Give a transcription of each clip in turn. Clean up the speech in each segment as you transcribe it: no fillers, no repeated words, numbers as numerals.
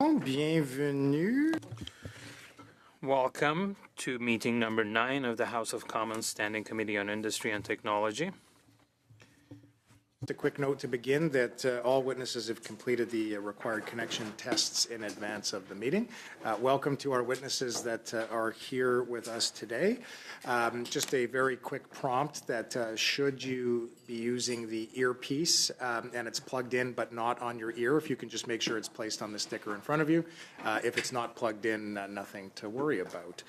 Bienvenue. Welcome to meeting number 9 of the House of Commons Standing Committee on Industry and Technology. A quick note to begin that all witnesses have completed the required connection tests in advance of the meeting. Welcome to our witnesses that are here with us today. Just a very quick prompt that should you be using the earpiece and it's plugged in but not on your ear, if you can just make sure it's placed on the sticker in front of you. If it's not plugged in, nothing to worry about.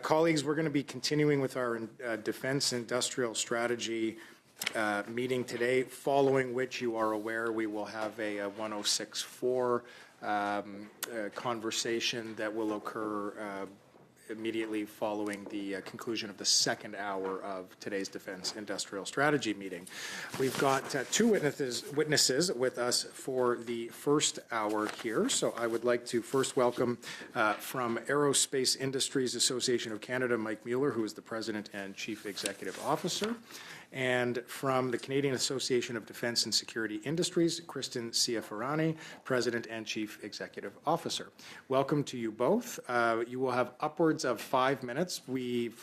Colleagues, we're going to be continuing with our defense industrial strategy meeting today, following which you are aware we will have a 1064 conversation that will occur immediately following the conclusion of the second hour of today's Defense Industrial Strategy meeting. We've got two witnesses with us for the first hour here, so I would like to first welcome from Aerospace Industries Association of Canada, Mike Mueller, who is the President and Chief Executive Officer. And from the Canadian Association of Defence and Security Industries, Kristen Ciafarani, President and Chief Executive Officer. Welcome to you both. You will have upwards of 5 minutes. We've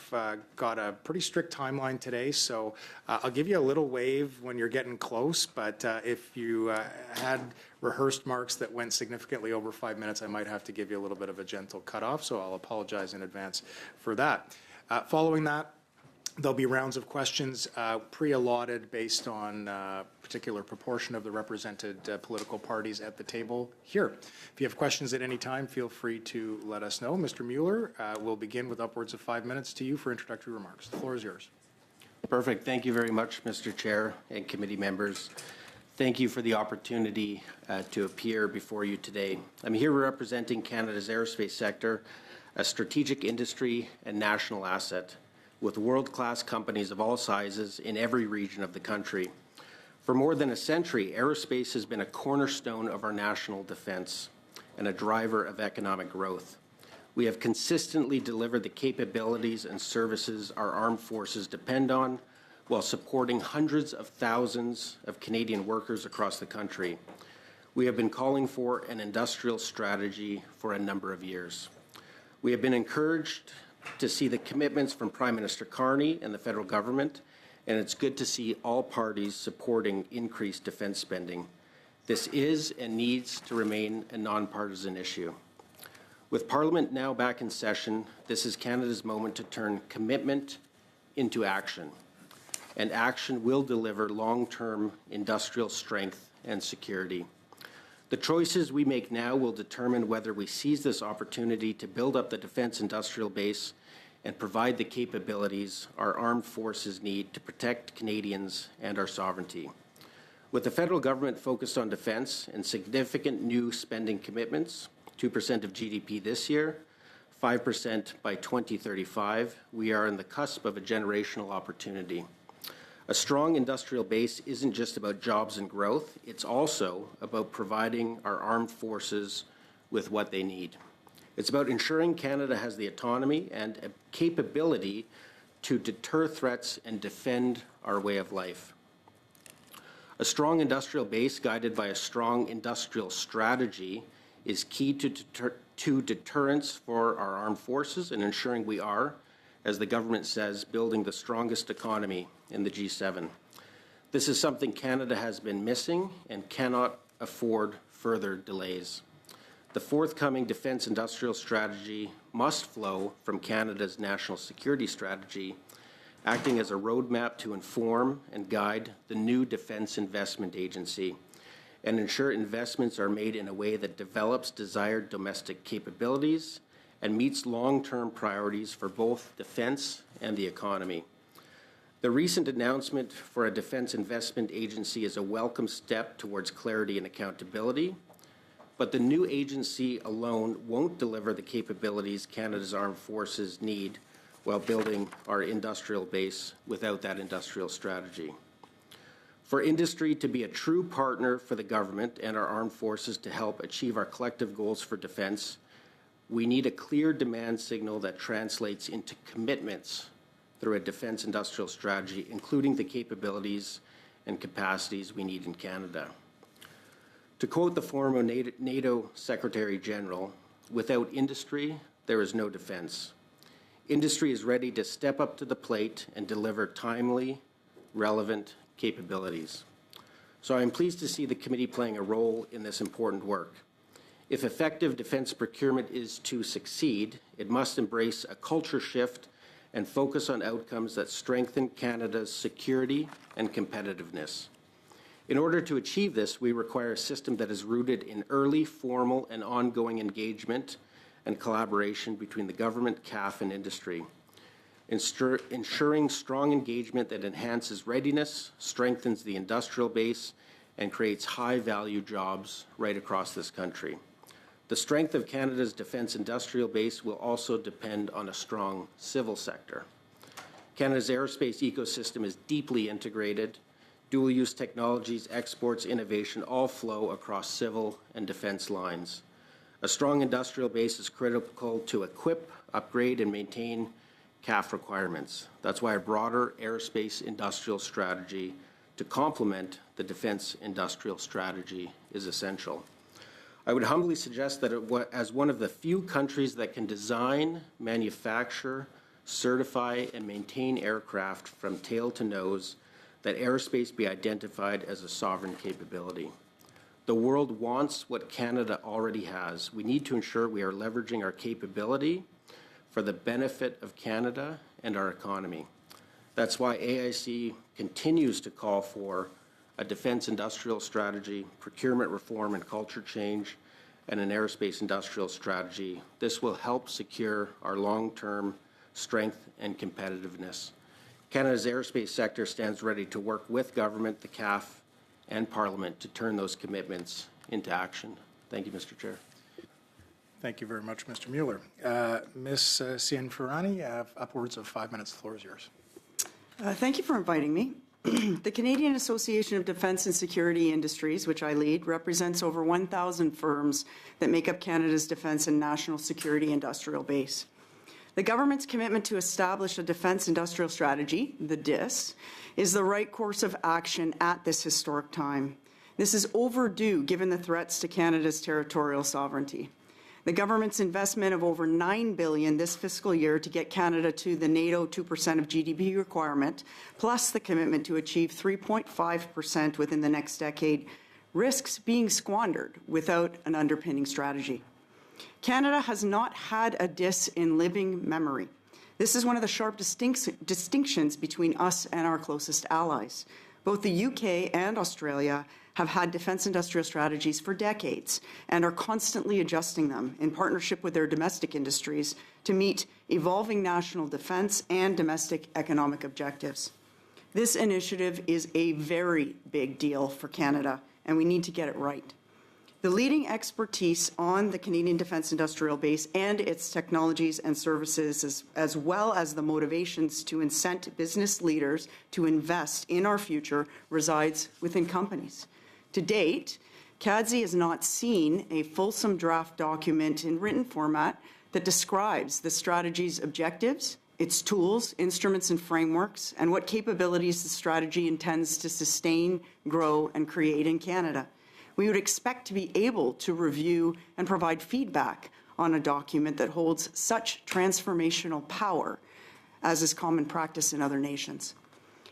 got a pretty strict timeline today, so I'll give you a little wave when you're getting close, but if you had rehearsed marks that went significantly over 5 minutes, I might have to give you a little bit of a gentle cutoff, so I'll apologize in advance for that. Following that, there'll be rounds of questions pre-allotted based on a particular proportion of the represented political parties at the table here. If you have questions at any time, feel free to let us know. Mr. Mueller, we'll begin with upwards of 5 minutes to you for introductory remarks. The floor is yours. Perfect. Thank you very much, Mr. Chair and committee members. Thank you for the opportunity to appear before you today. I'm here representing Canada's aerospace sector, a strategic industry and national asset, with world-class companies of all sizes in every region of the country. For more than a century, aerospace has been a cornerstone of our national defense and a driver of economic growth. We have consistently delivered the capabilities and services our armed forces depend on, while supporting hundreds of thousands of Canadian workers across the country. We have been calling for an industrial strategy for a number of years. We have been encouraged to see the commitments from Prime Minister Carney and the federal government, and it's good to see all parties supporting increased defense spending. This is and needs to remain a nonpartisan issue. With Parliament now back in session, this is Canada's moment to turn commitment into action, and action will deliver long-term industrial strength and security. The choices we make now will determine whether we seize this opportunity to build up the defense industrial base and provide the capabilities our armed forces need to protect Canadians and our sovereignty. With the federal government focused on defense and significant new spending commitments, 2% of GDP this year, 5% by 2035, we are on the cusp of a generational opportunity. A strong industrial base isn't just about jobs and growth, it's also about providing our armed forces with what they need. It's about ensuring Canada has the autonomy and a capability to deter threats and defend our way of life. A strong industrial base guided by a strong industrial strategy is key to deterrence for our armed forces and ensuring we are, as the government says, building the strongest economy in the G7. This is something Canada has been missing and cannot afford further delays. The forthcoming defense industrial strategy must flow from Canada's national security strategy, acting as a roadmap to inform and guide the new Defence Investment Agency and ensure investments are made in a way that develops desired domestic capabilities and meets long-term priorities for both defense and the economy. The recent announcement for a Defence Investment Agency is a welcome step towards clarity and accountability, but the new agency alone won't deliver the capabilities Canada's armed forces need while building our industrial base without that industrial strategy. For industry to be a true partner for the government and our armed forces to help achieve our collective goals for defense, we need a clear demand signal that translates into commitments through a defense industrial strategy, including the capabilities and capacities we need in Canada. To quote the former NATO Secretary General, without industry, there is no defense. Industry is ready to step up to the plate and deliver timely, relevant capabilities. So I am pleased to see the committee playing a role in this important work. If effective defense procurement is to succeed, it must embrace a culture shift and focus on outcomes that strengthen Canada's security and competitiveness. In order to achieve this, we require a system that is rooted in early, formal, and ongoing engagement and collaboration between the government, CAF, and industry, ensuring strong engagement that enhances readiness, strengthens the industrial base, and creates high-value jobs right across this country. The strength of Canada's defence industrial base will also depend on a strong civil sector. Canada's aerospace ecosystem is deeply integrated. Dual-use technologies, exports, innovation all flow across civil and defence lines. A strong industrial base is critical to equip, upgrade, and maintain CAF requirements. That's why a broader aerospace industrial strategy to complement the defence industrial strategy is essential. I would humbly suggest that as one of the few countries that can design, manufacture, certify, and maintain aircraft from tail to nose, that aerospace be identified as a sovereign capability. The world wants what Canada already has. We need to ensure we are leveraging our capability for the benefit of Canada and our economy. That's why AIC continues to call for a defence industrial strategy, procurement reform and culture change, and an aerospace industrial strategy. This will help secure our long-term strength and competitiveness. Canada's aerospace sector stands ready to work with government, the CAF, and Parliament to turn those commitments into action. Thank you, Mr. Chair. Thank you very much, Mr. Mueller. Ms. Cianfrani, upwards of 5 minutes. The floor is yours. Thank you for inviting me. The Canadian Association of Defence and Security Industries, which I lead, represents over 1,000 firms that make up Canada's defence and national security industrial base. The government's commitment to establish a defence industrial strategy, the DIS, is the right course of action at this historic time. This is overdue given the threats to Canada's territorial sovereignty. The government's investment of over $9 billion this fiscal year to get Canada to the NATO 2% of GDP requirement, plus the commitment to achieve 3.5% within the next decade, risks being squandered without an underpinning strategy. Canada has not had a DIS in living memory. This is one of the sharp distinctions between us and our closest allies. Both the UK and Australia have had defence industrial strategies for decades and are constantly adjusting them in partnership with their domestic industries to meet evolving national defence and domestic economic objectives. This initiative is a very big deal for Canada, and we need to get it right. The leading expertise on the Canadian defence industrial base and its technologies and services, as well as the motivations to incent business leaders to invest in our future, resides within companies. To date, CADSI has not seen a fulsome draft document in written format that describes the strategy's objectives, its tools, instruments, and frameworks, and what capabilities the strategy intends to sustain, grow, and create in Canada. We would expect to be able to review and provide feedback on a document that holds such transformational power, as is common practice in other nations.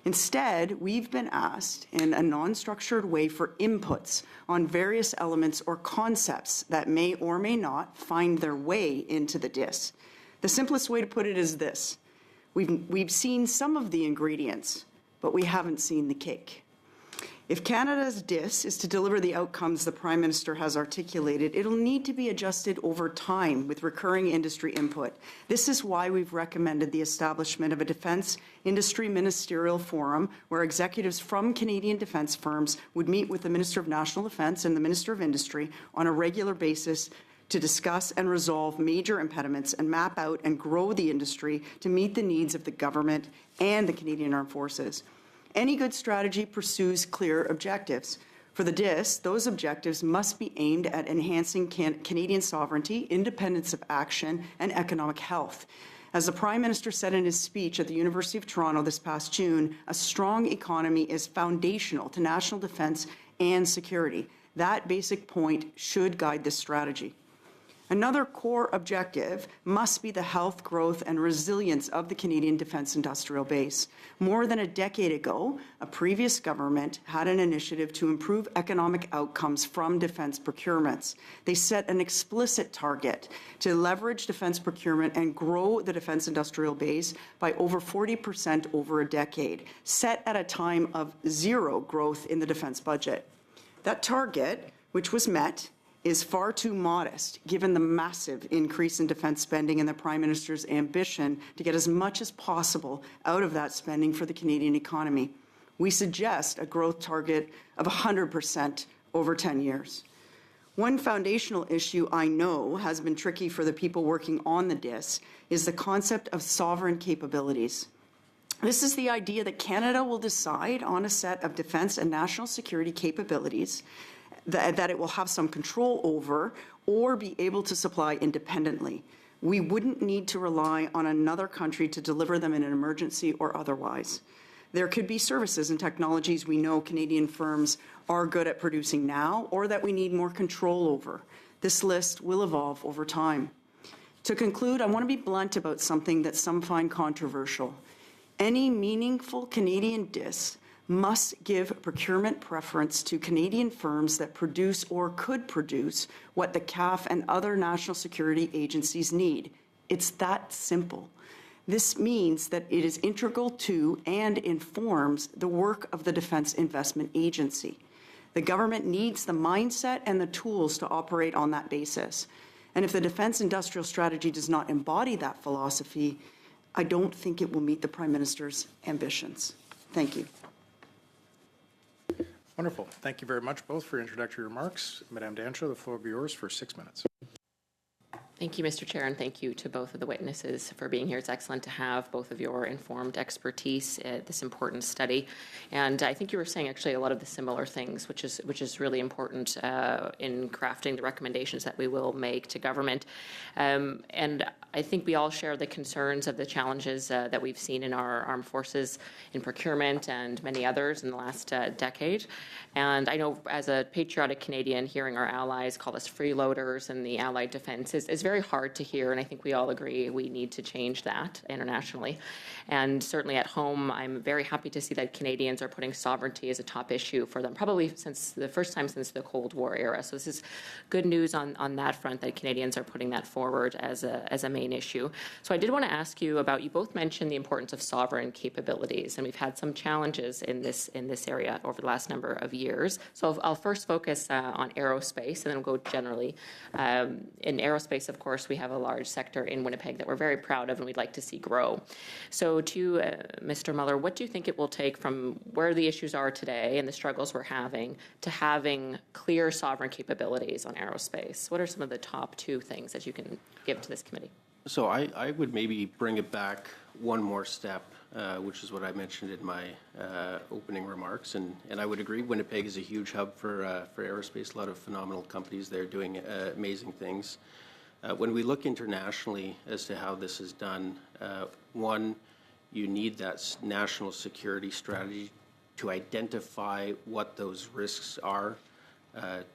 Instead, we've been asked in a non-structured way for inputs on various elements or concepts that may or may not find their way into the DIS. The simplest way to put it is this: we've seen some of the ingredients, but we haven't seen the cake. If Canada's DIS is to deliver the outcomes the Prime Minister has articulated, it'll need to be adjusted over time with recurring industry input. This is why we've recommended the establishment of a defence industry ministerial forum where executives from Canadian defence firms would meet with the Minister of National Defence and the Minister of Industry on a regular basis to discuss and resolve major impediments and map out and grow the industry to meet the needs of the government and the Canadian Armed Forces. Any good strategy pursues clear objectives. For the DIS, those objectives must be aimed at enhancing Canadian sovereignty, independence of action, and economic health. As the Prime Minister said in his speech at the University of Toronto this past June, a strong economy is foundational to national defence and security. That basic point should guide this strategy. Another core objective must be the health, growth, and resilience of the Canadian defence industrial base. More than a decade ago, a previous government had an initiative to improve economic outcomes from defence procurements. They set an explicit target to leverage defence procurement and grow the defence industrial base by over 40% over a decade, set at a time of zero growth in the defence budget. That target, which was met, is far too modest given the massive increase in defence spending and the Prime Minister's ambition to get as much as possible out of that spending for the Canadian economy. We suggest a growth target of 100% over 10 years. One foundational issue I know has been tricky for the people working on the DIS is the concept of sovereign capabilities. This is the idea that Canada will decide on a set of defence and national security capabilities that it will have some control over or be able to supply independently. We wouldn't need to rely on another country to deliver them in an emergency or otherwise. There could be services and technologies we know Canadian firms are good at producing now or that we need more control over. This list will evolve over time. To conclude, I want to be blunt about something that some find controversial. Any meaningful Canadian DIS must give procurement preference to Canadian firms that produce or could produce what the CAF and other national security agencies need. It's that simple. This means that it is integral to and informs the work of the Defence Investment Agency. The government needs the mindset and the tools to operate on that basis. And if the Defence Industrial Strategy does not embody that philosophy, I don't think it will meet the Prime Minister's ambitions. Thank you. Wonderful. Thank you very much both for your introductory remarks. Madame Dancho, the floor will be yours for 6 minutes. Thank you, Mr. Chair, and thank you to both of the witnesses for being here. It's excellent to have both of your informed expertise at this important study. And I think you were saying actually a lot of the similar things, which is really important in crafting the recommendations that we will make to government. And I think we all share the concerns of the challenges that we've seen in our armed forces in procurement and many others in the last decade. And I know as a patriotic Canadian, hearing our allies call us freeloaders and the allied defense is very hard to hear, and I think we all agree we need to change that internationally. And certainly at home, I'm very happy to see that Canadians are putting sovereignty as a top issue for them, probably since the first time since the Cold War era. So this is good news on that front, that Canadians are putting that forward as a main issue. So I did want to ask you about, you both mentioned the importance of sovereign capabilities, and we've had some challenges in this area over the last number of years. So I'll first focus on aerospace, and then we'll go generally. In aerospace, of course, we have a large sector in Winnipeg that we're very proud of and we'd like to see grow. So to Mr. Muller, what do you think it will take from where the issues are today and the struggles we're having to having clear sovereign capabilities on aerospace? What are some of the top two things that you can give to this committee? So I would maybe bring it back one more step, which is what I mentioned in my opening remarks. And I would agree, Winnipeg is a huge hub for aerospace, a lot of phenomenal companies there doing amazing things. When we look internationally as to how this is done, one, you need that national security strategy to identify what those risks are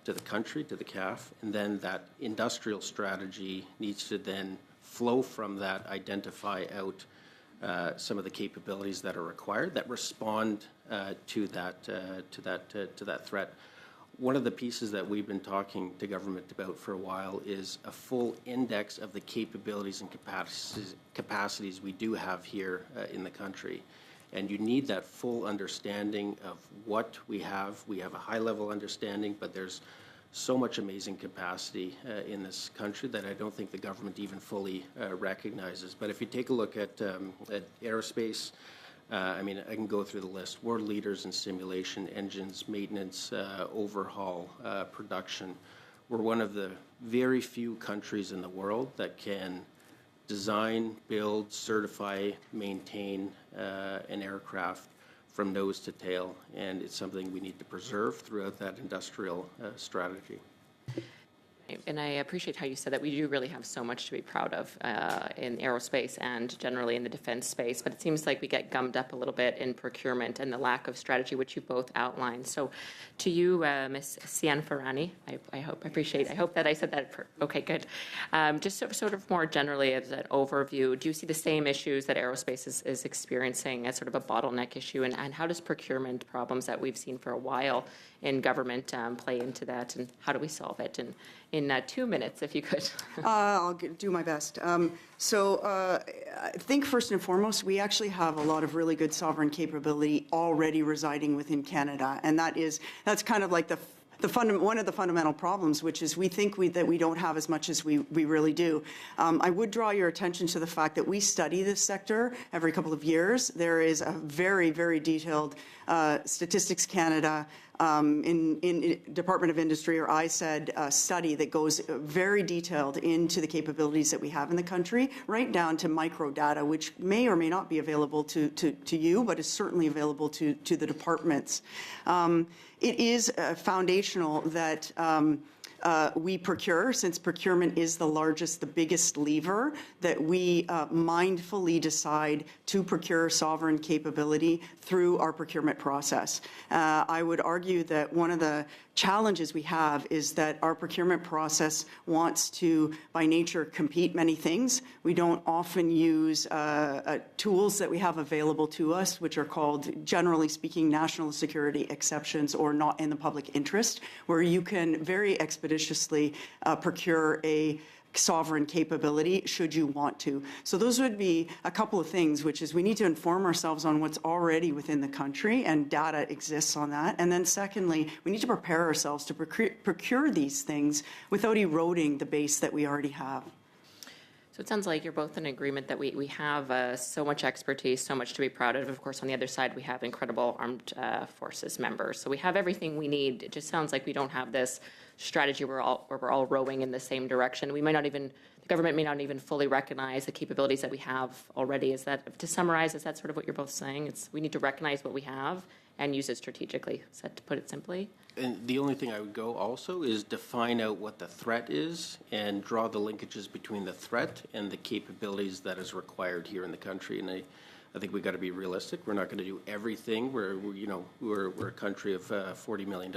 to the country, to the CAF, and then that industrial strategy needs to then flow from that, identify out some of the capabilities that are required that respond to that threat. One of the pieces that we've been talking to government about for a while is a full index of the capabilities and capacities we do have here in the country. And you need that full understanding of what we have. We have a high-level understanding, but there's so much amazing capacity in this country that I don't think the government even fully recognizes. But if you take a look at aerospace, I mean, I can go through the list. We're leaders in simulation, engines, maintenance, overhaul, production. We're one of the very few countries in the world that can design, build, certify, maintain an aircraft from nose to tail, and it's something we need to preserve throughout that industrial strategy. And I appreciate how you said that we do really have so much to be proud of in aerospace and generally in the defense space, but it seems like we get gummed up a little bit in procurement and the lack of strategy, which you both outlined. So to you, Ms. Cianfarani, I hope that I said that. Okay, good. Just sort of more generally as an overview, do you see the same issues that aerospace is experiencing as sort of a bottleneck issue, and how does procurement problems that we've seen for a while in government play into that, and how do we solve it? And in 2 minutes, if you could. I'll do my best. I think first and foremost, we actually have a lot of really good sovereign capability already residing within Canada, and that's kind of like one of the fundamental problems, which is we think that we don't have as much as we really do. I would draw your attention to the fact that we study this sector every couple of years. There is a very, very detailed Statistics Canada in Department of Industry or ISED study that goes very detailed into the capabilities that we have in the country, right down to micro data, which may or may not be available to you, but is certainly available to the departments. It is foundational that we procure, since procurement is the biggest lever, that we mindfully decide to procure sovereign capability through our procurement process. I would argue that one of the challenges we have is that our procurement process wants to, by nature, compete many things. We don't often use tools that we have available to us, which are called, generally speaking, national security exceptions or not in the public interest, where you can very expeditiously procure a sovereign capability should you want to. So those would be a couple of things, which is we need to inform ourselves on what's already within the country, and data exists on that. And then secondly, we need to prepare ourselves to procure these things without eroding the base that we already have. So it sounds like you're both in agreement that we have so much expertise, so much to be proud of. Of course, on the other side, we have incredible armed forces members. So we have everything we need. It just sounds like we don't have this strategy where we're all rowing in the same direction. The government may not even fully recognize the capabilities that we have already. To summarize, is that sort of what you're both saying? We need to recognize what we have and use it strategically. Is that to put it simply? And the only thing I would go also is define out what the threat is and draw the linkages between the threat and the capabilities that is required here in the country. And I think we've got to be realistic. We're not going to do everything. We're a country of 40 million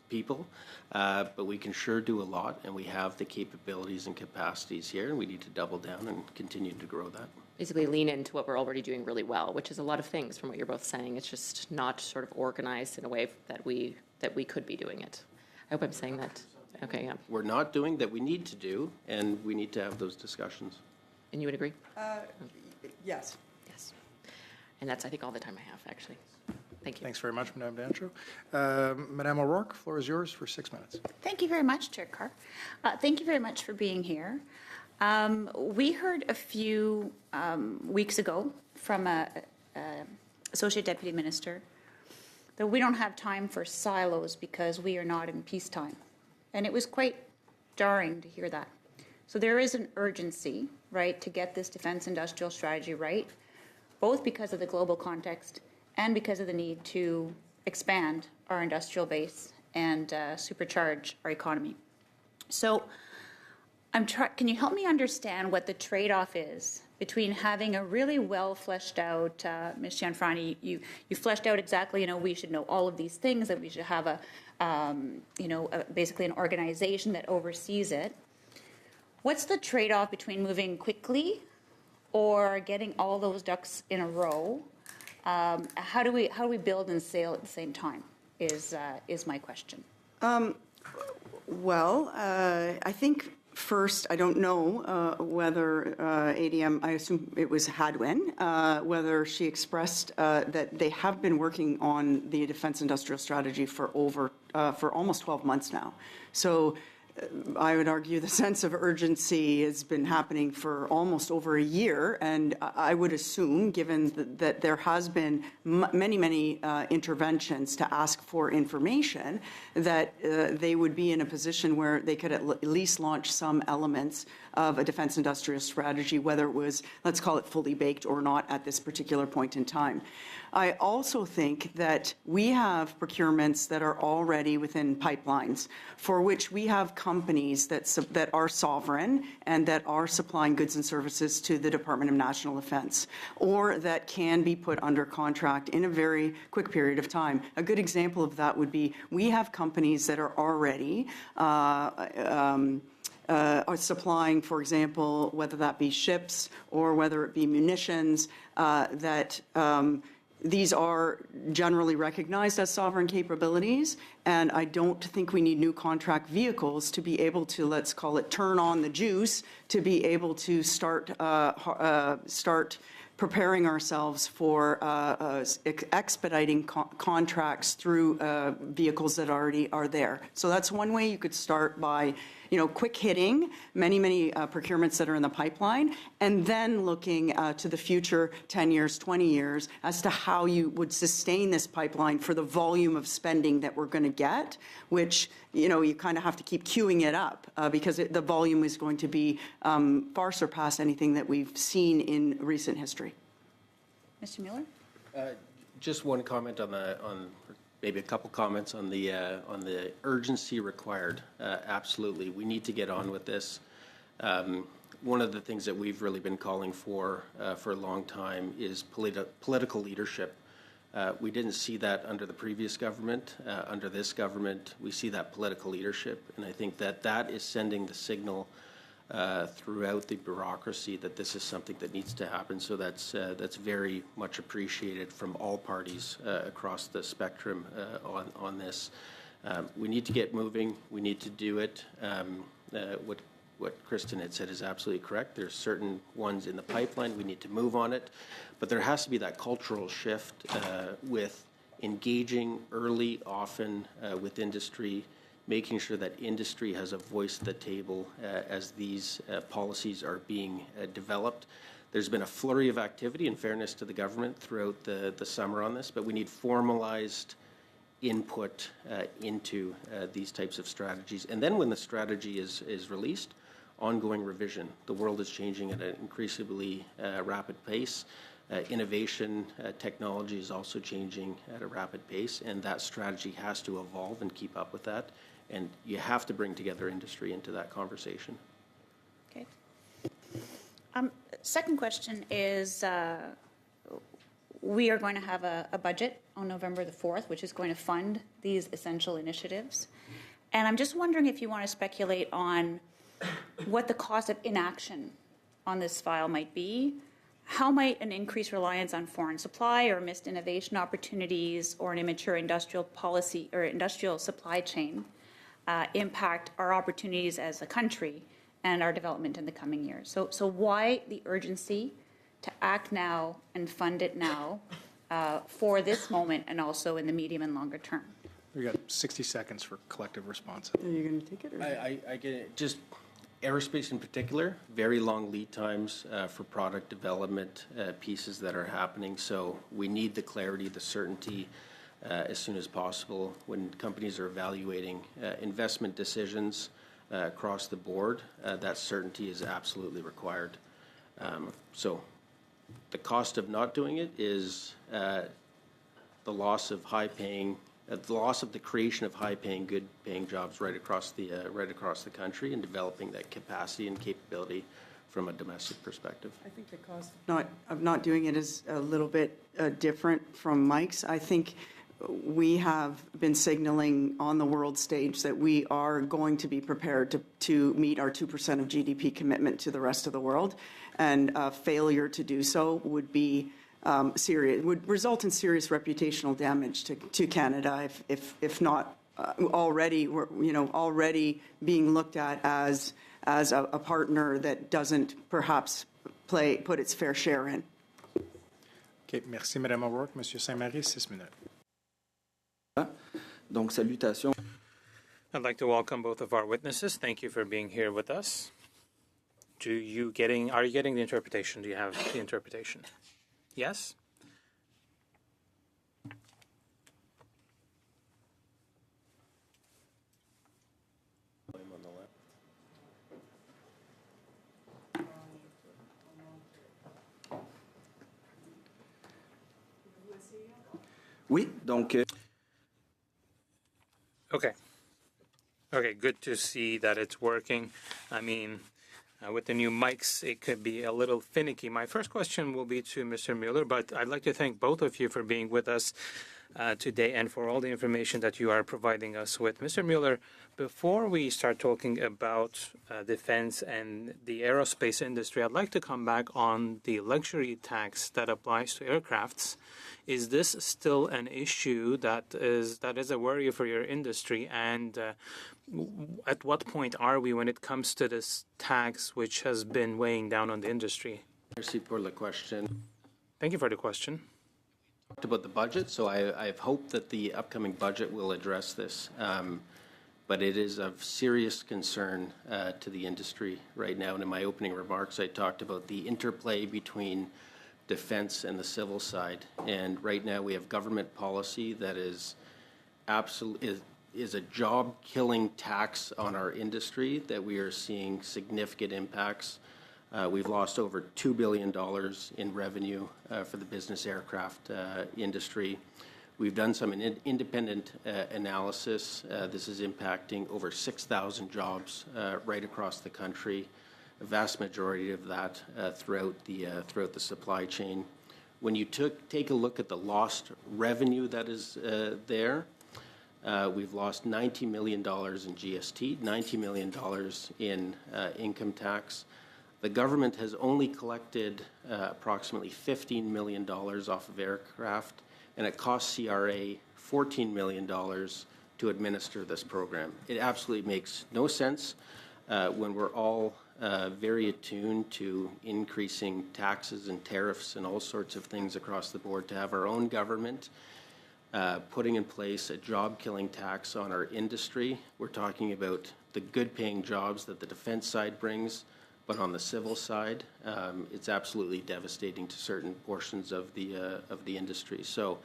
people, but we can sure do a lot, and we have the capabilities and capacities here, and we need to double down and continue to grow that. Basically lean into what we're already doing really well, which is a lot of things from what you're both saying. It's just not sort of organized in a way that we could be doing it. I hope I'm saying that. Okay, yeah. We're not doing that we need to do, and we need to have those discussions. And you would agree? Yes. Yes. And that's, I think, all the time I have, actually. Thank you. Thanks very much, Madame Dancho. Madame O'Rourke, floor is yours for 6 minutes. Thank you very much, Chair Carr. Thank you very much for being here. We heard a few weeks ago from Associate Deputy Minister that we don't have time for silos because we are not in peacetime. And it was quite jarring to hear that. So there is an urgency, right, to get this defense industrial strategy right, both because of the global context and because of the need to expand our industrial base and supercharge our economy. So can you help me understand what the trade-off is between having a really well fleshed out, Ms. Cianfarani, you fleshed out exactly, we should know all of these things, that we should have basically an organization that oversees it. What's the trade-off between moving quickly or getting all those ducks in a row? How do we build and sail at the same time is my question. I think first, I don't know whether ADM, I assume it was Hadwin, whether she expressed that they have been working on the defense industrial strategy for almost 12 months now. So I would argue the sense of urgency has been happening for almost over a year, and I would assume, given that there has been many interventions to ask for information, that they would be in a position where they could at least launch some elements of a defense industrial strategy, whether it was, let's call it fully baked or not at this particular point in time. I also think that we have procurements that are already within pipelines for which we have companies that are sovereign and that are supplying goods and services to the Department of National Defense, or that can be put under contract in a very quick period of time. A good example of that would be we have companies that are already are supplying, for example, whether that be ships or whether it be munitions, these are generally recognized as sovereign capabilities, and I don't think we need new contract vehicles to be able to, let's call it, turn on the juice, to be able to start preparing ourselves for expediting contracts through vehicles that already are there. So that's one way you could start by, quick hitting many procurements that are in the pipeline, and then looking to the future 10 years, 20 years as to how you would sustain this pipeline for the volume of spending that we're going to get, which, you kind of have to keep queuing it up because the volume is going to be far surpass anything that we've seen in recent history. Mr. Mueller? Just one comment maybe a couple comments on the urgency required. Absolutely, we need to get on with this. One of the things that we've really been calling for a long time is political leadership. We didn't see that under the previous government. Under this government, we see that political leadership, and I think that is sending the signal throughout the bureaucracy that this is something that needs to happen. So that's very much appreciated from all parties across the spectrum on this. We need to get moving. We need to do it. What Kristen had said is absolutely correct. There's certain ones in the pipeline. We need to move on it. But there has to be that cultural shift with engaging early, often with industry, making sure that industry has a voice at the table as these policies are being developed. There's been a flurry of activity, in fairness to the government, throughout the summer on this, but we need formalized input into these types of strategies. And then when the strategy is released, ongoing revision. The world is changing at an increasingly rapid pace. Innovation, technology is also changing at a rapid pace, and that strategy has to evolve and keep up with that. And you have to bring together industry into that conversation. Okay. Second question is, we are going to have a budget on November the 4th, which is going to fund these essential initiatives. And I'm just wondering if you want to speculate on what the cost of inaction on this file might be. How might an increased reliance on foreign supply or missed innovation opportunities or an immature industrial policy or industrial supply chain impact our opportunities as a country and our development in the coming years? So why the urgency to act now and fund it now for this moment and also in the medium and longer term? We got 60 seconds for collective response. Are you going to take it? Or? I get it. Just aerospace in particular, very long lead times for product development pieces that are happening. So we need the clarity, the certainty as soon as possible. When companies are evaluating investment decisions across the board, that certainty is absolutely required. So the cost of not doing it is the loss of high-paying, the loss of the creation of high-paying, good-paying jobs right across the country, and developing that capacity and capability from a domestic perspective. I think the cost of not doing it is a little bit different from Mike's. I think we have been signaling on the world stage that we are going to be prepared to meet our 2% of GDP commitment to the rest of the world, and failure to do so would be would result in serious reputational damage to Canada if not already being looked at as a partner that doesn't perhaps put its fair share in. Okay, merci Madame O'Rourke. Monsieur Saint-Marie, 6 minutes. Donc, salutations. I'd like to welcome both of our witnesses. Thank you for being here with us. Are you getting the interpretation? Do you have the interpretation? Yes? Oui, donc Okay. Okay, good to see that it's working. I mean, with the new mics, it could be a little finicky. My first question will be to Mr. Mueller, but I'd like to thank both of you for being with us today and for all the information that you are providing us with. Mr. Mueller, before we start talking about defense and the aerospace industry, I'd like to come back on the luxury tax that applies to aircrafts. Is this still an issue that is a worry for your industry? And at what point are we when it comes to this tax, which has been weighing down on the industry? Merci pour la question. Thank you for the question. Talked about the budget, so I have hope that the upcoming budget will address this. But it is of serious concern to the industry right now. And in my opening remarks, I talked about the interplay between defense and the civil side. And right now we have government policy that is a job-killing tax on our industry that we are seeing significant impacts. We've lost over $2 billion in revenue for the business aircraft industry. We've done some independent analysis. This is impacting over 6,000 jobs right across the country, a vast majority of that throughout the supply chain. When you take a look at the lost revenue that is there, we've lost $90 million in GST, $90 million in income tax. The government has only collected approximately $15 million off of aircraft, and it costs CRA $14 million to administer this program. It absolutely makes no sense when we're all very attuned to increasing taxes and tariffs and all sorts of things across the board, to have our own government putting in place a job-killing tax on our industry. We're talking about the good-paying jobs that the defense side brings, but on the civil side, it's absolutely devastating to certain portions of the industry. So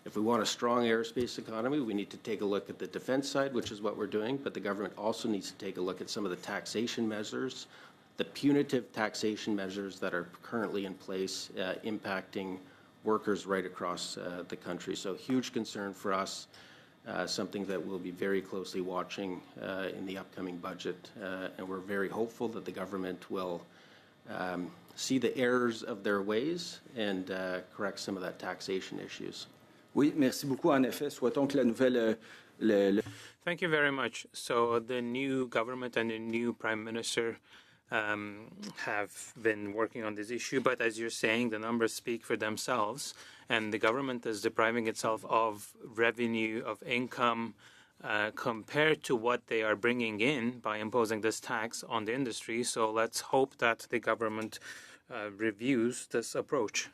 if we want a strong aerospace economy, we need to take a look at the defense side, which is what we're doing, but the government also needs to take a look at some of the taxation measures, the punitive taxation measures that are currently in place, impacting workers right across the country. So huge concern for us. Something that we'll be very closely watching in the upcoming budget. And we're very hopeful that the government will see the errors of their ways and correct some of that taxation issues. oui, merci beaucoup. En effet, souhaitons que la nouvelle Thank you very much. So the new government and the new prime minister have been working on this issue, but as you're saying, the numbers speak for themselves, and the government is depriving itself of revenue, of income, compared to what they are bringing in by imposing this tax on the industry. So let's hope that the government reviews this approach.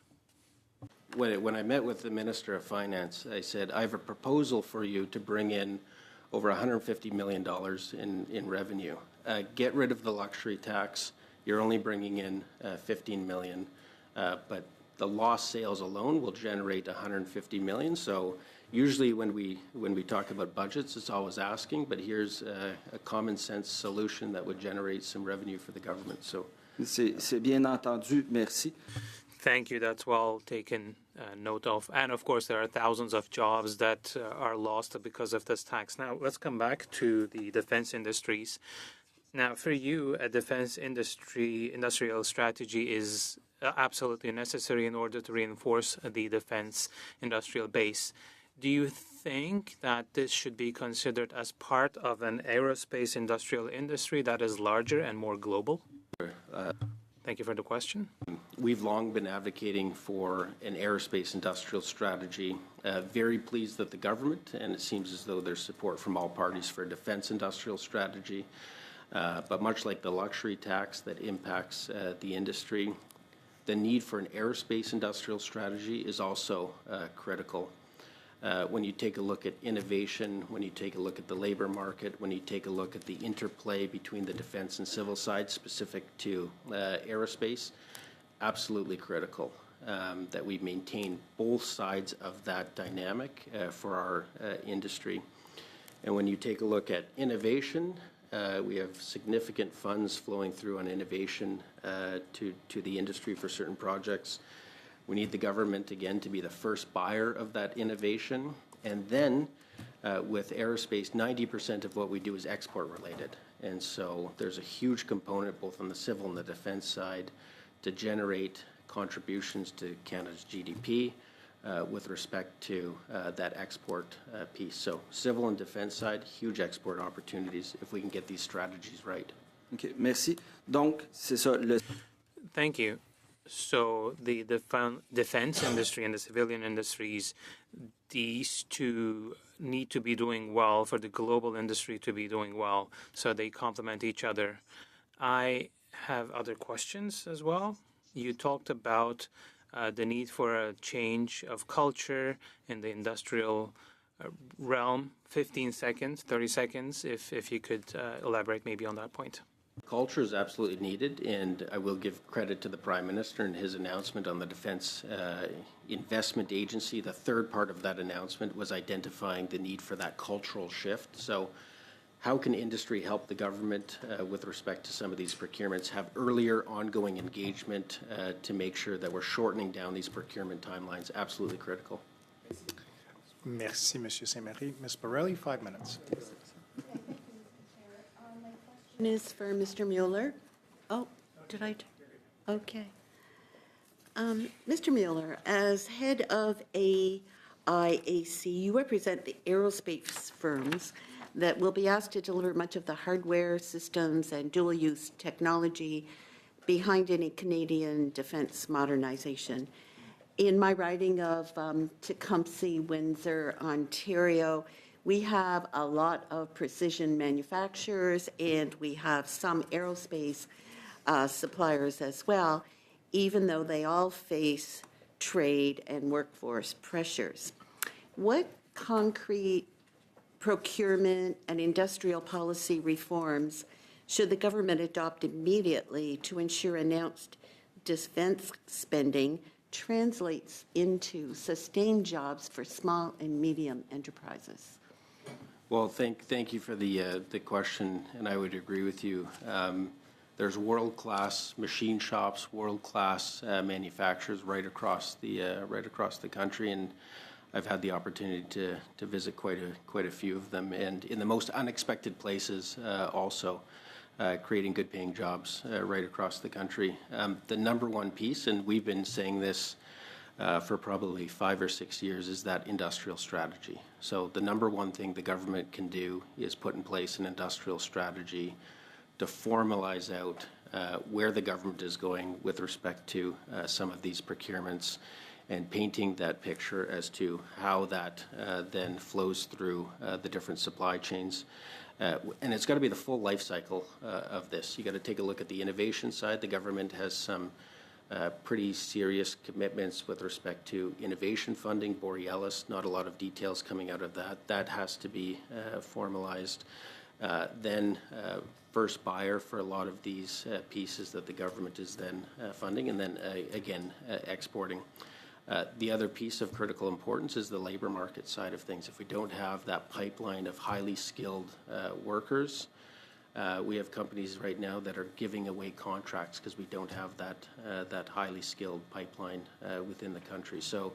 When I met with the Minister of Finance, I said, I have a proposal for you to bring in over $150 million in revenue. Get rid of the luxury tax. You're only bringing in $15 million, but the lost sales alone will generate $150 million. So usually when we talk about budgets, it's always asking, but here's a common sense solution that would generate some revenue for the government. So c'est bien entendu. Merci. Thank you. That's well taken note of. And of course, there are thousands of jobs that are lost because of this tax. Now, let's come back to the defense industries. Now, for you, a defense industrial strategy is absolutely necessary in order to reinforce the defense industrial base. Do you think that this should be considered as part of an aerospace industrial industry that is larger and more global? Thank you for the question. We've long been advocating for an aerospace industrial strategy. Very pleased that the government, and it seems as though there's support from all parties for a defense industrial strategy. But much like the luxury tax that impacts the industry, the need for an aerospace industrial strategy is also critical. When you take a look at innovation, when you take a look at the labor market, when you take a look at the interplay between the defense and civil side specific to aerospace, absolutely critical that we maintain both sides of that dynamic for our industry. And when you take a look at innovation, we have significant funds flowing through on innovation to the industry for certain projects. We need the government, again, to be the first buyer of that innovation. And then with aerospace, 90% of what we do is export related. And so there's a huge component both on the civil and the defense side to generate contributions to Canada's GDP with respect to that export piece. So civil and defense side, huge export opportunities if we can get these strategies right. OK, merci. Donc, c'est ça. Thank you. So the defense industry and the civilian industries, these two need to be doing well for the global industry to be doing well, so they complement each other. I have other questions as well. You talked about the need for a change of culture in the industrial realm. 15 seconds, 30 seconds, if you could elaborate maybe on that point. Culture is absolutely needed, and I will give credit to the Prime Minister and his announcement on the Defence Investment Agency. The third part of that announcement was identifying the need for that cultural shift. So how can industry help the government with respect to some of these procurements, have earlier ongoing engagement to make sure that we're shortening down these procurement timelines? Absolutely critical. Merci, Monsieur Saint-Marie. Ms. Borelli, 5 minutes. Is for Mr. Mueller. Oh, did I? Okay. Mr. Mueller, as head of AIAC, you represent the aerospace firms that will be asked to deliver much of the hardware, systems, and dual-use technology behind any Canadian defense modernization. In my riding of Tecumseh, Windsor, Ontario, we have a lot of precision manufacturers, and we have some aerospace suppliers as well, even though they all face trade and workforce pressures. What concrete procurement and industrial policy reforms should the government adopt immediately to ensure announced defense spending translates into sustained jobs for small and medium enterprises? Well, thank you for the question, and I would agree with you. There's world-class machine shops, world-class manufacturers right across the country, and I've had the opportunity to visit quite a few of them, and in the most unexpected places also, creating good-paying jobs right across the country. The number one piece, and we've been saying this for probably 5 or 6 years, is that industrial strategy. So the number one thing the government can do is put in place an industrial strategy to formalize out where the government is going with respect to some of these procurements, and painting that picture as to how that then flows through the different supply chains. And it's got to be the full life cycle of this. You got to take a look at the innovation side. The government has some pretty serious commitments with respect to innovation funding. Borealis, not a lot of details coming out of that. That has to be formalized. Then first buyer for a lot of these pieces that the government is then funding, and then again exporting. The other piece of critical importance is the labor market side of things. If we don't have that pipeline of highly skilled workers, we have companies right now that are giving away contracts because we don't have that highly skilled pipeline within the country. So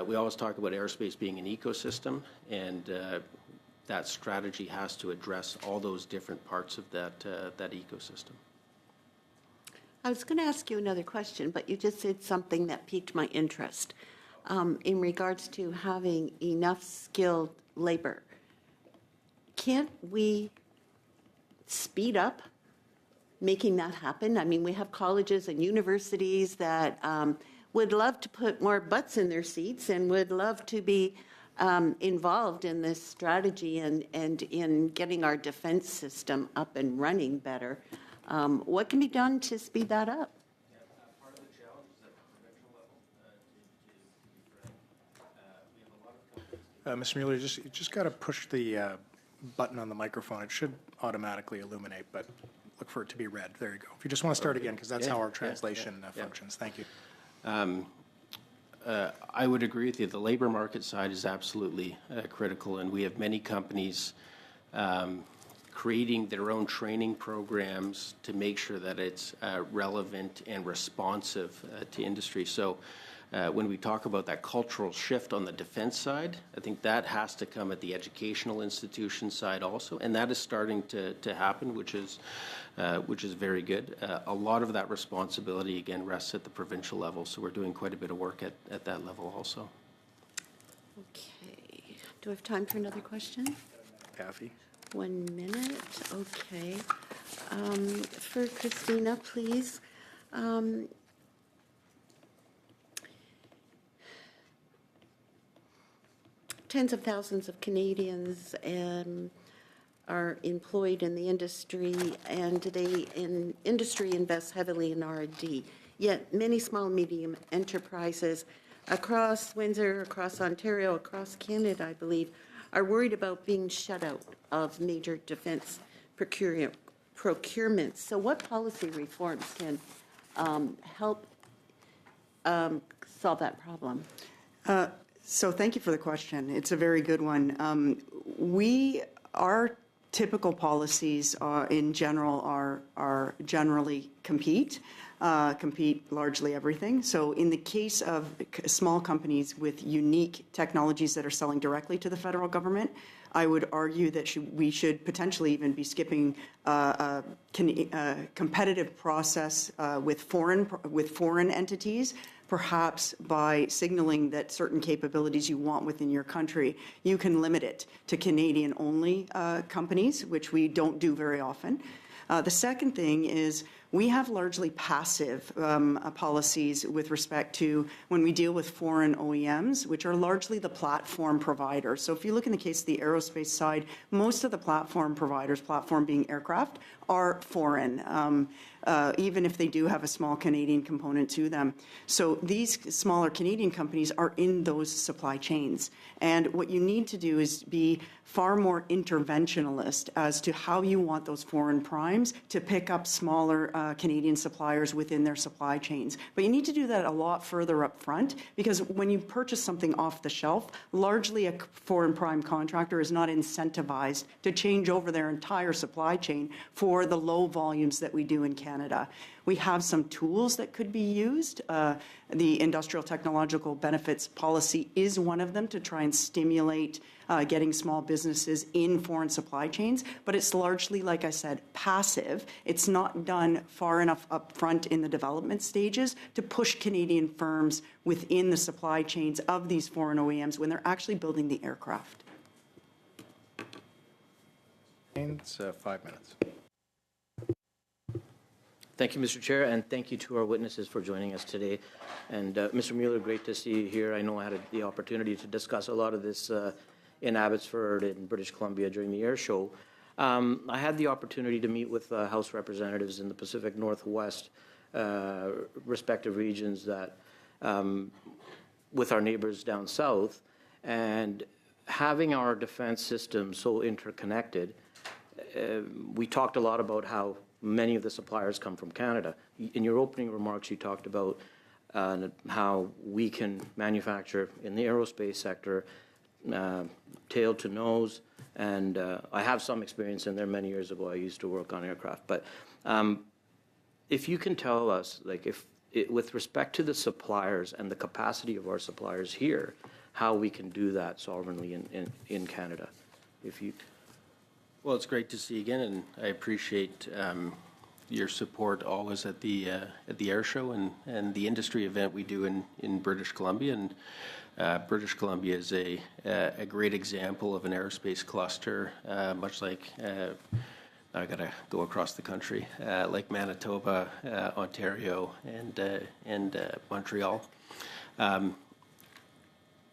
we always talk about aerospace being an ecosystem, and that strategy has to address all those different parts of that ecosystem. I was going to ask you another question, but you just said something that piqued my interest in regards to having enough skilled labor. Can't we speed up making that happen? I mean, we have colleges and universities that would love to put more butts in their seats and would love to be involved in this strategy and in getting our defense system up and running better. What can be done to speed that up? Part of the challenge is at the provincial level. We have a lot of companies. Mr. Mueller, you just got to push the button on the microphone. It should automatically illuminate, but look for it to be red. There you go. If you just want to start again, because that's how our translation functions. Thank you. I would agree with you. The labor market side is absolutely critical, and we have many companies creating their own training programs to make sure that it's relevant and responsive to industry. So when we talk about that cultural shift on the defense side, I think that has to come at the educational institution side also, and that is starting to happen, which is very good. A lot of that responsibility, again, rests at the provincial level, so we're doing quite a bit of work at that level also. Okay. Do I have time for another question? Kathy? 1 minute. Okay. For Christina, please. Tens of thousands of Canadians are employed in the industry, and industry invests heavily in R&D. Yet many small and medium enterprises across Windsor, across Ontario, across Canada, I believe, are worried about being shut out of major defense procurements. So what policy reforms can help solve that problem? So thank you for the question. It's a very good one. Our typical policies in general are generally compete largely everything. So in the case of small companies with unique technologies that are selling directly to the federal government, I would argue that we should potentially even be skipping a competitive process with foreign entities, perhaps by signaling that certain capabilities you want within your country, you can limit it to Canadian-only companies, which we don't do very often. The second thing is we have largely passive policies with respect to when we deal with foreign OEMs, which are largely the platform providers. So if you look in the case of the aerospace side, most of the platform providers, platform being aircraft, are foreign, even if they do have a small Canadian component to them. So these smaller Canadian companies are in those supply chains. And what you need to do is be far more interventionalist as to how you want those foreign primes to pick up smaller Canadian suppliers within their supply chains. But you need to do that a lot further up front, because when you purchase something off the shelf, largely a foreign prime contractor is not incentivized to change over their entire supply chain for the low volumes that we do in Canada. We have some tools that could be used. The industrial technological benefits policy is one of them to try and stimulate getting small businesses in foreign supply chains, but it's largely, like I said, passive. It's not done far enough up front in the development stages to push Canadian firms within the supply chains of these foreign OEMs when they're actually building the aircraft. It's 5 minutes. Thank you, Mr. Chair, and thank you to our witnesses for joining us today. And Mr. Mueller, great to see you here. I know I had the opportunity to discuss a lot of this in Abbotsford in British Columbia during the air show. I had the opportunity to meet with House representatives in the Pacific Northwest, respective regions that, with our neighbors down south, and having our defense system so interconnected, we talked a lot about how many of the suppliers come from Canada. In your opening remarks, you talked about how we can manufacture in the aerospace sector tail to nose, and I have some experience in there. Many years ago, I used to work on aircraft. But if you can tell us, like, with respect to the suppliers and the capacity of our suppliers here, how we can do that sovereignly in Canada, if you. Well, it's great to see you again, and I appreciate your support always at the air show and the industry event we do in British Columbia. And British Columbia is a great example of an aerospace cluster, much like I got to go across the country, like Manitoba, Ontario, and Montreal.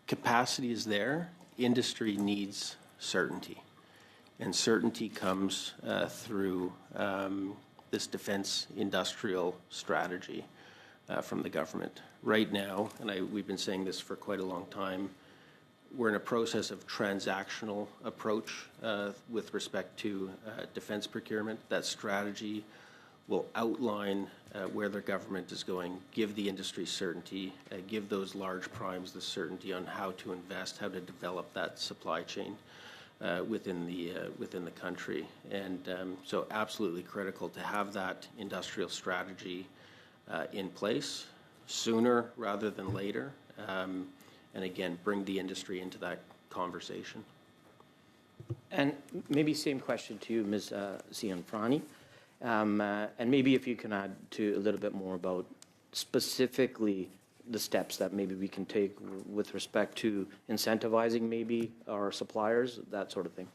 Capacity is there. Industry needs certainty. And certainty comes through this defense industrial strategy from the government. Right now, and we've been saying this for quite a long time, we're in a process of transactional approach with respect to defense procurement. That strategy will outline where the government is going, give the industry certainty, give those large primes the certainty on how to invest, how to develop that supply chain within the country. And so absolutely critical to have that industrial strategy in place. sooner rather than later, and again, bring the industry into that conversation. And maybe same question to you, Ms. Cianfrani. And maybe if you can add to a little bit more about specifically the steps that maybe we can take with respect to incentivizing maybe our suppliers, that sort of thing.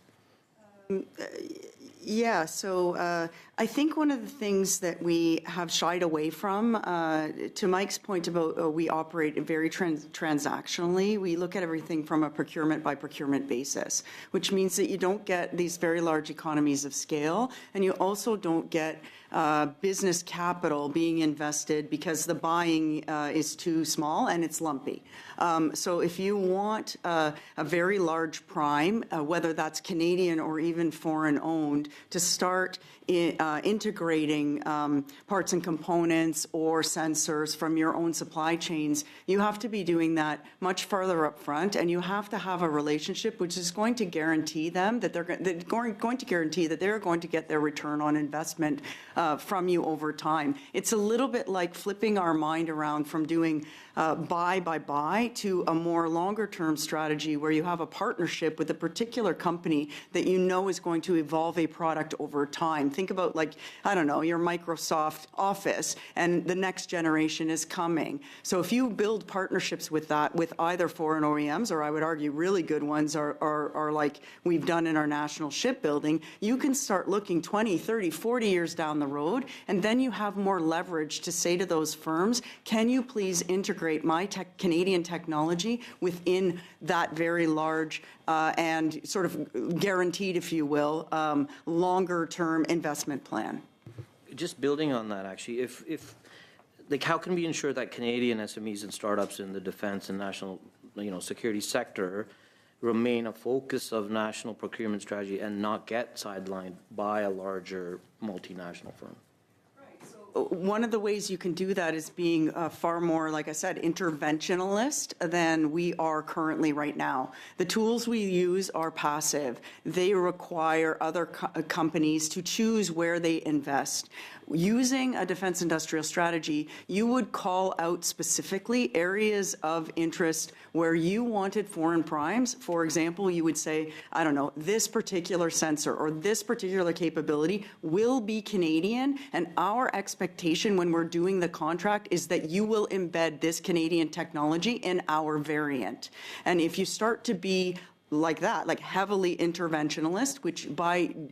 Yeah, so I think one of the things that we have shied away from, to Mike's point about we operate very transactionally, we look at everything from a procurement by procurement basis, which means that you don't get these very large economies of scale, and you also don't get business capital being invested because the buying is too small and it's lumpy. So if you want a very large prime, whether that's Canadian or even foreign owned, to start integrating parts and components or sensors from your own supply chains, you have to be doing that much farther up front, and you have to have a relationship which is going to guarantee them that they're going to guarantee that they're going to get their return on investment from you over time. It's a little bit like flipping our mind around from doing buy to a more longer term strategy where you have a partnership with a particular company that you know is going to evolve a product over time. Think about, like, I don't know, your Microsoft Office, and the next generation is coming. So if you build partnerships with that, with either foreign OEMs, or I would argue really good ones are like we've done in our national shipbuilding, you can start looking 20, 30, 40 years down the road, and then you have more leverage to say to those firms, can you please integrate my Canadian technology within that very large and sort of guaranteed, if you will, longer-term investment plan. Just building on that, actually, if like, how can we ensure that Canadian SMEs and startups in the defense and national, security sector remain a focus of national procurement strategy and not get sidelined by a larger multinational firm? One of the ways you can do that is being far more, like I said, interventionalist than we are currently right now. The tools we use are passive. They require other companies to choose where they invest. Using a defense industrial strategy, you would call out specifically areas of interest where you wanted foreign primes. For example, you would say, I don't know, this particular sensor or this particular capability will be Canadian, and our expectation when we're doing the contract is that you will embed this Canadian technology in our variant. And if you start to be like that, like heavily interventionalist, which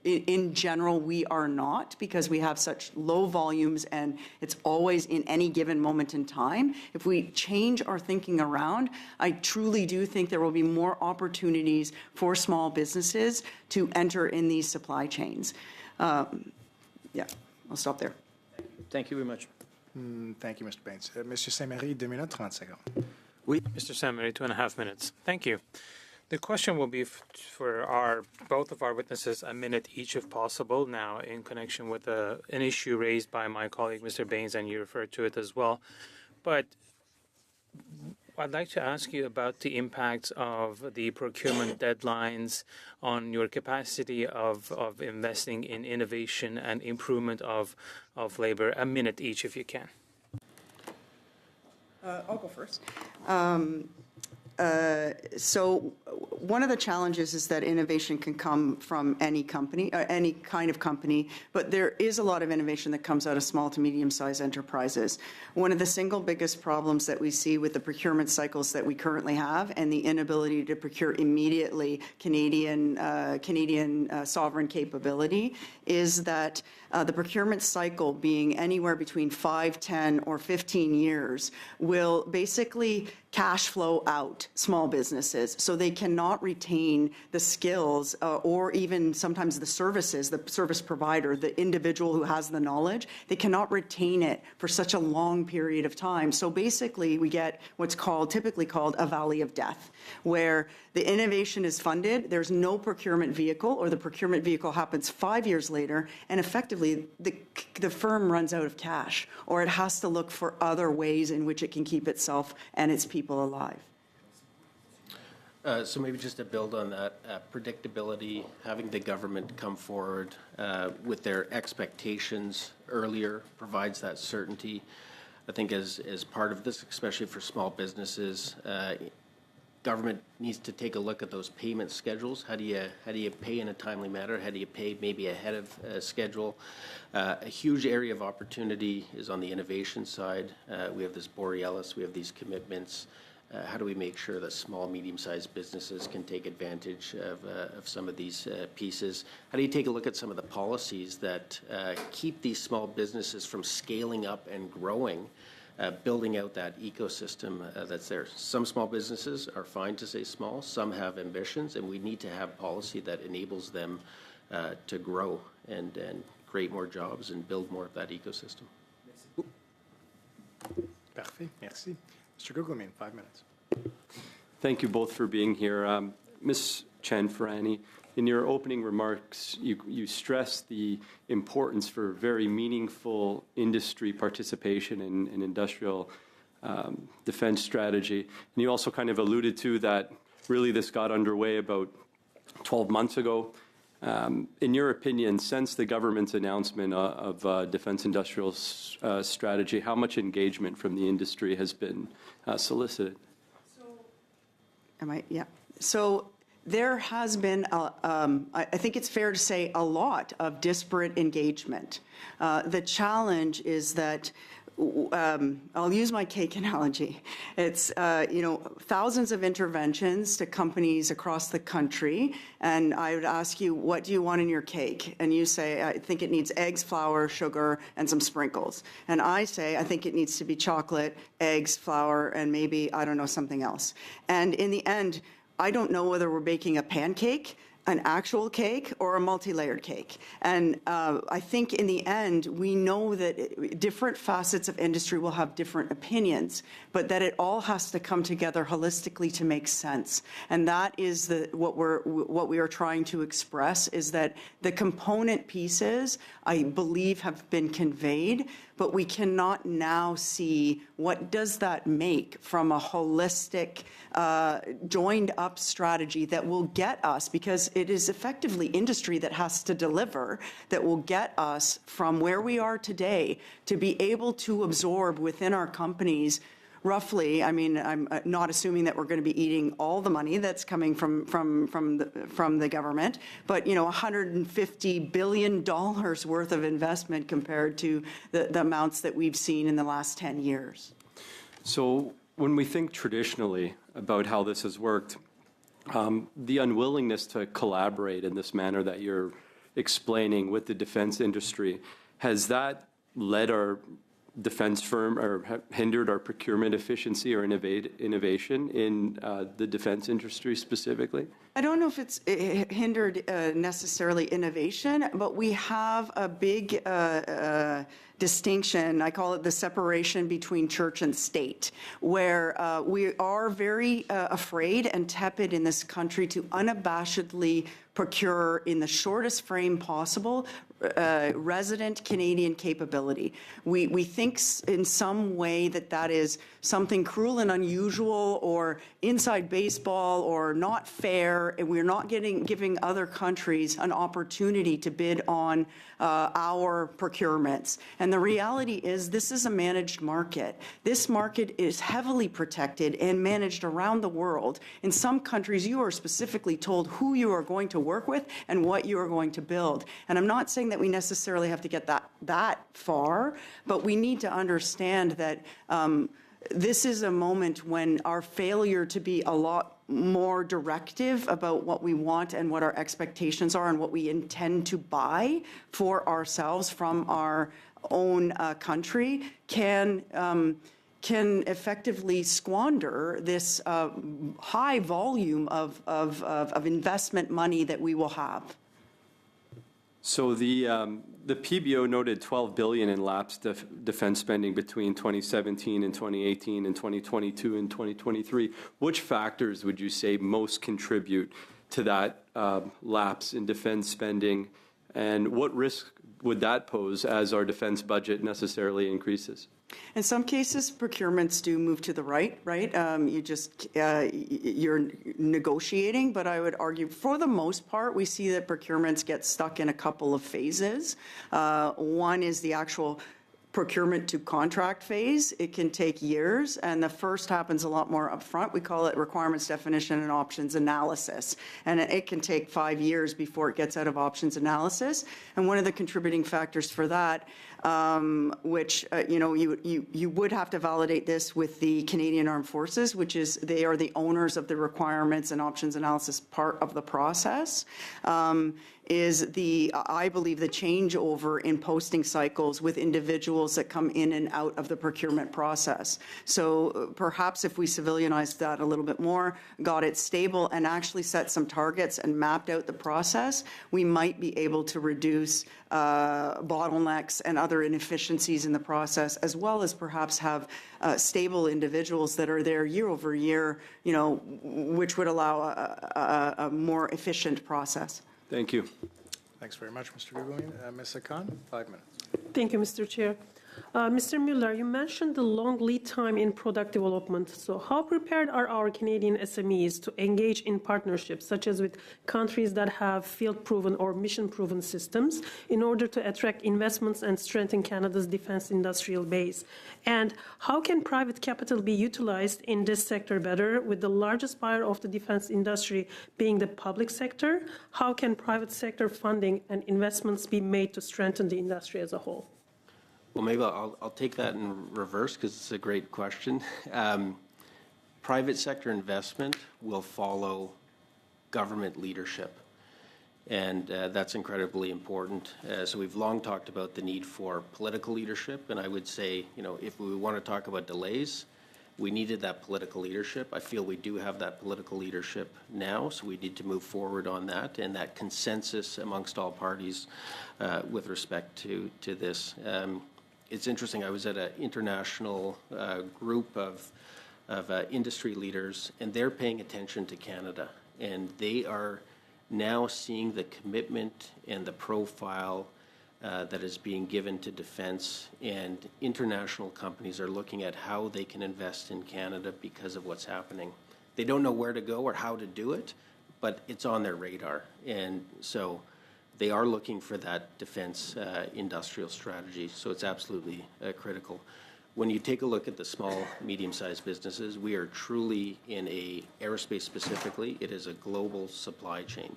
in general we are not, because we have such low volumes and it's always in any given moment in time. If we change our thinking around, I truly do think there will be more opportunities for small businesses to enter in these supply chains. Yeah, I'll stop there. Thank you very much. Thank you, Mr. Baines. Monsieur Saint-Marie, 2 minutes, 30 seconds. Oui. Mr. Saint-Marie, 2.5 minutes. Thank you. The question will be for both of our witnesses a minute each, if possible, now in connection with an issue raised by my colleague, Mr. Baines, and you referred to it as well. But I'd like to ask you about the impacts of the procurement deadlines on your capacity of investing in innovation and improvement of labor. A minute each, if you can. I'll go first. So one of the challenges is that innovation can come from any company, any kind of company, but there is a lot of innovation that comes out of small to medium-sized enterprises. One of the single biggest problems that we see with the procurement cycles that we currently have and the inability to procure immediately Canadian sovereign capability is that the procurement cycle being anywhere between 5, 10, or 15 years will basically cash flow out small businesses, so they cannot retain the skills or even sometimes the services, the service provider, the individual who has the knowledge. They cannot retain it for such a long period of time. So basically we get what's typically called a valley of death, where the innovation is funded, there's no procurement vehicle, or the procurement vehicle happens 5 years later, and effectively the firm runs out of cash, or it has to look for other ways in which it can keep itself and its people alive. So maybe just to build on that, predictability, having the government come forward with their expectations earlier provides that certainty. I think as part of this, especially for small businesses, government needs to take a look at those payment schedules. How do you pay in a timely manner? How do you pay maybe ahead of schedule? A huge area of opportunity is on the innovation side. We have this Borealis, we have these commitments. How do we make sure that small, medium-sized businesses can take advantage of some of these pieces? How do you take a look at some of the policies that keep these small businesses from scaling up and growing, building out that ecosystem that's there? Some small businesses are fine to stay small. Some have ambitions, and we need to have policy that enables them to grow and create more jobs and build more of that ecosystem. Parfait, merci. Mr. Guglielmin, 5 minutes. Thank you both for being here. Ms. Chen-Ferrani, in your opening remarks, you stressed the importance for very meaningful industry participation in industrial defense strategy. And you also kind of alluded to that really this got underway about 12 months ago. In your opinion, since the government's announcement of defense industrial strategy, how much engagement from the industry has been solicited? Yeah. So there has been, I think it's fair to say, a lot of disparate engagement. The challenge is that I'll use my cake analogy. It's, thousands of interventions to companies across the country, and I would ask you, what do you want in your cake? And you say, I think it needs eggs, flour, sugar, and some sprinkles. And I say, I think it needs to be chocolate, eggs, flour, and maybe, I don't know, something else. And in the end, I don't know whether we're baking a pancake, an actual cake, or a multi-layered cake. And I think in the end, we know that different facets of industry will have different opinions, but that it all has to come together holistically to make sense. And that is what we are trying to express, is that the component pieces, I believe, have been conveyed, but we cannot now see what does that make from a holistic, joined up strategy that will get us, because it is effectively industry that has to deliver, that will get us from where we are today to be able to absorb within our companies roughly, I mean, I'm not assuming that we're going to be eating all the money that's coming from the government, but, $150 billion worth of investment compared to the amounts that we've seen in the last 10 years. So when we think traditionally about how this has worked, the unwillingness to collaborate in this manner that you're explaining with the defense industry, has that led our defense firm or hindered our procurement efficiency or innovation in the defense industry specifically? I don't know if it's hindered necessarily innovation, but we have a big distinction. I call it the separation between church and state, where we are very afraid and tepid in this country to unabashedly procure in the shortest frame possible resident Canadian capability. We think in some way that is something cruel and unusual or inside baseball or not fair, and we're not giving other countries an opportunity to bid on our procurements. And the reality is this is a managed market. This market is heavily protected and managed around the world. In some countries, you are specifically told who you are going to work with and what you are going to build. And I'm not saying that we necessarily have to get that far, but we need to understand that this is a moment when our failure to be a lot more directive about what we want and what our expectations are and what we intend to buy for ourselves from our own country can effectively squander this high volume of investment money that we will have. So the PBO noted $12 billion in lapsed defense spending between 2017 and 2018 and 2022 and 2023. Which factors would you say most contribute to that lapse in defense spending, and what risk would that pose as our defense budget necessarily increases? In some cases, procurements do move to the right? You're negotiating, but I would argue for the most part, we see that procurements get stuck in a couple of phases. One is the actual procurement to contract phase, it can take years, and the first happens a lot more upfront. We call it requirements definition and options analysis, and it can take 5 years before it gets out of options analysis. And one of the contributing factors for that, which you would have to validate this with the Canadian Armed Forces, which is they are the owners of the requirements and options analysis part of the process. Is I believe the changeover in posting cycles with individuals that come in and out of the procurement process. So perhaps if we civilianized that a little bit more, got it stable, and actually set some targets and mapped out the process, we might be able to reduce bottlenecks and other inefficiencies in the process, as well as perhaps have stable individuals that are there year over year, which would allow a more efficient process. Thank you. Thanks very much, Mr. Guglielmin. Ms. Akan, 5 minutes. Thank you, Mr. Chair. Mr. Mueller, you mentioned the long lead time in product development. So how prepared are our Canadian SMEs to engage in partnerships, such as with countries that have field-proven or mission-proven systems, in order to attract investments and strengthen Canada's defense industrial base? And how can private capital be utilized in this sector better, with the largest buyer of the defense industry being the public sector? How can private sector funding and investments be made to strengthen the industry as a whole? Well, maybe I'll take that in reverse because it's a great question. Private sector investment will follow government leadership, and that's incredibly important. So we've long talked about the need for political leadership, and I would say, if we want to talk about delays, we needed that political leadership. I feel we do have that political leadership now, so we need to move forward on that and that consensus amongst all parties with respect to this. It's interesting, I was at an international group of industry leaders, and they're paying attention to Canada, and they are now seeing the commitment and the profile that is being given to defense, and international companies are looking at how they can invest in Canada because of what's happening. They don't know where to go or how to do it, but it's on their radar, and so they are looking for that defense industrial strategy, so it's absolutely critical. When you take a look at the small, medium-sized businesses, we are truly in aerospace specifically, it is a global supply chain.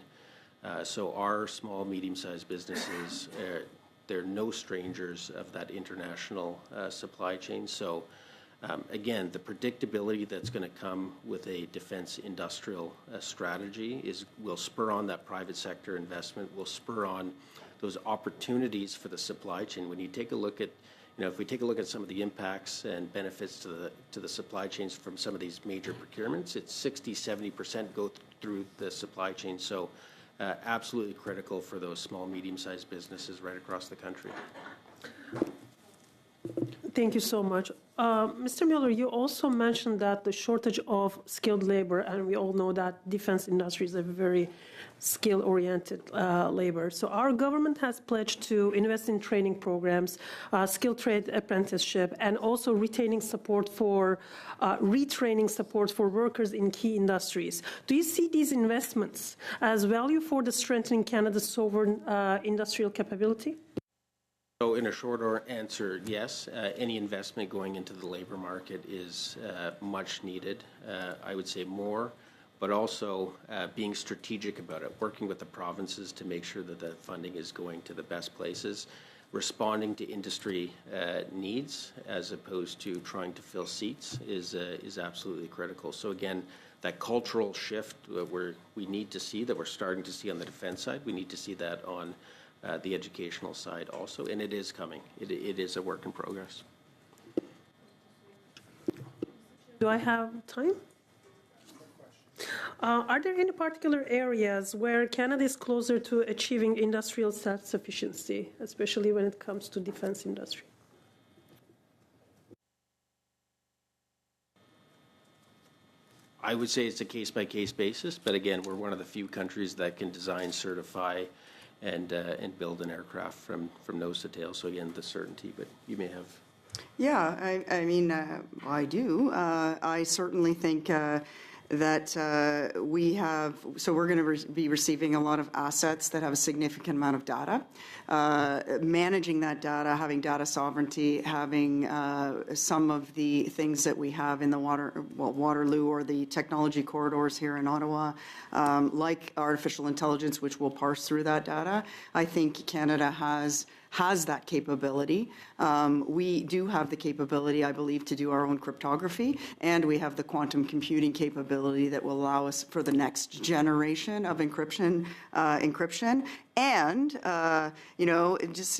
So our small, medium-sized businesses, they're no strangers of that international supply chain. So again, the predictability that's going to come with a defense industrial strategy will spur on that private sector investment, will spur on those opportunities for the supply chain. When you take a look at, if we take a look at some of the impacts and benefits to the supply chains from some of these major procurements, it's 60-70% go through the supply chain. So absolutely critical for those small, medium-sized businesses right across the country. Thank you so much. Mr. Mueller, you also mentioned that the shortage of skilled labor, and we all know that defense industry is a very skill-oriented labor. So our government has pledged to invest in training programs, skilled trade apprenticeship, and also retraining support for workers in key industries. Do you see these investments as value for the strengthening Canada's sovereign industrial capability? So in a short answer, yes. Any investment going into the labor market is much needed. I would say more, but also being strategic about it, working with the provinces to make sure that the funding is going to the best places, responding to industry needs as opposed to trying to fill seats is absolutely critical. So again, that cultural shift we need to see, that we're starting to see on the defense side, we need to see that on the educational side also, and it is coming. It is a work in progress. Do I have time? Are there any particular areas where Canada is closer to achieving industrial self-sufficiency, especially when it comes to defense industry? I would say it's a case-by-case basis, but again, we're one of the few countries that can design, certify, and build an aircraft from nose to tail. So again, the certainty, but you may have. Yeah, I mean, I do. I certainly think that we have, so we're going to be receiving a lot of assets that have a significant amount of data. Managing that data, having data sovereignty, having some of the things that we have in the Waterloo or the technology corridors here in Ottawa, like artificial intelligence, which will parse through that data. I think Canada has that capability. We do have the capability, I believe, to do our own cryptography, and we have the quantum computing capability that will allow us for the next generation of encryption. And,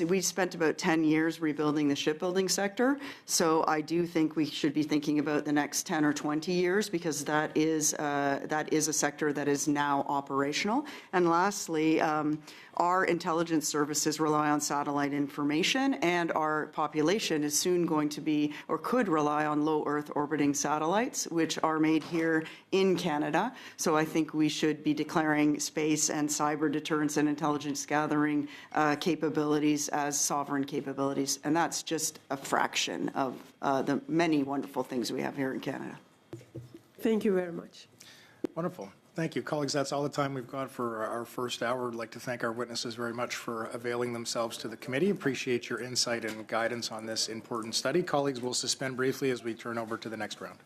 we spent about 10 years rebuilding the shipbuilding sector, so I do think we should be thinking about the next 10 or 20 years, because that is a sector that is now operational. And lastly, our intelligence services rely on satellite information, and our population is soon going to be, or could rely on low Earth orbiting satellites, which are made here in Canada. So I think we should be declaring space and cyber deterrence and intelligence gathering capabilities as sovereign capabilities. And that's just a fraction of the many wonderful things we have here in Canada. Thank you very much. Wonderful. Thank you. Colleagues, that's all the time we've got for our first hour. I'd like to thank our witnesses very much for availing themselves to the committee. Appreciate your insight and guidance on this important study. Colleagues, we'll suspend briefly as we turn over to the next round.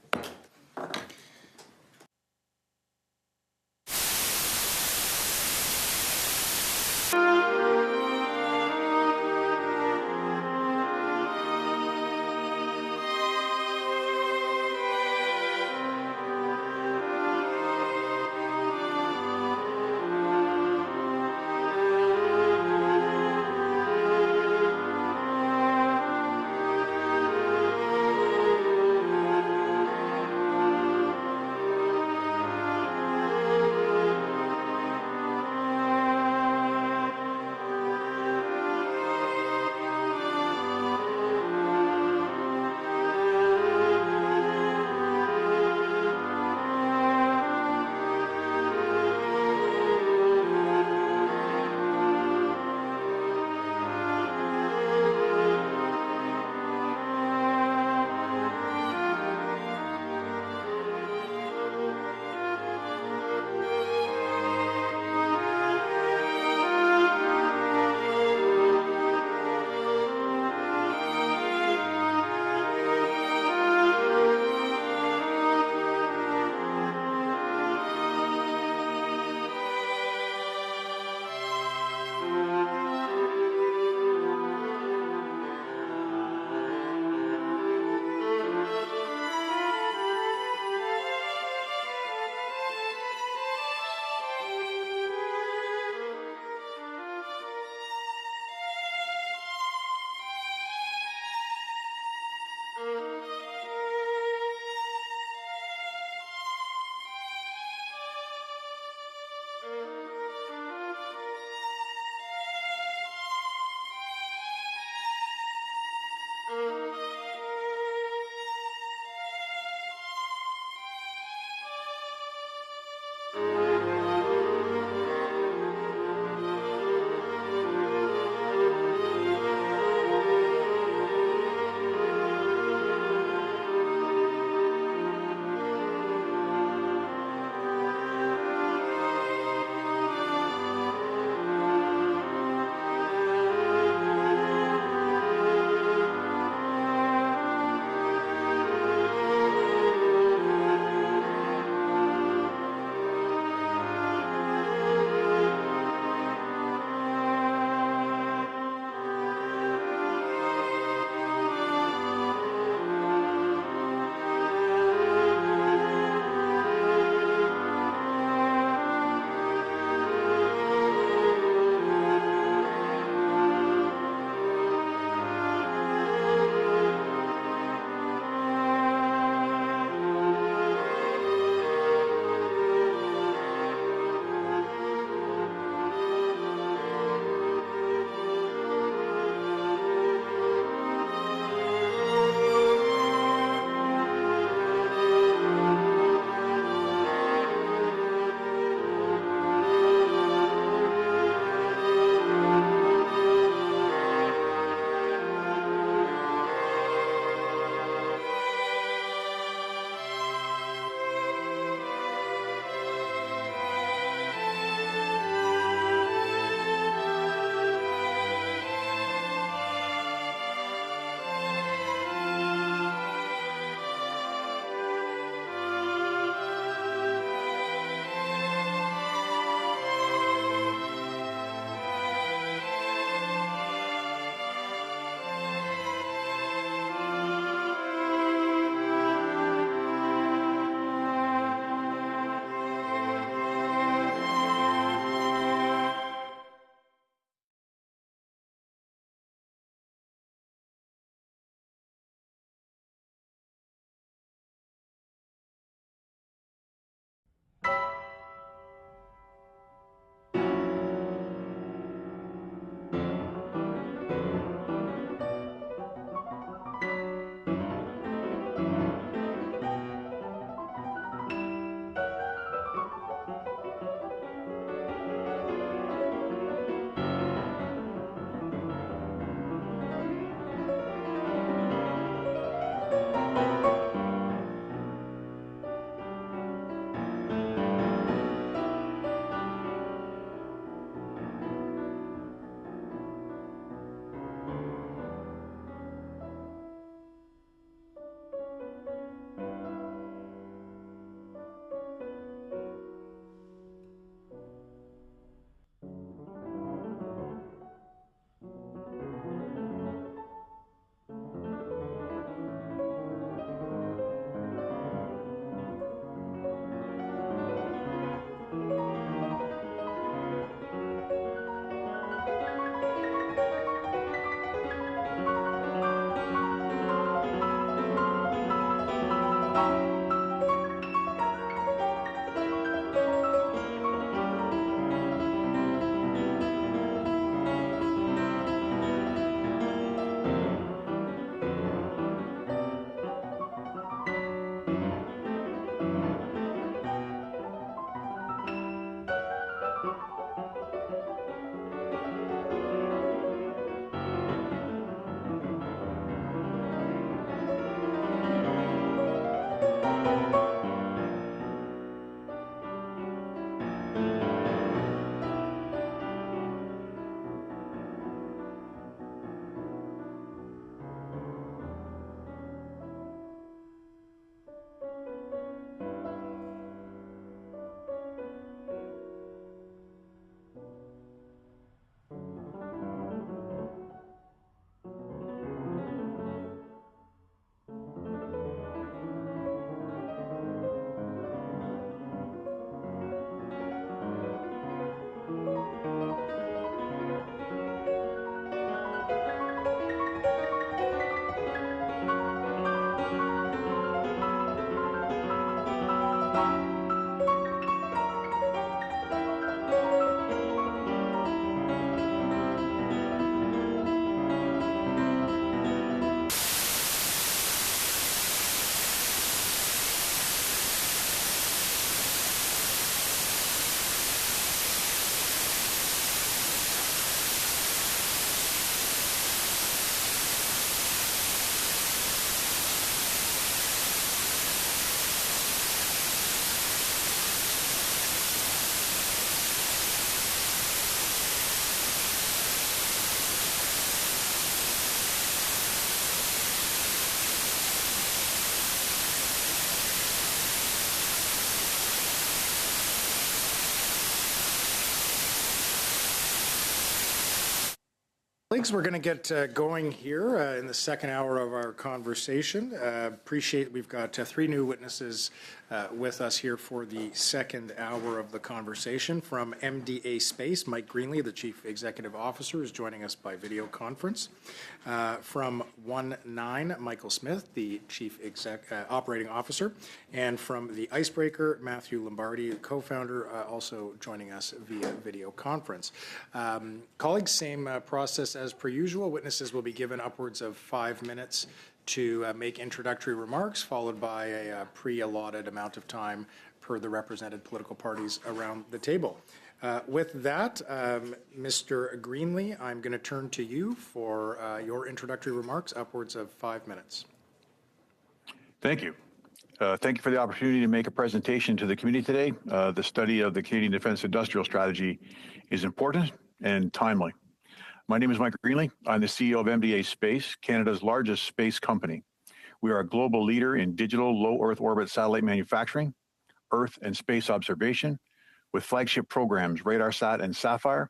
Colleagues, we're going to get going here in the second hour of our conversation. Appreciate we've got three new witnesses with us here for the second hour of the conversation. From MDA Space, Mike Greenlee, the Chief Executive Officer, is joining us by video conference. From 19, Michael Smith, the Chief Operating Officer. And from the Icebreaker, Matthew Lombardi, co-founder, also joining us via video conference. Colleagues, same process as per usual. Witnesses will be given upwards of 5 minutes to make introductory remarks, followed by a pre-allotted amount of time per the represented political parties around the table. With that, Mr. Greenlee, I'm going to turn to you for your introductory remarks, upwards of 5 minutes. Thank you. Thank you for the opportunity to make a presentation to the committee today. The study of the Canadian Defence Industrial Strategy is important and timely. My name is Mike Greenlee. I'm the CEO of MDA Space, Canada's largest space company. We are a global leader in digital low Earth orbit satellite manufacturing, Earth and space observation, with flagship programs RadarSat and Sapphire,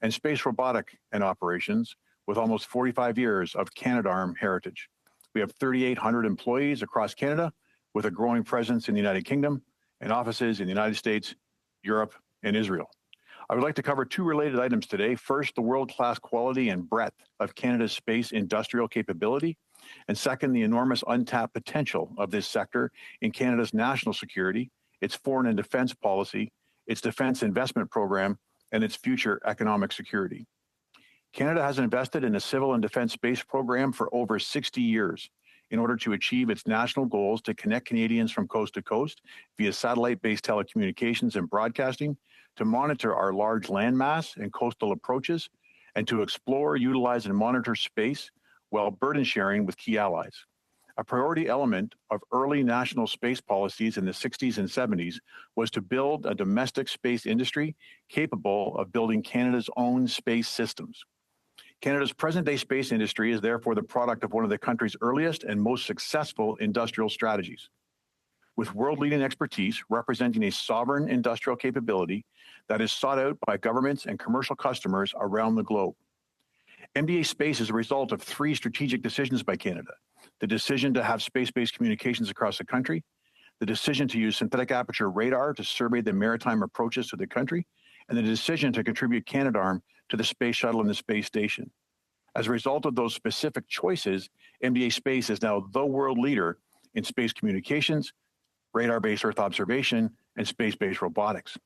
and space robotic and operations with almost 45 years of Canadarm heritage. We have 3,800 employees across Canada with a growing presence in the United Kingdom and offices in the United States, Europe, and Israel. I would like to cover two related items today. First, the world-class quality and breadth of Canada's space industrial capability, and second, the enormous untapped potential of this sector in Canada's national security, its foreign and defense policy, its defense investment program, and its future economic security. Canada has invested in a civil and defense space program for over 60 years in order to achieve its national goals to connect Canadians from coast to coast via satellite-based telecommunications and broadcasting, to monitor our large landmass and coastal approaches, and to explore, utilize, and monitor space while burden sharing with key allies. A priority element of early national space policies in the 60s and 70s was to build a domestic space industry capable of building Canada's own space systems. Canada's present-day space industry is therefore the product of one of the country's earliest and most successful industrial strategies. With world-leading expertise representing a sovereign industrial capability that is sought out by governments and commercial customers around the globe. MDA Space is a result of three strategic decisions by Canada: the decision to have space-based communications across the country, the decision to use synthetic aperture radar to survey the maritime approaches to the country, and the decision to contribute Canadarm to the space shuttle and the space station. As a result of those specific choices, MDA Space is now the world leader in space communications, radar-based Earth observation, and space-based robotics.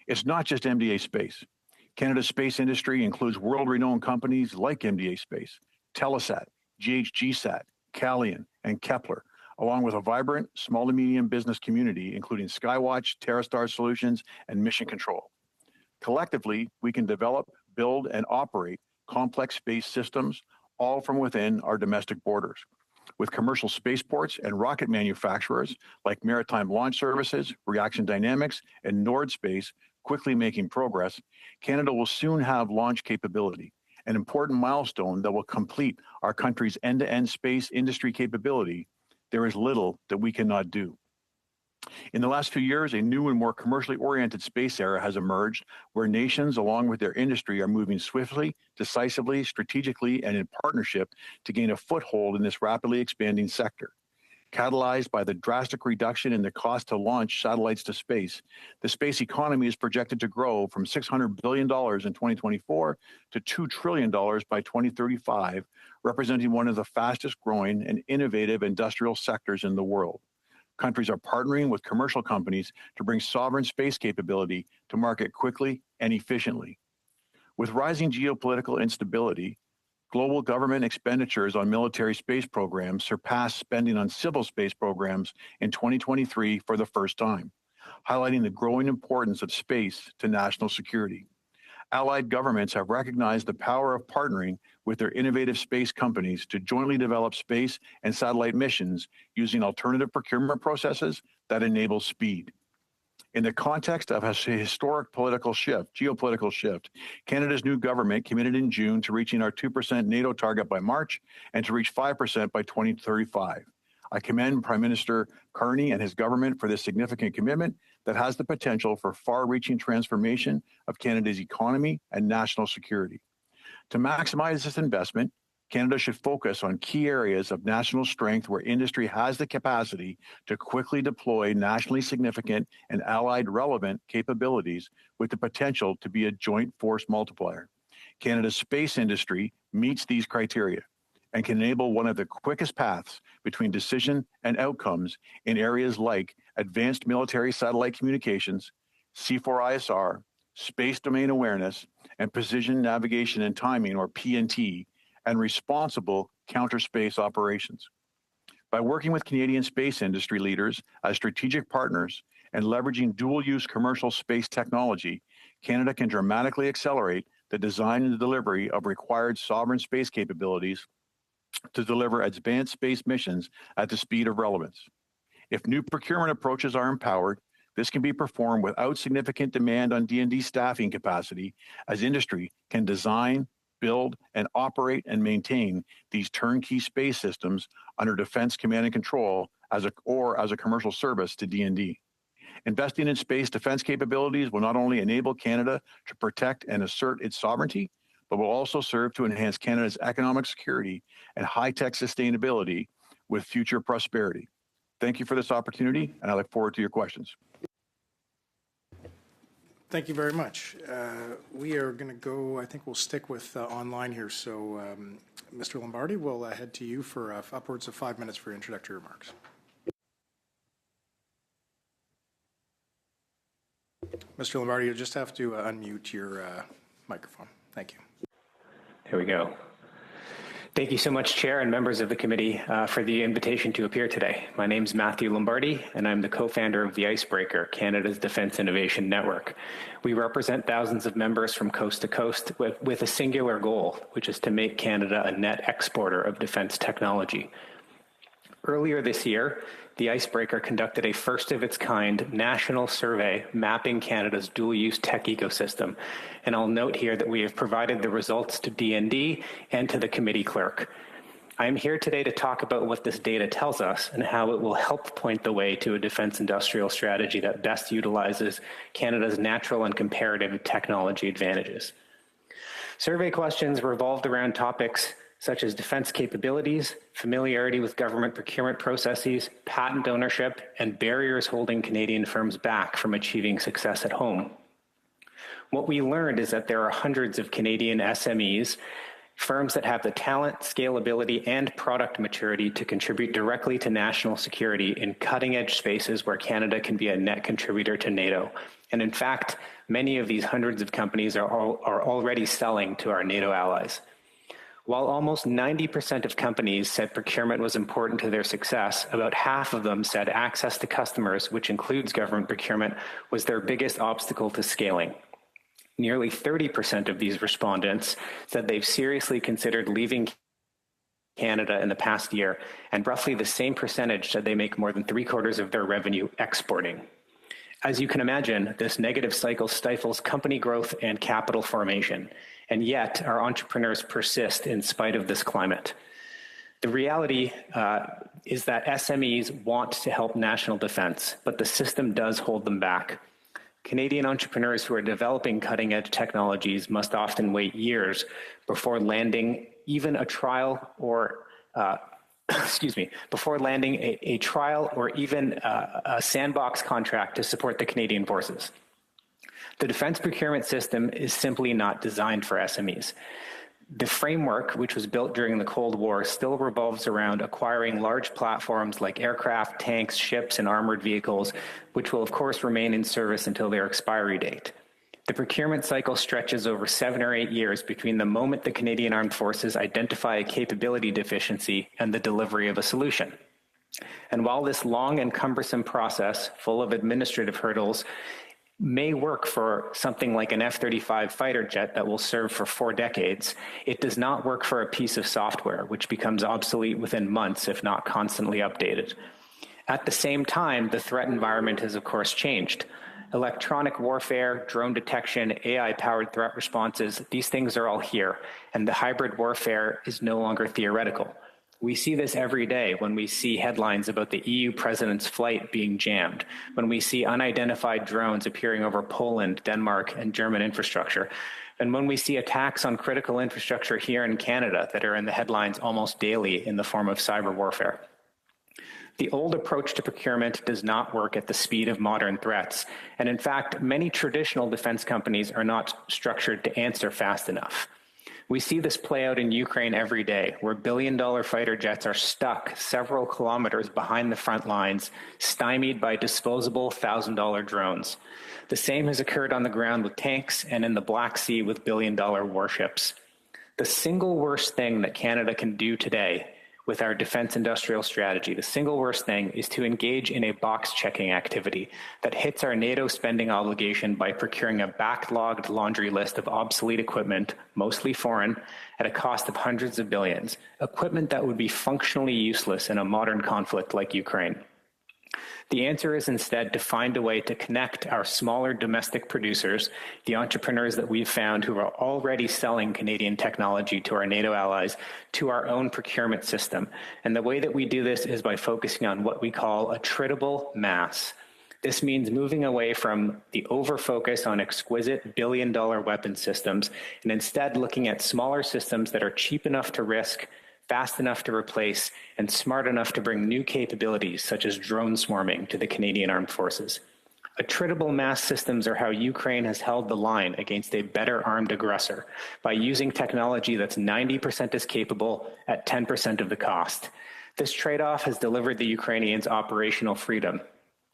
It's not just MDA Space. Canada's space industry includes world-renowned companies like MDA Space, Telesat, GHGSat, Calian, and Kepler, along with a vibrant small to medium business community, including Skywatch, TerraStar Solutions, and Mission Control. Collectively, we can develop, build, and operate complex space systems, all from within our domestic borders. With commercial spaceports and rocket manufacturers like Maritime Launch Services, Reaction Dynamics, and Nord Space quickly making progress, Canada will soon have launch capability, an important milestone that will complete our country's end-to-end space industry capability. There is little that we cannot do. In the last few years, a new and more commercially oriented space era has emerged where nations, along with their industry, are moving swiftly, decisively, strategically, and in partnership to gain a foothold in this rapidly expanding sector. Catalyzed by the drastic reduction in the cost to launch satellites to space, the space economy is projected to grow from $600 billion in 2024 to $2 trillion by 2035, representing one of the fastest growing and innovative industrial sectors in the world. Countries are partnering with commercial companies to bring sovereign space capability to market quickly and efficiently. With rising geopolitical instability, global government expenditures on military space programs surpassed spending on civil space programs in 2023 for the first time, highlighting the growing importance of space to national security. Allied governments have recognized the power of partnering with their innovative space companies to jointly develop space and satellite missions using alternative procurement processes that enable speed. In the context of a historic geopolitical shift, Canada's new government committed in June to reaching our 2% NATO target by March and to reach 5% by 2035. I commend Prime Minister Carney and his government for this significant commitment that has the potential for far-reaching transformation of Canada's economy and national security. To maximize this investment, Canada should focus on key areas of national strength where industry has the capacity to quickly deploy nationally significant and allied relevant capabilities with the potential to be a joint force multiplier. Canada's space industry meets these criteria and can enable one of the quickest paths between decision and outcomes in areas like advanced military satellite communications, C4ISR, space domain awareness, and precision navigation and timing, or PNT, and responsible counter-space operations. By working with Canadian space industry leaders as strategic partners and leveraging dual-use commercial space technology, Canada can dramatically accelerate the design and the delivery of required sovereign space capabilities to deliver advanced space missions at the speed of relevance. If new procurement approaches are empowered, this can be performed without significant demand on D&D staffing capacity, as industry can design, build, and operate and maintain these turnkey space systems under Defense Command and Control as a commercial service to D&D. Investing in space defense capabilities will not only enable Canada to protect and assert its sovereignty, but will also serve to enhance Canada's economic security and high-tech sustainability with future prosperity. Thank you for this opportunity, and I look forward to your questions. Thank you very much. We are going to go, I think we'll stick with online here. So, Mr. Lombardi, we'll head to you for upwards of 5 minutes for introductory remarks. Mr. Lombardi, you'll just have to unmute your microphone. Thank you. There we go. Thank you so much, Chair and members of the committee, for the invitation to appear today. My name is Matthew Lombardi, and I'm the co-founder of the Icebreaker, Canada's Defence Innovation Network. We represent thousands of members from coast to coast with a singular goal, which is to make Canada a net exporter of defence technology. Earlier this year, the Icebreaker conducted a first-of-its-kind national survey mapping Canada's dual-use tech ecosystem, and I'll note here that we have provided the results to DND and to the committee clerk. I am here today to talk about what this data tells us and how it will help point the way to a defence industrial strategy that best utilizes Canada's natural and comparative technology advantages. Survey questions revolved around topics such as defense capabilities, familiarity with government procurement processes, patent ownership, and barriers holding Canadian firms back from achieving success at home. What we learned is that there are hundreds of Canadian SMEs, firms that have the talent, scalability, and product maturity to contribute directly to national security in cutting-edge spaces where Canada can be a net contributor to NATO. And in fact, many of these hundreds of companies are already selling to our NATO allies. While almost 90% of companies said procurement was important to their success, about half of them said access to customers, which includes government procurement, was their biggest obstacle to scaling. Nearly 30% of these respondents said they've seriously considered leaving Canada in the past year, and roughly the same percentage said they make more than 3/4 of their revenue exporting. As you can imagine, this negative cycle stifles company growth and capital formation, and yet our entrepreneurs persist in spite of this climate. The reality is that SMEs want to help national defense, but the system does hold them back. Canadian entrepreneurs who are developing cutting-edge technologies must often wait years before landing even a trial or before landing a trial or even a sandbox contract to support the Canadian forces. The defense procurement system is simply not designed for SMEs. The framework, which was built during the Cold War, still revolves around acquiring large platforms like aircraft, tanks, ships, and armored vehicles, which will of course remain in service until their expiry date. The procurement cycle stretches over 7 or 8 years between the moment the Canadian Armed Forces identify a capability deficiency and the delivery of a solution. And while this long and cumbersome process, full of administrative hurdles, may work for something like an F-35 fighter jet that will serve for 4 decades, it does not work for a piece of software, which becomes obsolete within months, if not constantly updated. At the same time, the threat environment has, of course, changed. Electronic warfare, drone detection, AI-powered threat responses, these things are all here, and the hybrid warfare is no longer theoretical. We see this every day when we see headlines about the EU president's flight being jammed, when we see unidentified drones appearing over Poland, Denmark, and German infrastructure. And when we see attacks on critical infrastructure here in Canada that are in the headlines almost daily in the form of cyber warfare. The old approach to procurement does not work at the speed of modern threats. And in fact, many traditional defense companies are not structured to answer fast enough. We see this play out in Ukraine every day, where billion-dollar fighter jets are stuck several kilometers behind the front lines, stymied by disposable $1,000 drones. The same has occurred on the ground with tanks and in the Black Sea with billion-dollar warships. The single worst thing that Canada can do today with our defense industrial strategy, the single worst thing is to engage in a box-checking activity that hits our NATO spending obligation by procuring a backlogged laundry list of obsolete equipment, mostly foreign, at a cost of hundreds of billions, equipment that would be functionally useless in a modern conflict like Ukraine. The answer is instead to find a way to connect our smaller domestic producers, the entrepreneurs that we've found who are already selling Canadian technology to our NATO allies, to our own procurement system. And the way that we do this is by focusing on what we call attritable mass. This means moving away from the over-focus on exquisite billion-dollar weapon systems and instead looking at smaller systems that are cheap enough to risk, fast enough to replace, and smart enough to bring new capabilities such as drone swarming to the Canadian Armed Forces. Attritable mass systems are how Ukraine has held the line against a better armed aggressor by using technology that's 90% as capable at 10% of the cost. This trade-off has delivered the Ukrainians operational freedom.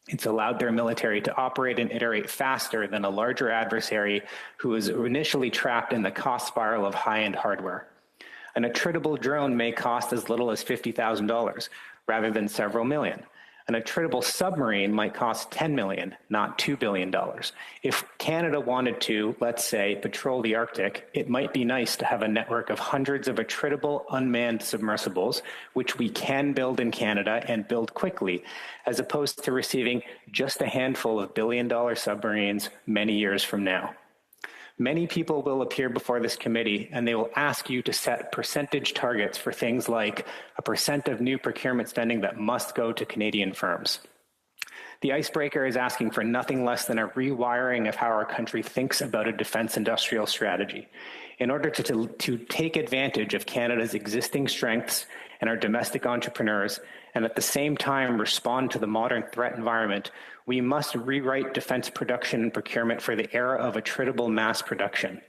It's allowed their military to operate and iterate faster than a larger adversary who was initially trapped in the cost spiral of high-end hardware. An attritable drone may cost as little as $50,000 rather than several million. An attritable submarine might cost $10 million, not $2 billion. If Canada wanted to, let's say, patrol the Arctic, it might be nice to have a network of hundreds of attritable unmanned submersibles, which we can build in Canada and build quickly, as opposed to receiving just a handful of billion-dollar submarines many years from now. Many people will appear before this committee and they will ask you to set percentage targets for things like a percent of new procurement spending that must go to Canadian firms. The icebreaker is asking for nothing less than a rewiring of how our country thinks about a defense industrial strategy. In order to take advantage of Canada's existing strengths and our domestic entrepreneurs, and at the same time respond to the modern threat environment, we must rewrite defense production and procurement for the era of attritable mass production.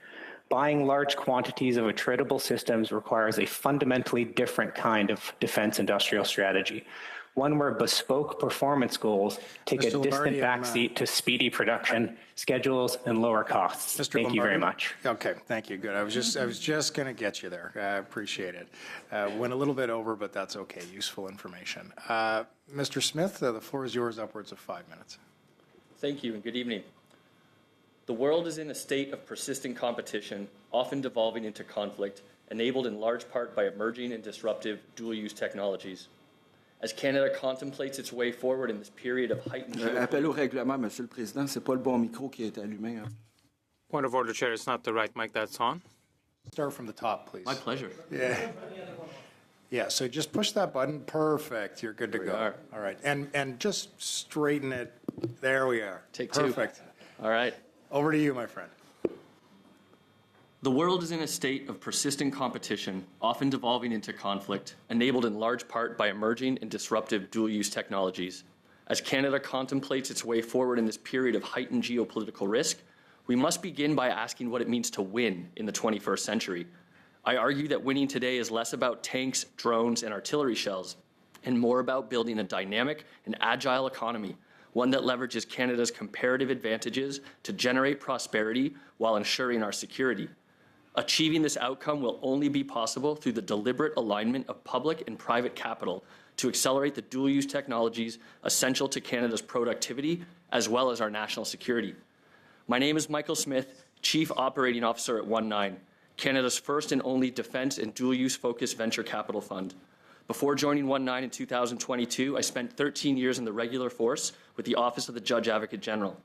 Buying large quantities of attritable systems requires a fundamentally different kind of defense industrial strategy, one where bespoke performance goals take a distant backseat to speedy production, schedules, and lower costs. Thank you very much. Okay, thank you. Good. I was just going to get you there. I appreciate it. Went a little bit over, but that's okay. Useful information. Mr. Smith, the floor is yours, upwards of 5 minutes. Thank you, and good evening. The world is in a state of persistent competition, often devolving into conflict, enabled in large part by emerging and disruptive dual-use technologies. As Canada contemplates its way forward in this period of heightened Appel au règlement, Monsieur le Président. C'est pas le bon micro qui est allumé. Point of order, Chair. It's not the right mic that's on. Start from the top, please. My pleasure. Yeah. Yeah, so just push that button. Perfect. You're good to go. All right. And just straighten it. There we are. Take two. Perfect. All right. Over to you, my friend. The world is in a state of persistent competition, often devolving into conflict, enabled in large part by emerging and disruptive dual-use technologies. As Canada contemplates its way forward in this period of heightened geopolitical risk, we must begin by asking what it means to win in the 21st century. I argue that winning today is less about tanks, drones, and artillery shells, and more about building a dynamic and agile economy, one that leverages Canada's comparative advantages to generate prosperity while ensuring our security. Achieving this outcome will only be possible through the deliberate alignment of public and private capital to accelerate the dual-use technologies essential to Canada's productivity as well as our national security. My name is Michael Smith, Chief Operating Officer at 19, Canada's first and only defense and dual-use focused venture capital fund. Before joining 19 in 2022, I spent 13 years in the regular force with the Office of the Judge Advocate General,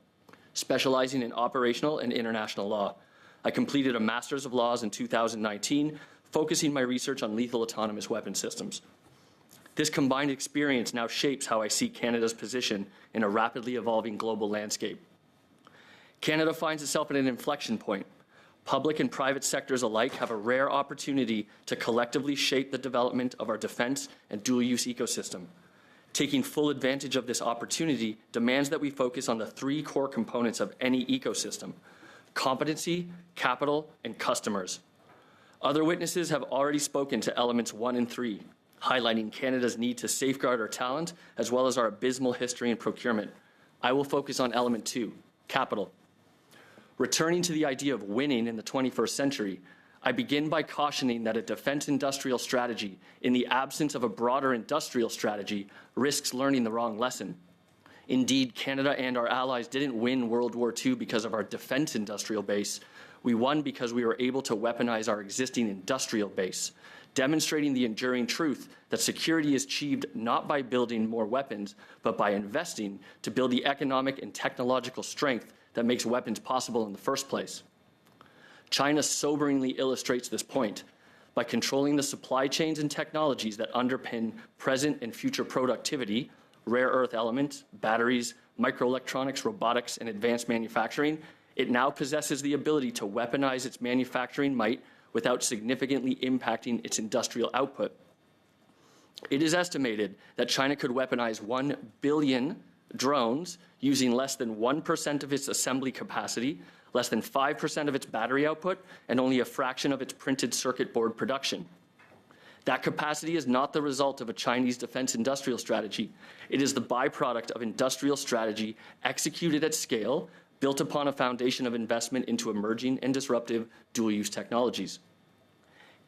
specializing in operational and international law. I completed a Master's of Laws in 2019, focusing my research on lethal autonomous weapon systems. This combined experience now shapes how I see Canada's position in a rapidly evolving global landscape. Canada finds itself at an inflection point. Public and private sectors alike have a rare opportunity to collectively shape the development of our defense and dual-use ecosystem. Taking full advantage of this opportunity demands that we focus on the three core components of any ecosystem: competency, capital, and customers. Other witnesses have already spoken to elements 1 and 3, highlighting Canada's need to safeguard our talent as well as our abysmal history in procurement. I will focus on element 2, capital. Returning to the idea of winning in the 21st century, I begin by cautioning that a defense industrial strategy, in the absence of a broader industrial strategy, risks learning the wrong lesson. Indeed, Canada and our allies didn't win World War II because of our defense industrial base. We won because we were able to weaponize our existing industrial base, demonstrating the enduring truth that security is achieved not by building more weapons, but by investing to build the economic and technological strength that makes weapons possible in the first place. China soberingly illustrates this point. By controlling the supply chains and technologies that underpin present and future productivity, rare earth elements, batteries, microelectronics, robotics, and advanced manufacturing, it now possesses the ability to weaponize its manufacturing might without significantly impacting its industrial output. It is estimated that China could weaponize 1 billion drones using less than 1% of its assembly capacity, less than 5% of its battery output, and only a fraction of its printed circuit board production. That capacity is not the result of a Chinese defense industrial strategy. It is the byproduct of industrial strategy executed at scale, built upon a foundation of investment into emerging and disruptive dual-use technologies.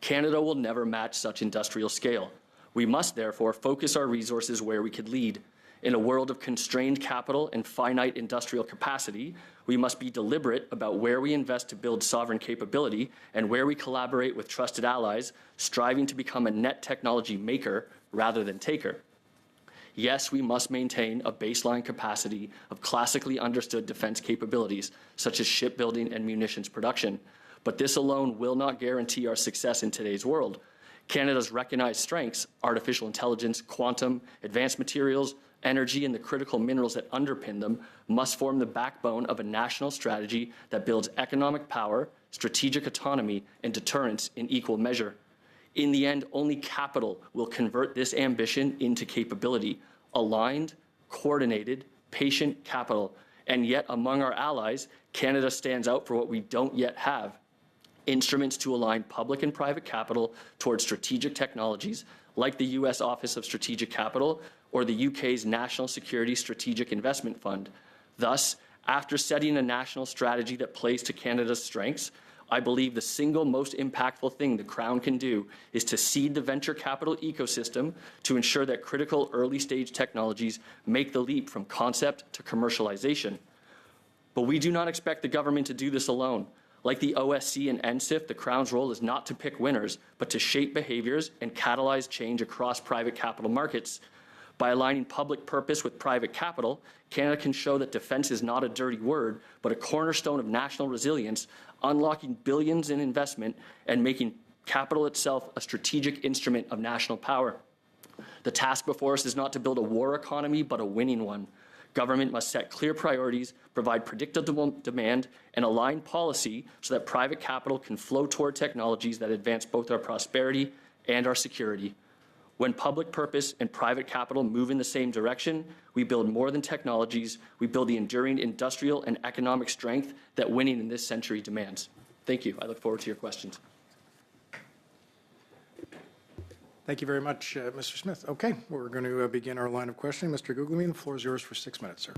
Canada will never match such industrial scale. We must therefore focus our resources where we could lead. In a world of constrained capital and finite industrial capacity, we must be deliberate about where we invest to build sovereign capability and where we collaborate with trusted allies, striving to become a net technology maker rather than taker. Yes, we must maintain a baseline capacity of classically understood defense capabilities, such as shipbuilding and munitions production, but this alone will not guarantee our success in today's world. Canada's recognized strengths, artificial intelligence, quantum, advanced materials, energy, and the critical minerals that underpin them, must form the backbone of a national strategy that builds economic power, strategic autonomy, and deterrence in equal measure. In the end, only capital will convert this ambition into capability: aligned, coordinated, patient capital. And yet, among our allies, Canada stands out for what we don't yet have: instruments to align public and private capital towards strategic technologies, like the U.S. Office of Strategic Capital or the UK's National Security Strategic Investment Fund. Thus, after setting a national strategy that plays to Canada's strengths, I believe the single most impactful thing the Crown can do is to seed the venture capital ecosystem to ensure that critical early-stage technologies make the leap from concept to commercialization. But we do not expect the government to do this alone. Like the OSC and NSIF, the Crown's role is not to pick winners, but to shape behaviors and catalyze change across private capital markets. By aligning public purpose with private capital, Canada can show that defense is not a dirty word, but a cornerstone of national resilience, unlocking billions in investment and making capital itself a strategic instrument of national power. The task before us is not to build a war economy, but a winning one. Government must set clear priorities, provide predictable demand, and align policy so that private capital can flow toward technologies that advance both our prosperity and our security. When public purpose and private capital move in the same direction, we build more than technologies. We build the enduring industrial and economic strength that winning in this century demands. Thank you. I look forward to your questions. Thank you very much, Mr. Smith. Okay, we're going to begin our line of questioning. Mr. Guglielmin, the floor is yours for 6 minutes, sir.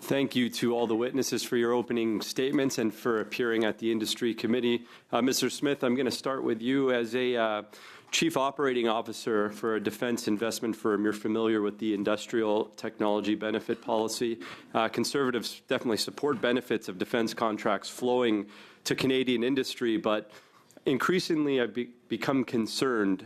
Thank you to all the witnesses for your opening statements and for appearing at the Industry Committee. Mr. Smith, I'm going to start with you as a Chief Operating Officer for a defense investment firm. You're familiar with the industrial technology benefit policy. Conservatives definitely support benefits of defense contracts flowing to Canadian industry, but increasingly I've become concerned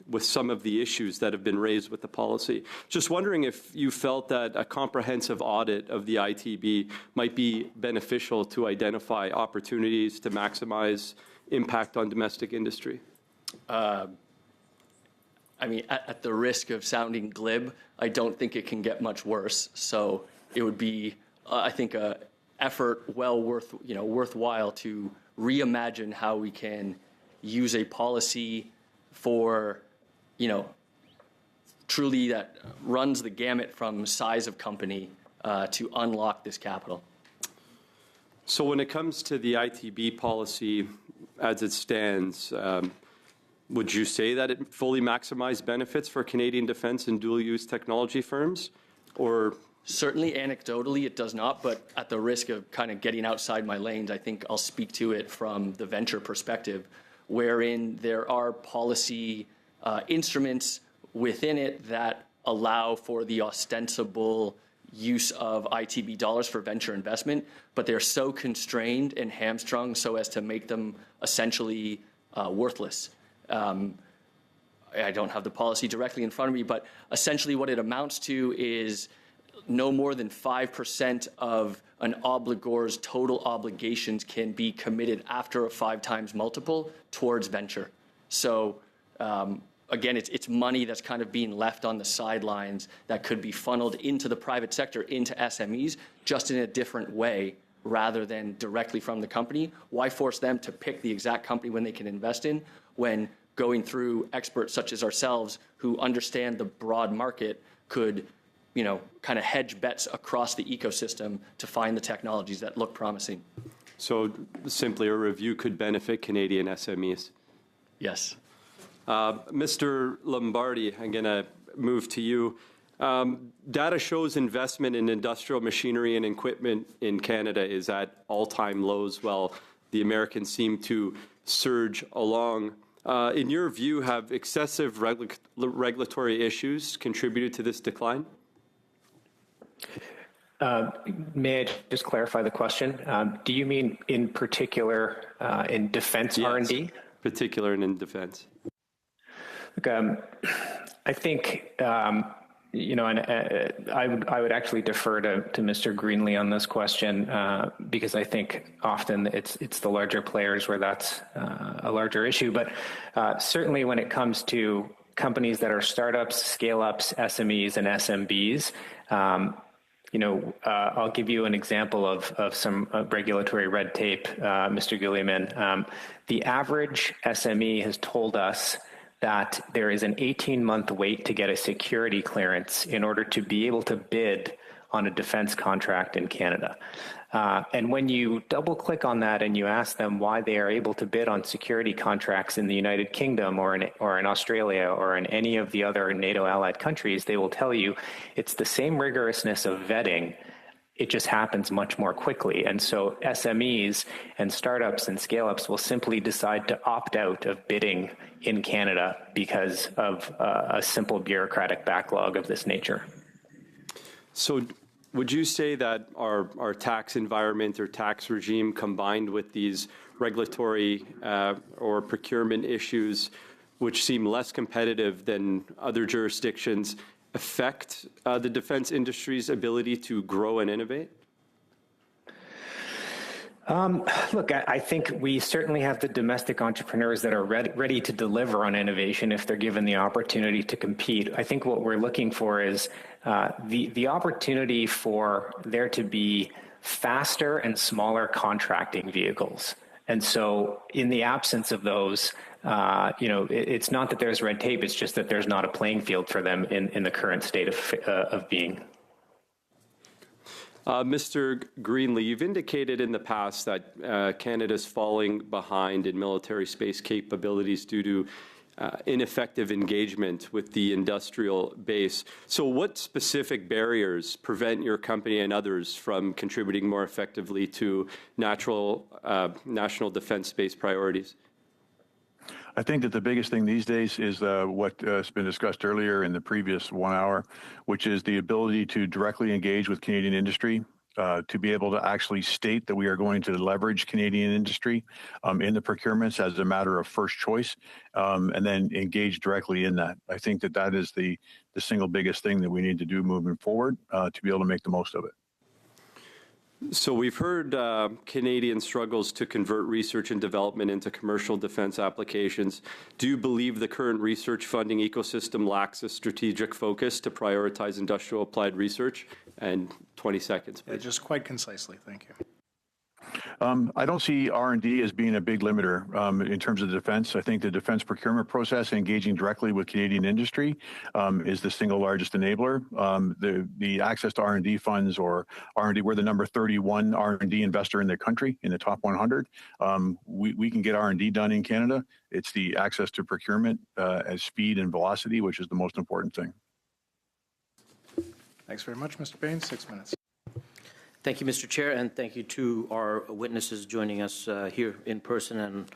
with some of the issues that have been raised with the policy. Just wondering if you felt that a comprehensive audit of the ITB might be beneficial to identify opportunities to maximize impact on domestic industry. I mean, at the risk of sounding glib, I don't think it can get much worse. So it would be, I think, effort worthwhile to reimagine how we can use a policy for, truly that runs the gamut from size of company to unlock this capital. So when it comes to the ITB policy as it stands, would you say that it fully maximized benefits for Canadian defense and dual-use technology firms? Or certainly anecdotally it does not, but at the risk of kind of getting outside my lanes, I think I'll speak to it from the venture perspective, wherein there are policy instruments within it that allow for the ostensible use of ITB dollars for venture investment, but they're so constrained and hamstrung so as to make them essentially worthless. I don't have the policy directly in front of me, but essentially what it amounts to is no more than 5% of an obligor's total obligations can be committed after a 5 times multiple towards venture. So again, it's money that's kind of being left on the sidelines that could be funneled into the private sector, into SMEs, just in a different way rather than directly from the company. Why force them to pick the exact company when they can invest in, when going through experts such as ourselves who understand the broad market could, kind of hedge bets across the ecosystem to find the technologies that look promising? so simply a review could benefit Canadian SMEs? Yes. Mr. Lombardi, I'm going to move to you. Data shows investment in industrial machinery and equipment in Canada is at all-time lows, while the Americans seem to surge along. In your view, have excessive regulatory issues contributed to this decline? May I just clarify the question? Do you mean in particular in defense R&D? Particular in defense. Look, I think, and I would actually defer to Mr. Greenlee on this question because I think often it's the larger players where that's a larger issue. But certainly when it comes to companies that are startups, scale-ups, SMEs, and SMBs, I'll give you an example of some regulatory red tape, Mr. Guilliman. The average SME has told us that there is an 18-month wait to get a security clearance in order to be able to bid on a defense contract in Canada. And when you double-click on that and you ask them why they are able to bid on security contracts in the United Kingdom or in Australia or in any of the other NATO allied countries, they will tell you it's the same rigorousness of vetting. It just happens much more quickly. And so SMEs and startups and scale-ups will simply decide to opt out of bidding in Canada because of a simple bureaucratic backlog of this nature. So would you say that our tax environment or tax regime combined with these regulatory or procurement issues, which seem less competitive than other jurisdictions, affect the defense industry's ability to grow and innovate? Look, I think we certainly have the domestic entrepreneurs that are ready to deliver on innovation if they're given the opportunity to compete. I think what we're looking for is the opportunity for there to be faster and smaller contracting vehicles. And so in the absence of those, it's not that there's red tape, it's just that there's not a playing field for them in the current state of being. Mr. Greenlee, you've indicated in the past that Canada's falling behind in military space capabilities due to ineffective engagement with the industrial base. So what specific barriers prevent your company and others from contributing more effectively to national defense space priorities? I think that the biggest thing these days is what has been discussed earlier in the previous 1 hour, which is the ability to directly engage with Canadian industry, to be able to actually state that we are going to leverage Canadian industry in the procurements as a matter of first choice, and then engage directly in that. I think that is the single biggest thing that we need to do moving forward to be able to make the most of it. So we've heard Canadian struggles to convert research and development into commercial defense applications. Do you believe the current research funding ecosystem lacks a strategic focus to prioritize industrial applied research? And 20 seconds, please. Just quite concisely, thank you. I don't see R&D as being a big limiter in terms of defense. I think the defense procurement process, engaging directly with Canadian industry, is the single largest enabler. The access to R&D funds or R&D, we're the number 31 R&D investor in the country, in the top 100. We can get R&D done in Canada. It's the access to procurement as speed and velocity, which is the most important thing. Thanks very much, Mr. Baines. 6 minutes. Thank you, Mr. Chair, and thank you to our witnesses joining us here in person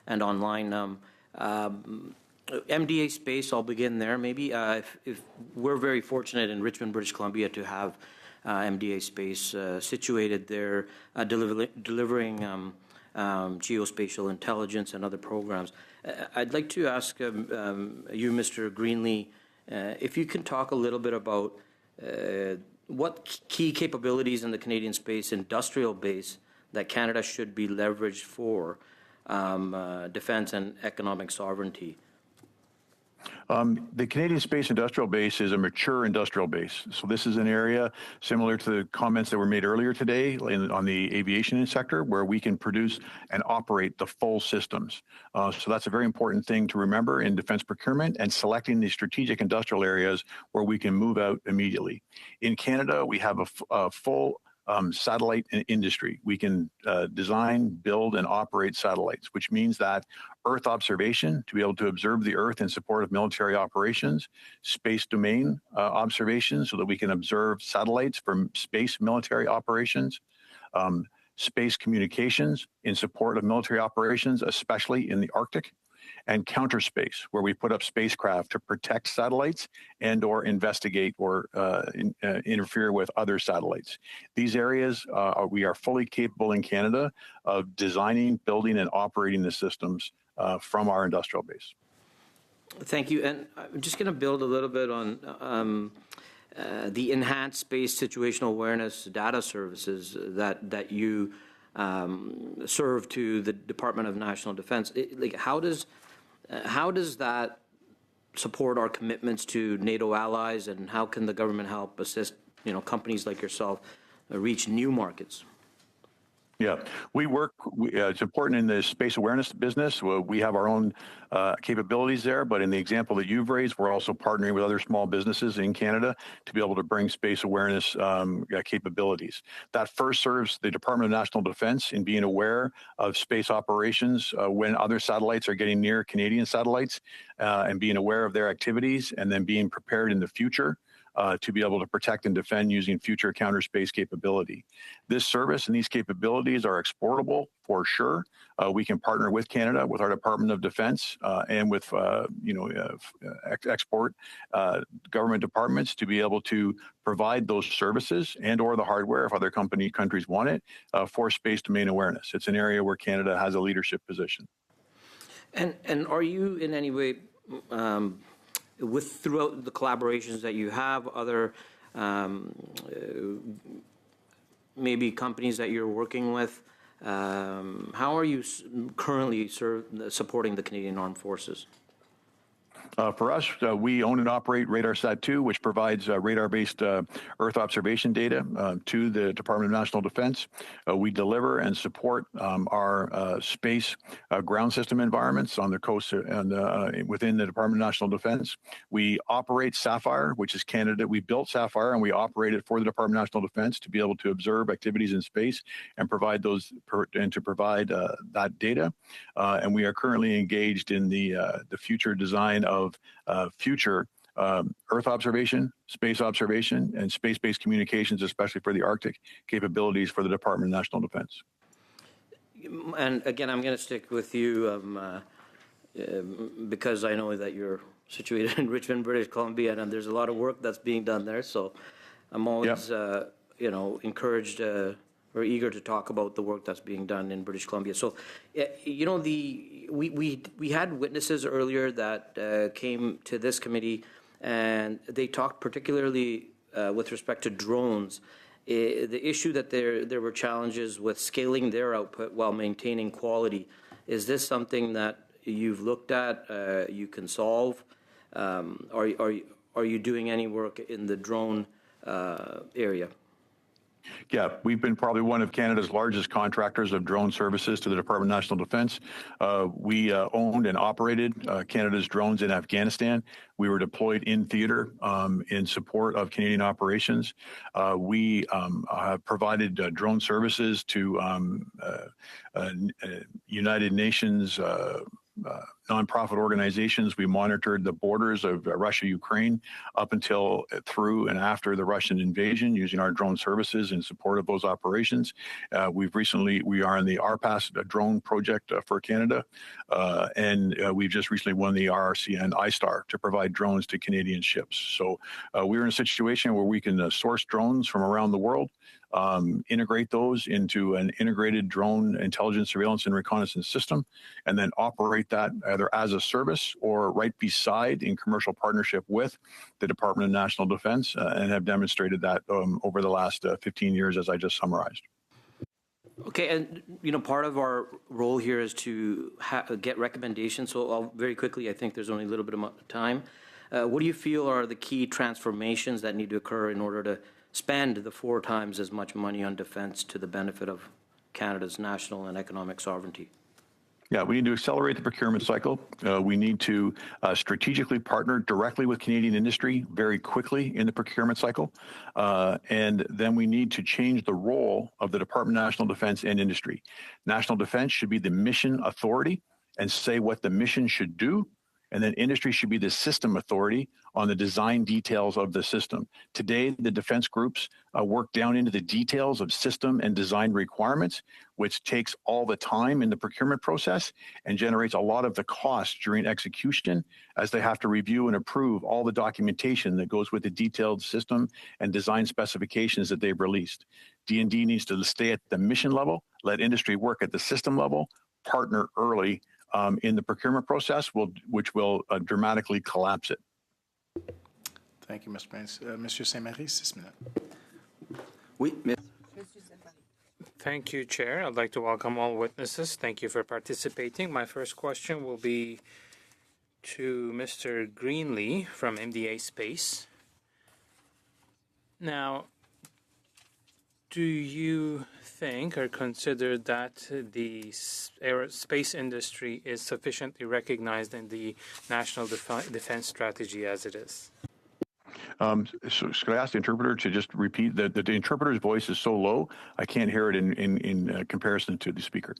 and online. MDA Space, I'll begin there. Maybe if we're very fortunate in Richmond, British Columbia, to have MDA Space situated there, delivering geospatial intelligence and other programs. I'd like to ask you, Mr. Greenlee, if you can talk a little bit about what key capabilities in the Canadian space industrial base that Canada should be leveraged for defense and economic sovereignty? The Canadian Space Industrial Base is a mature industrial base. So this is an area similar to the comments that were made earlier today on the aviation sector, where we can produce and operate the full systems. So that's a very important thing to remember in defense procurement and selecting the strategic industrial areas where we can move out immediately. In Canada, we have a full satellite industry. We can design, build, and operate satellites, which means that Earth observation, to be able to observe the Earth in support of military operations, space domain observation, so that we can observe satellites from space military operations, space communications in support of military operations, especially in the Arctic, and counter space, where we put up spacecraft to protect satellites and or investigate or interfere with other satellites. These areas, we are fully capable in Canada of designing, building, and operating the systems from our industrial base. Thank you. And I'm just going to build a little bit on the enhanced space situational awareness data services that you serve to the Department of National Defense. How does that support our commitments to NATO allies, and how can the government help assist companies like yourself reach new markets? Yeah, we work, it's important in the space awareness business. We have our own capabilities there, but in the example that you've raised, we're also partnering with other small businesses in Canada to be able to bring space awareness capabilities. That first serves the Department of National Defense in being aware of space operations when other satellites are getting near Canadian satellites and being aware of their activities, and then being prepared in the future to be able to protect and defend using future counter space capability. This service and these capabilities are exportable for sure. We can partner with Canada, with our Department of Defense, and with export government departments to be able to provide those services and or the hardware, if other countries want it, for space domain awareness. It's an area where Canada has a leadership position. And are you in any way throughout the collaborations that you have, other maybe companies that you're working with, how are you currently supporting the Canadian Armed Forces? For us, we own and operate RadarSat-2, which provides radar-based Earth observation data to the Department of National Defense. We deliver and support our space ground system environments on the coast and within the Department of National Defense. We operate Sapphire, which is Canada. We built Sapphire and we operate it for the Department of National Defense to be able to observe activities in space and provide those and to provide that data. And we are currently engaged in the future design of future Earth observation, space observation, and space-based communications, especially for the Arctic capabilities for the Department of National Defense. And again, I'm going to stick with you because I know that you're situated in Richmond, British Columbia, and there's a lot of work that's being done there. So I'm always, encouraged or eager to talk about the work that's being done in British Columbia. So, we had witnesses earlier that came to this committee, and they talked particularly with respect to drones. The issue that there were challenges with scaling their output while maintaining quality. Is this something that you've looked at? You can solve? Are you doing any work in the drone area? Yeah, we've been probably one of Canada's largest contractors of drone services to the Department of National Defence. We owned and operated Canada's drones in Afghanistan. We were deployed in theater in support of Canadian operations. We have provided drone services to United Nations nonprofit organizations. We monitored the borders of Russia, Ukraine up until, through, and after the Russian invasion using our drone services in support of those operations. We are in the RPAS drone project for Canada, and we've just recently won the RRCN ISTAR to provide drones to Canadian ships. So we're in a situation where we can source drones from around the world, integrate those into an integrated drone intelligence, surveillance, and reconnaissance system, and then operate that either as a service or right beside in commercial partnership with the Department of National Defense, and have demonstrated that over the last 15 years, as I just summarized. Okay, and part of our role here is to get recommendations. So I'll very quickly, I think there's only a little bit of time. What do you feel are the key transformations that need to occur in order to spend the 4 times as much money on defense to the benefit of Canada's national and economic sovereignty? Yeah, we need to accelerate the procurement cycle. We need to strategically partner directly with Canadian industry very quickly in the procurement cycle. And then we need to change the role of the Department of National Defense and industry. National Defense should be the mission authority and say what the mission should do. And then industry should be the system authority on the design details of the system. Today, the defense groups work down into the details of system and design requirements, which takes all the time in the procurement process and generates a lot of the cost during execution, as they have to review and approve all the documentation that goes with the detailed system and design specifications that they've released. D&D needs to stay at the mission level, let industry work at the system level, partner early in the procurement process, which will dramatically collapse it. Thank you, Mr. Prince. Monsieur Saint-Marie, 6 minutes. Oui, mais Thank you, Chair. I'd like to welcome all witnesses. Thank you for participating. My first question will be to Mr. Greenlee from MDA Space. Now, do you think or consider that the aerospace industry is sufficiently recognized in the national defense strategy as it is? So could I ask the interpreter to just repeat that the interpreter's voice is so low, I can't hear it in comparison to the speaker.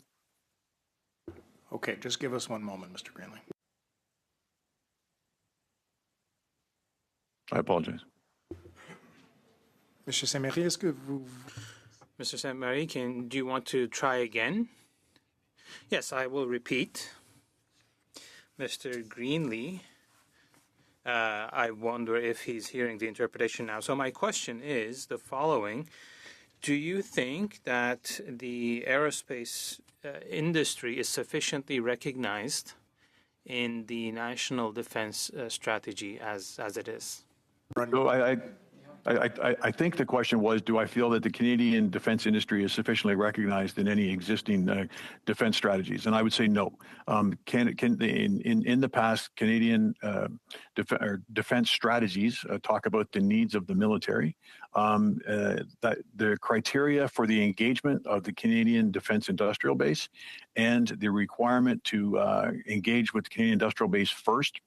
Okay, just give us one moment, Mr. Greenlee. I apologize. Monsieur Saint-Marie, est-ce que vous... Mr. Saint-Marie, do you want to try again? Yes, I will repeat. Mr. Greenlee, I wonder if he's hearing the interpretation now. So my question is the following. Do you think that the aerospace industry is sufficiently recognized in the national defense strategy as it is? So I think the question was, do I feel that the Canadian defense industry is sufficiently recognized in any existing defense strategies? And I would say no. In the past, Canadian defense strategies talk about the needs of the military. That the criteria for the engagement of the Canadian defense industrial base and the requirement to engage with the Canadian industrial base first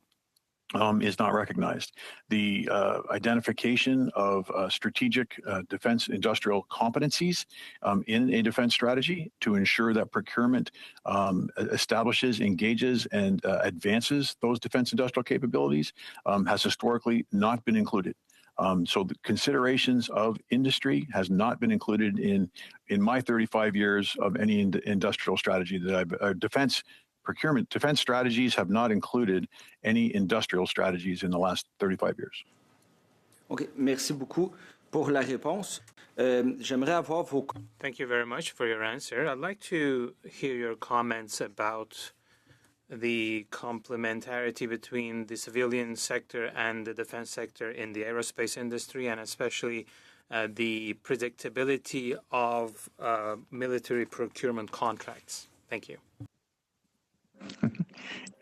is not recognized. The identification of strategic defense industrial competencies in a defense strategy to ensure that procurement establishes, engages, and advances those defense industrial capabilities has historically not been included. So the considerations of industry has not been included in my 35 years of any industrial strategy that I've defense strategies have not included any industrial strategies in the last 35 years. OK, merci beaucoup pour la réponse. J'aimerais avoir vos... Thank you very much for your answer. I'd like to hear your comments about the complementarity between the civilian sector and the defense sector in the aerospace industry, and especially the predictability of military procurement contracts. Thank you.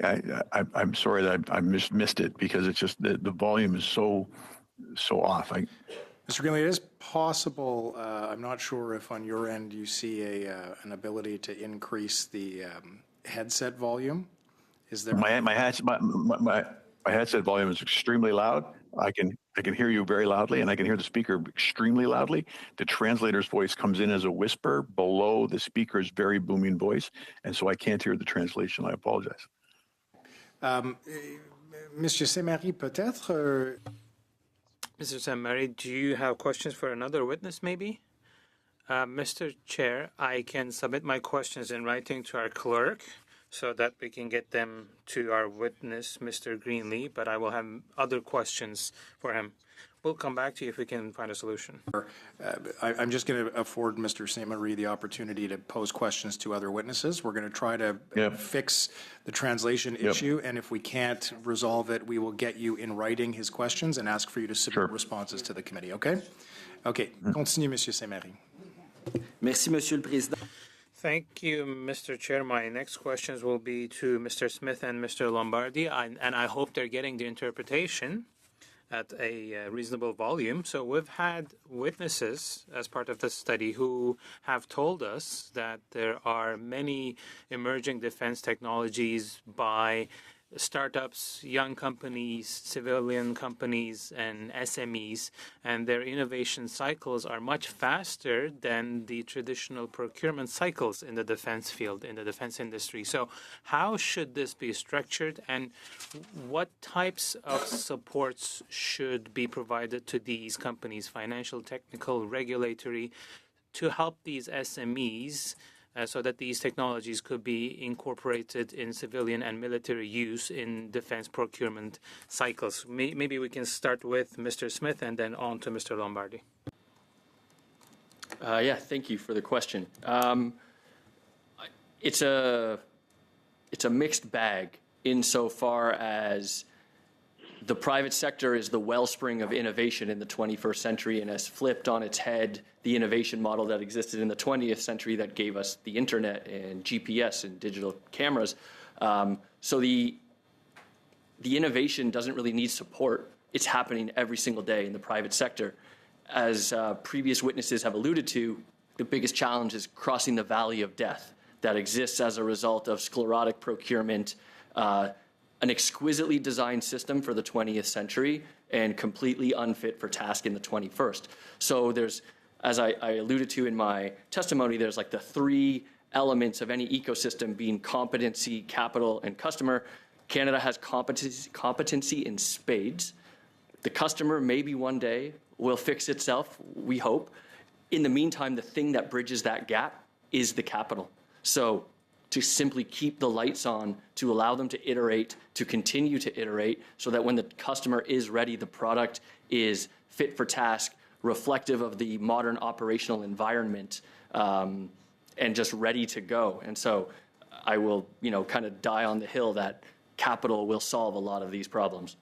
I'm sorry that I missed it because it's just the volume is so off. Mr. Greenlee, it is possible, I'm not sure if on your end you see an ability to increase the headset volume. Is there? My headset volume is extremely loud. I can hear you very loudly, and I can hear the speaker extremely loudly. The translator's voice comes in as a whisper below the speaker's very booming voice, and so I can't hear the translation. I apologize. Monsieur Saint-Marie, peut-être? Mr. Saint-Marie, do you have questions for another witness, maybe? Mr. Chair, I can submit my questions in writing to our clerk so that we can get them to our witness, Mr. Greenlee, but I will have other questions for him. We'll come back to you if we can find a solution. I'm just going to afford Mr. Saint-Marie the opportunity to pose questions to other witnesses. We're going to try to fix the translation issue, and if we can't resolve it, we will get you in writing his questions and ask for you to submit responses to the committee, okay? Okay, continue, Monsieur Saint-Marie. Merci, Monsieur le Président. Thank you, Mr. Chair. My next questions will be to Mr. Smith and Mr. Lombardi, and I hope they're getting the interpretation at a reasonable volume. So we've had witnesses as part of the study who have told us that there are many emerging defense technologies by startups, young companies, civilian companies, and SMEs, and their innovation cycles are much faster than the traditional procurement cycles in the defense field, in the defense industry. So how should this be structured, and what types of supports should be provided to these companies, financial, technical, regulatory, to help these SMEs so that these technologies could be incorporated in civilian and military use in defense procurement cycles? Maybe we can start with Mr. Smith and then on to Mr. Lombardi. Thank you for the question. It's a mixed bag insofar as the private sector is the wellspring of innovation in the 21st century and has flipped on its head the innovation model that existed in the 20th century that gave us the internet and GPS and digital cameras. So the innovation doesn't really need support. It's happening every single day in the private sector. As previous witnesses have alluded to, the biggest challenge is crossing the valley of death that exists as a result of sclerotic procurement, an exquisitely designed system for the 20th century and completely unfit for task in the 21st. So there's, as I alluded to in my testimony, there's like the three elements of any ecosystem being competency, capital, and customer. Canada has competency in spades. The customer maybe one day will fix itself, we hope. In the meantime, the thing that bridges that gap is the capital. So to simply keep the lights on, to allow them to iterate, to continue to iterate, so that when the customer is ready, the product is fit for task, reflective of the modern operational environment, and just ready to go. And so I will, kind of die on the hill that capital will solve a lot of these problems.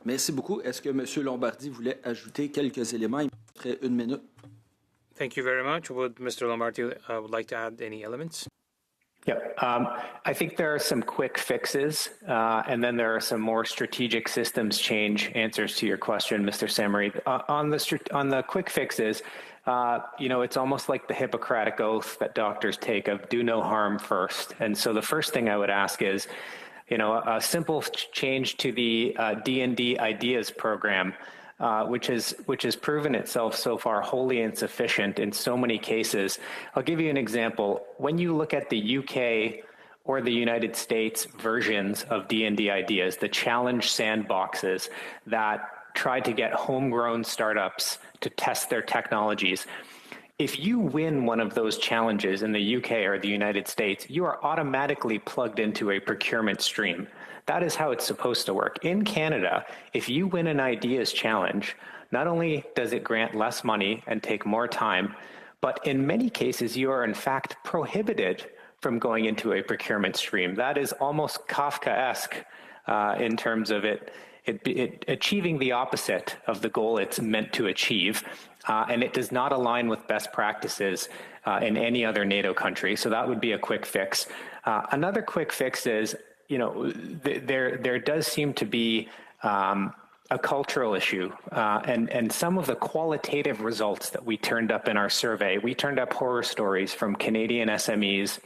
Merci beaucoup. Est-ce que M. Lombardi voulait ajouter quelques éléments? Il me resterait 1 minute. Thank you very much. Would Mr. Lombardi would like to add any elements? Yeah, I think there are some quick fixes, and then there are some more strategic systems change answers to your question, Mr. Saint-Marie. On the quick fixes, it's almost like the Hippocratic Oath that doctors take of do no harm first. And so the first thing I would ask is, a simple change to the D&D Ideas program, which has proven itself so far wholly insufficient in so many cases. I'll give you an example. When you look at the UK or the United States versions of D&D Ideas, the challenge sandboxes that try to get homegrown startups to test their technologies, if you win one of those challenges in the UK or the United States, you are automatically plugged into a procurement stream. That is how it's supposed to work. In Canada, if you win an ideas challenge, not only does it grant less money and take more time, but in many cases, you are in fact prohibited from going into a procurement stream. That is almost Kafkaesque in terms of it achieving the opposite of the goal it's meant to achieve. And it does not align with best practices in any other NATO country. So that would be a quick fix. Another quick fix is, there does seem to be a cultural issue, and some of the qualitative results that we turned up in our survey. We turned up horror stories from Canadian SMEs.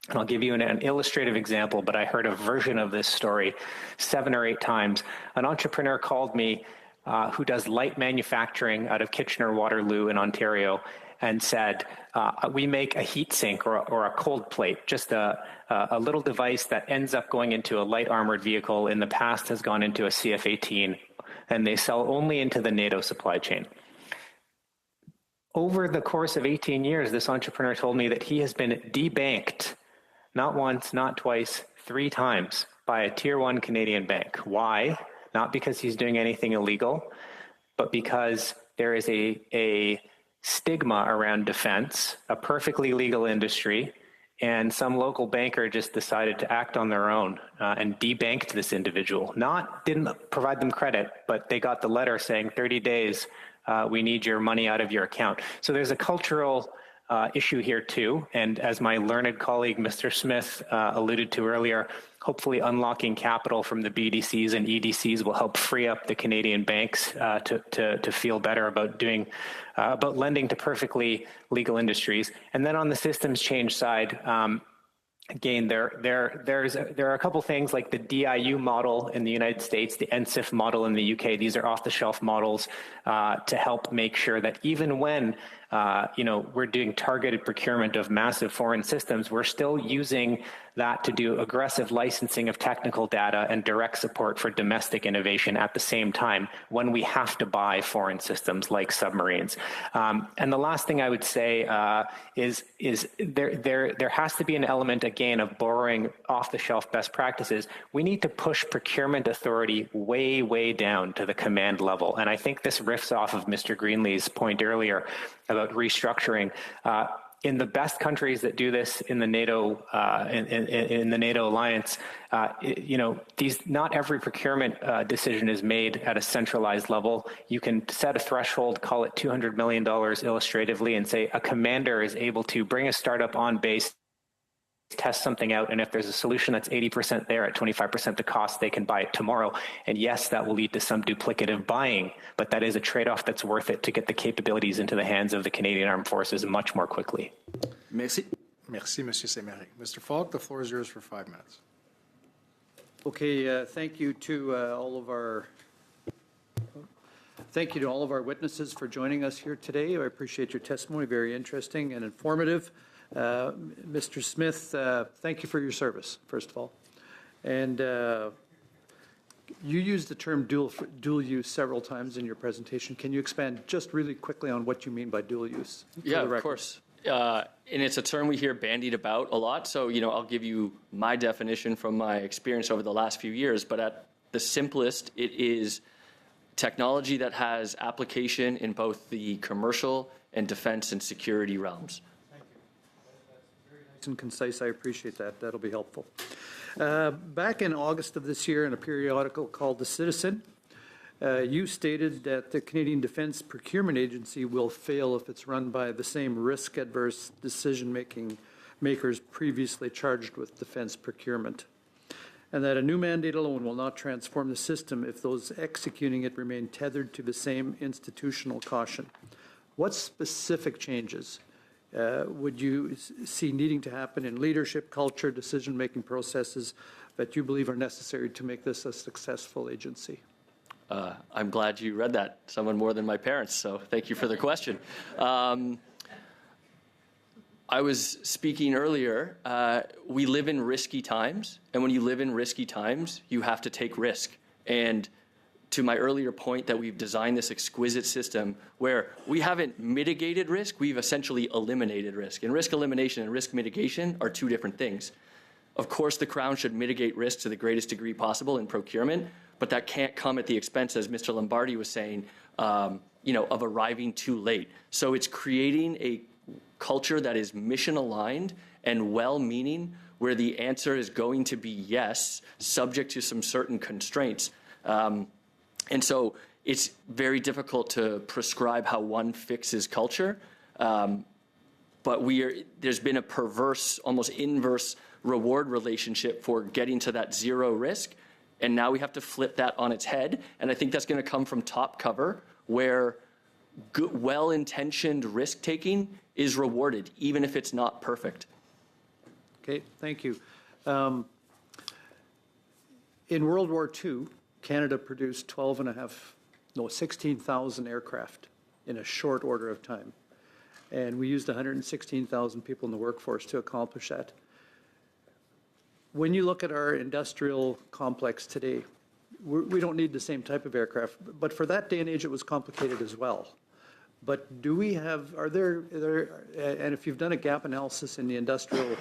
And I'll give you an illustrative example, but I heard a version of this story 7 or 8 times. An entrepreneur called me who does light manufacturing out of Kitchener-Waterloo in Ontario and said, we make a heat sink or a cold plate, just a little device that ends up going into a light armored vehicle. In the past has gone into a CF-18, and they sell only into the NATO supply chain. Over the course of 18 years, this entrepreneur told me that he has been debanked not once, not twice, 3 times by a tier 1 Canadian bank. Why? Not because he's doing anything illegal, but because there is a stigma around defense, a perfectly legal industry, and some local banker just decided to act on their own and debanked this individual. Didn't provide them credit, but they got the letter saying 30 days, we need your money out of your account. So there's a cultural issue here too, and as my learned colleague Mr. Smith alluded to earlier, hopefully unlocking capital from the BDCs and EDCs will help free up the Canadian banks to feel better about lending to perfectly legal industries. And then on the systems change side, again, there are a couple things like the DIU model in the United States, the NSIF model in the UK. These are off-the-shelf models to help make sure that even when we're doing targeted procurement of massive foreign systems, we're still using that to do aggressive licensing of technical data and direct support for domestic innovation at the same time when we have to buy foreign systems like submarines. And the last thing I would say is there has to be an element, again, of borrowing off-the-shelf best practices. We need to push procurement authority way, way down to the command level. And I think this riffs off of Mr. Greenlee's point earlier about restructuring. In the best countries that do this in the NATO in the NATO alliance, not every procurement decision is made at a centralized level. You can set a threshold, call it $200 million illustratively, and say a commander is able to bring a startup on base, test something out, and if there's a solution that's 80% there at 25% the cost, they can buy it tomorrow. And yes, that will lead to some duplicative buying, but that is a trade-off that's worth it to get the capabilities into the hands of the Canadian Armed Forces much more quickly. Merci. Merci, Monsieur Semery. Mr. Falk, the floor is yours for 5 minutes. Okay, thank you to all of our witnesses for joining us here today. I appreciate your testimony, very interesting and informative. Mr. Smith, thank you for your service, first of all. And you used the term dual use several times in your presentation. Can you expand just really quickly on what you mean by dual use? Yeah, of course. And it's a term we hear bandied about a lot. So, I'll give you my definition from my experience over the last few years. But at the simplest, it is technology that has application in both the commercial and defense and security realms. And concise. I appreciate that. That'll be helpful. Back in August of this year in a periodical called The Citizen, you stated that the Canadian Defence Procurement Agency will fail if it's run by the same risk-adverse decision-making makers previously charged with defence procurement, and that a new mandate alone will not transform the system if those executing it remain tethered to the same institutional caution. What specific changes would you see needing to happen in leadership, culture, decision-making processes that you believe are necessary to make this a successful agency? I'm glad you read that, someone more than my parents, so thank you for the question. I was speaking earlier, we live in risky times, and when you live in risky times, you have to take risk. And to my earlier point that we've designed this exquisite system where we haven't mitigated risk, we've essentially eliminated risk. And risk elimination and risk mitigation are 2 different things. Of course, the Crown should mitigate risk to the greatest degree possible in procurement, but that can't come at the expense, as Mr. Lombardi was saying, of arriving too late. So it's creating a culture that is mission-aligned and well-meaning, where the answer is going to be yes, subject to some certain constraints. And so it's very difficult to prescribe how one fixes culture, but there's been a perverse, almost inverse reward relationship for getting to that zero risk. And now we have to flip that on its head. And I think that's going to come from top cover, where good, well-intentioned risk-taking is rewarded, even if it's not perfect. Okay, thank you. In World War II, Canada produced 16,000 aircraft in a short order of time. And we used 116,000 people in the workforce to accomplish that. When you look at our industrial complex today, we don't need the same type of aircraft, but for that day and age, it was complicated as well. But do we have, and if you've done a gap analysis in the industrial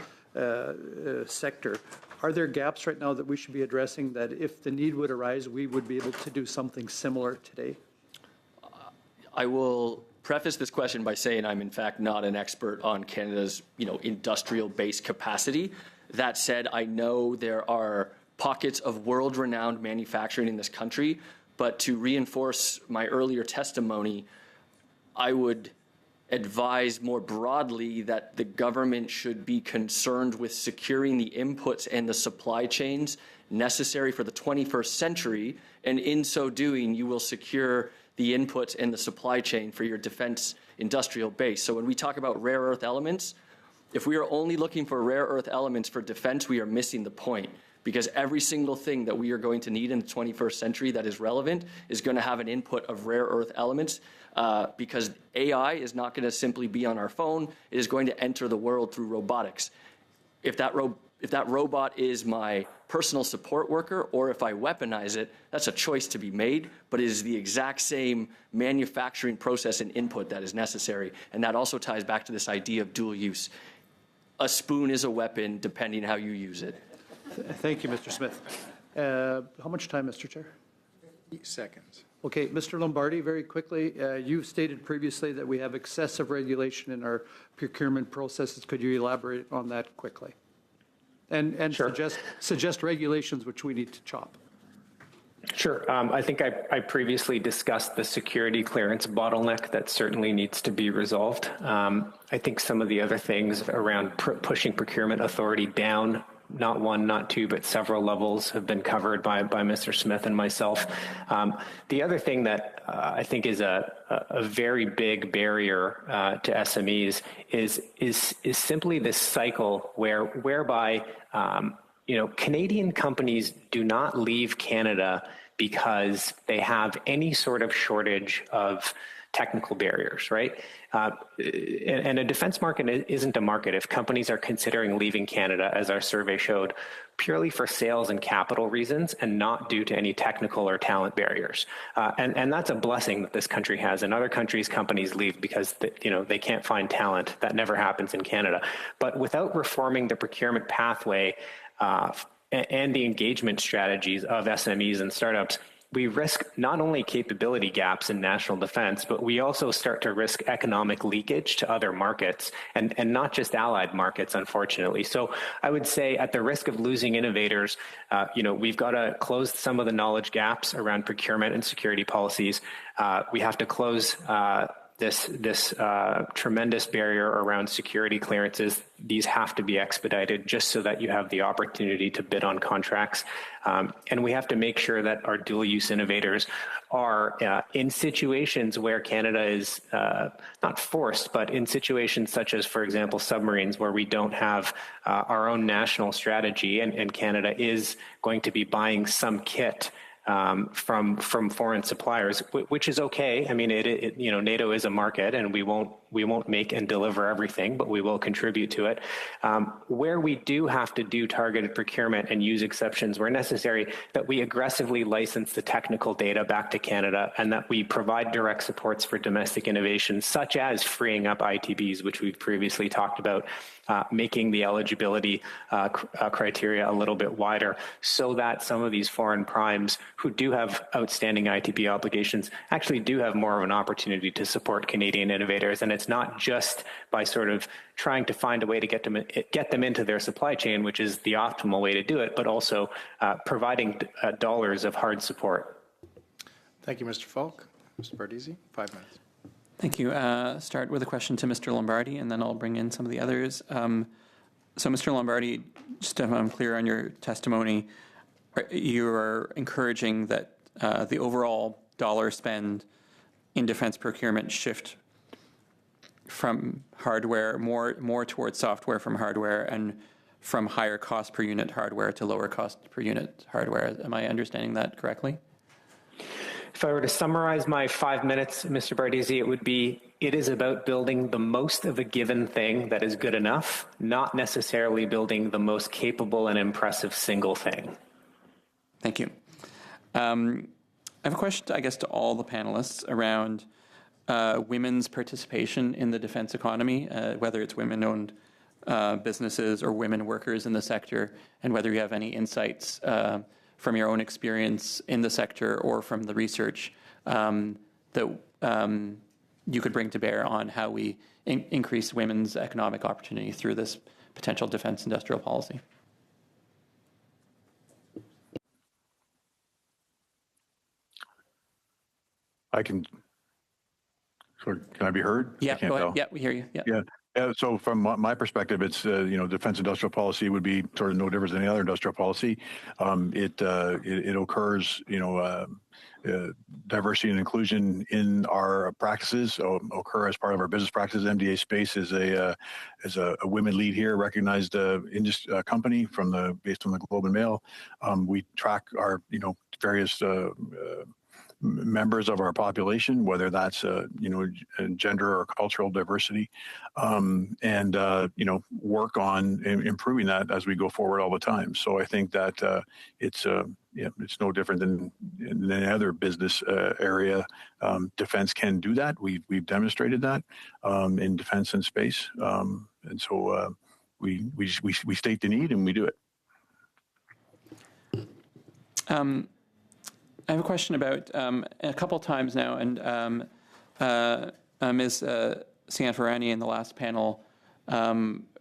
sector, are there gaps right now that we should be addressing that if the need would arise, we would be able to do something similar today? I will preface this question by saying I'm in fact not an expert on Canada's industrial base capacity. That said, I know there are pockets of world-renowned manufacturing in this country, but to reinforce my earlier testimony, I would advise more broadly that the government should be concerned with securing the inputs and the supply chains necessary for the 21st century, and in so doing, you will secure the inputs and the supply chain for your defense industrial base. So when we talk about rare earth elements, if we are only looking for rare earth elements for defense, we are missing the point, because every single thing that we are going to need in the 21st century that is relevant is going to have an input of rare earth elements, because AI is not going to simply be on our phone. It is going to enter the world through robotics. If that robot is my personal support worker, or if I weaponize it, that's a choice to be made, but it is the exact same manufacturing process and input that is necessary. And that also ties back to this idea of dual use. A spoon is a weapon depending how you use it. Thank you, Mr. Smith. How much time, Mr. Chair? 8 seconds. Okay, Mr. Lombardi, very quickly, you stated previously that we have excessive regulation in our procurement processes. Could you elaborate on that quickly? And Sure. suggest regulations which we need to chop. Sure. I think I previously discussed the security clearance bottleneck that certainly needs to be resolved. I think some of the other things around pushing procurement authority down, not one, not two, but several levels, have been covered by Mr. Smith and myself. The other thing that I think is a very big barrier to SMEs is simply this cycle whereby Canadian companies do not leave Canada because they have any sort of shortage of technical barriers, right? And a defense market isn't a market if companies are considering leaving Canada, as our survey showed, purely for sales and capital reasons and not due to any technical or talent barriers. And that's a blessing that this country has. In other countries, companies leave because they can't find talent. That never happens in Canada. But without reforming the procurement pathway and the engagement strategies of SMEs and startups, we risk not only capability gaps in national defense, but we also start to risk economic leakage to other markets and not just allied markets, unfortunately. So I would say, at the risk of losing innovators, we've got to close some of the knowledge gaps around procurement and security policies. We have to close this tremendous barrier around security clearances. These have to be expedited just so that you have the opportunity to bid on contracts. And we have to make sure that our dual-use innovators are in situations where Canada is not forced, but in situations such as, for example, submarines, where we don't have our own national strategy, and Canada is going to be buying some kit from foreign suppliers, which is okay. I mean, NATO is a market, and we won't make and deliver everything, but we will contribute to it. Where we do have to do targeted procurement and use exceptions where necessary, that we aggressively license the technical data back to Canada, and that we provide direct supports for domestic innovation, such as freeing up ITBs, which we've previously talked about, making the eligibility criteria a little bit wider, so that some of these foreign primes who do have outstanding ITB obligations actually do have more of an opportunity to support Canadian innovators. And it's not just by sort of trying to find a way to get them into their supply chain, which is the optimal way to do it, but also providing dollars of hard support. Thank you, Mr. Falk. Mr. Bardisi, 5 minutes. Thank you. Start with a question to Mr. Lombardi, and then I'll bring in some of the others. So, Mr. Lombardi, just if I'm clear on your testimony, you're encouraging that the overall dollar spend in defense procurement shift from hardware more towards software from hardware and from higher cost per unit hardware to lower cost per unit hardware. Am I understanding that correctly? If I were to summarize my 5 minutes, Mr. Bardisi, it would be, it is about building the most of a given thing that is good enough, not necessarily building the most capable and impressive single thing. Thank you. I have a question, I guess, to all the panelists around women's participation in the defense economy, whether it's women-owned businesses or women workers in the sector, and whether you have any insights from your own experience in the sector or from the research that you could bring to bear on how we increase women's economic opportunity through this potential defense industrial policy. Can I be heard? Yeah, go ahead. Yeah, we hear you. Yeah. So from my perspective, it's defense industrial policy would be sort of no different than any other industrial policy. It occurs, diversity and inclusion in our practices occur as part of our business practices. MDA Space is a women lead here, recognized company based on the Globe and Mail. We track our various members of our population, whether that's gender or cultural diversity, and work on improving that as we go forward all the time. So I think that it's no different than any other business area. Defense can do that. We've demonstrated that in defense and space, and so we state the need and we do it. I have a question about a couple times now, and Ms. Cianfrani in the last panel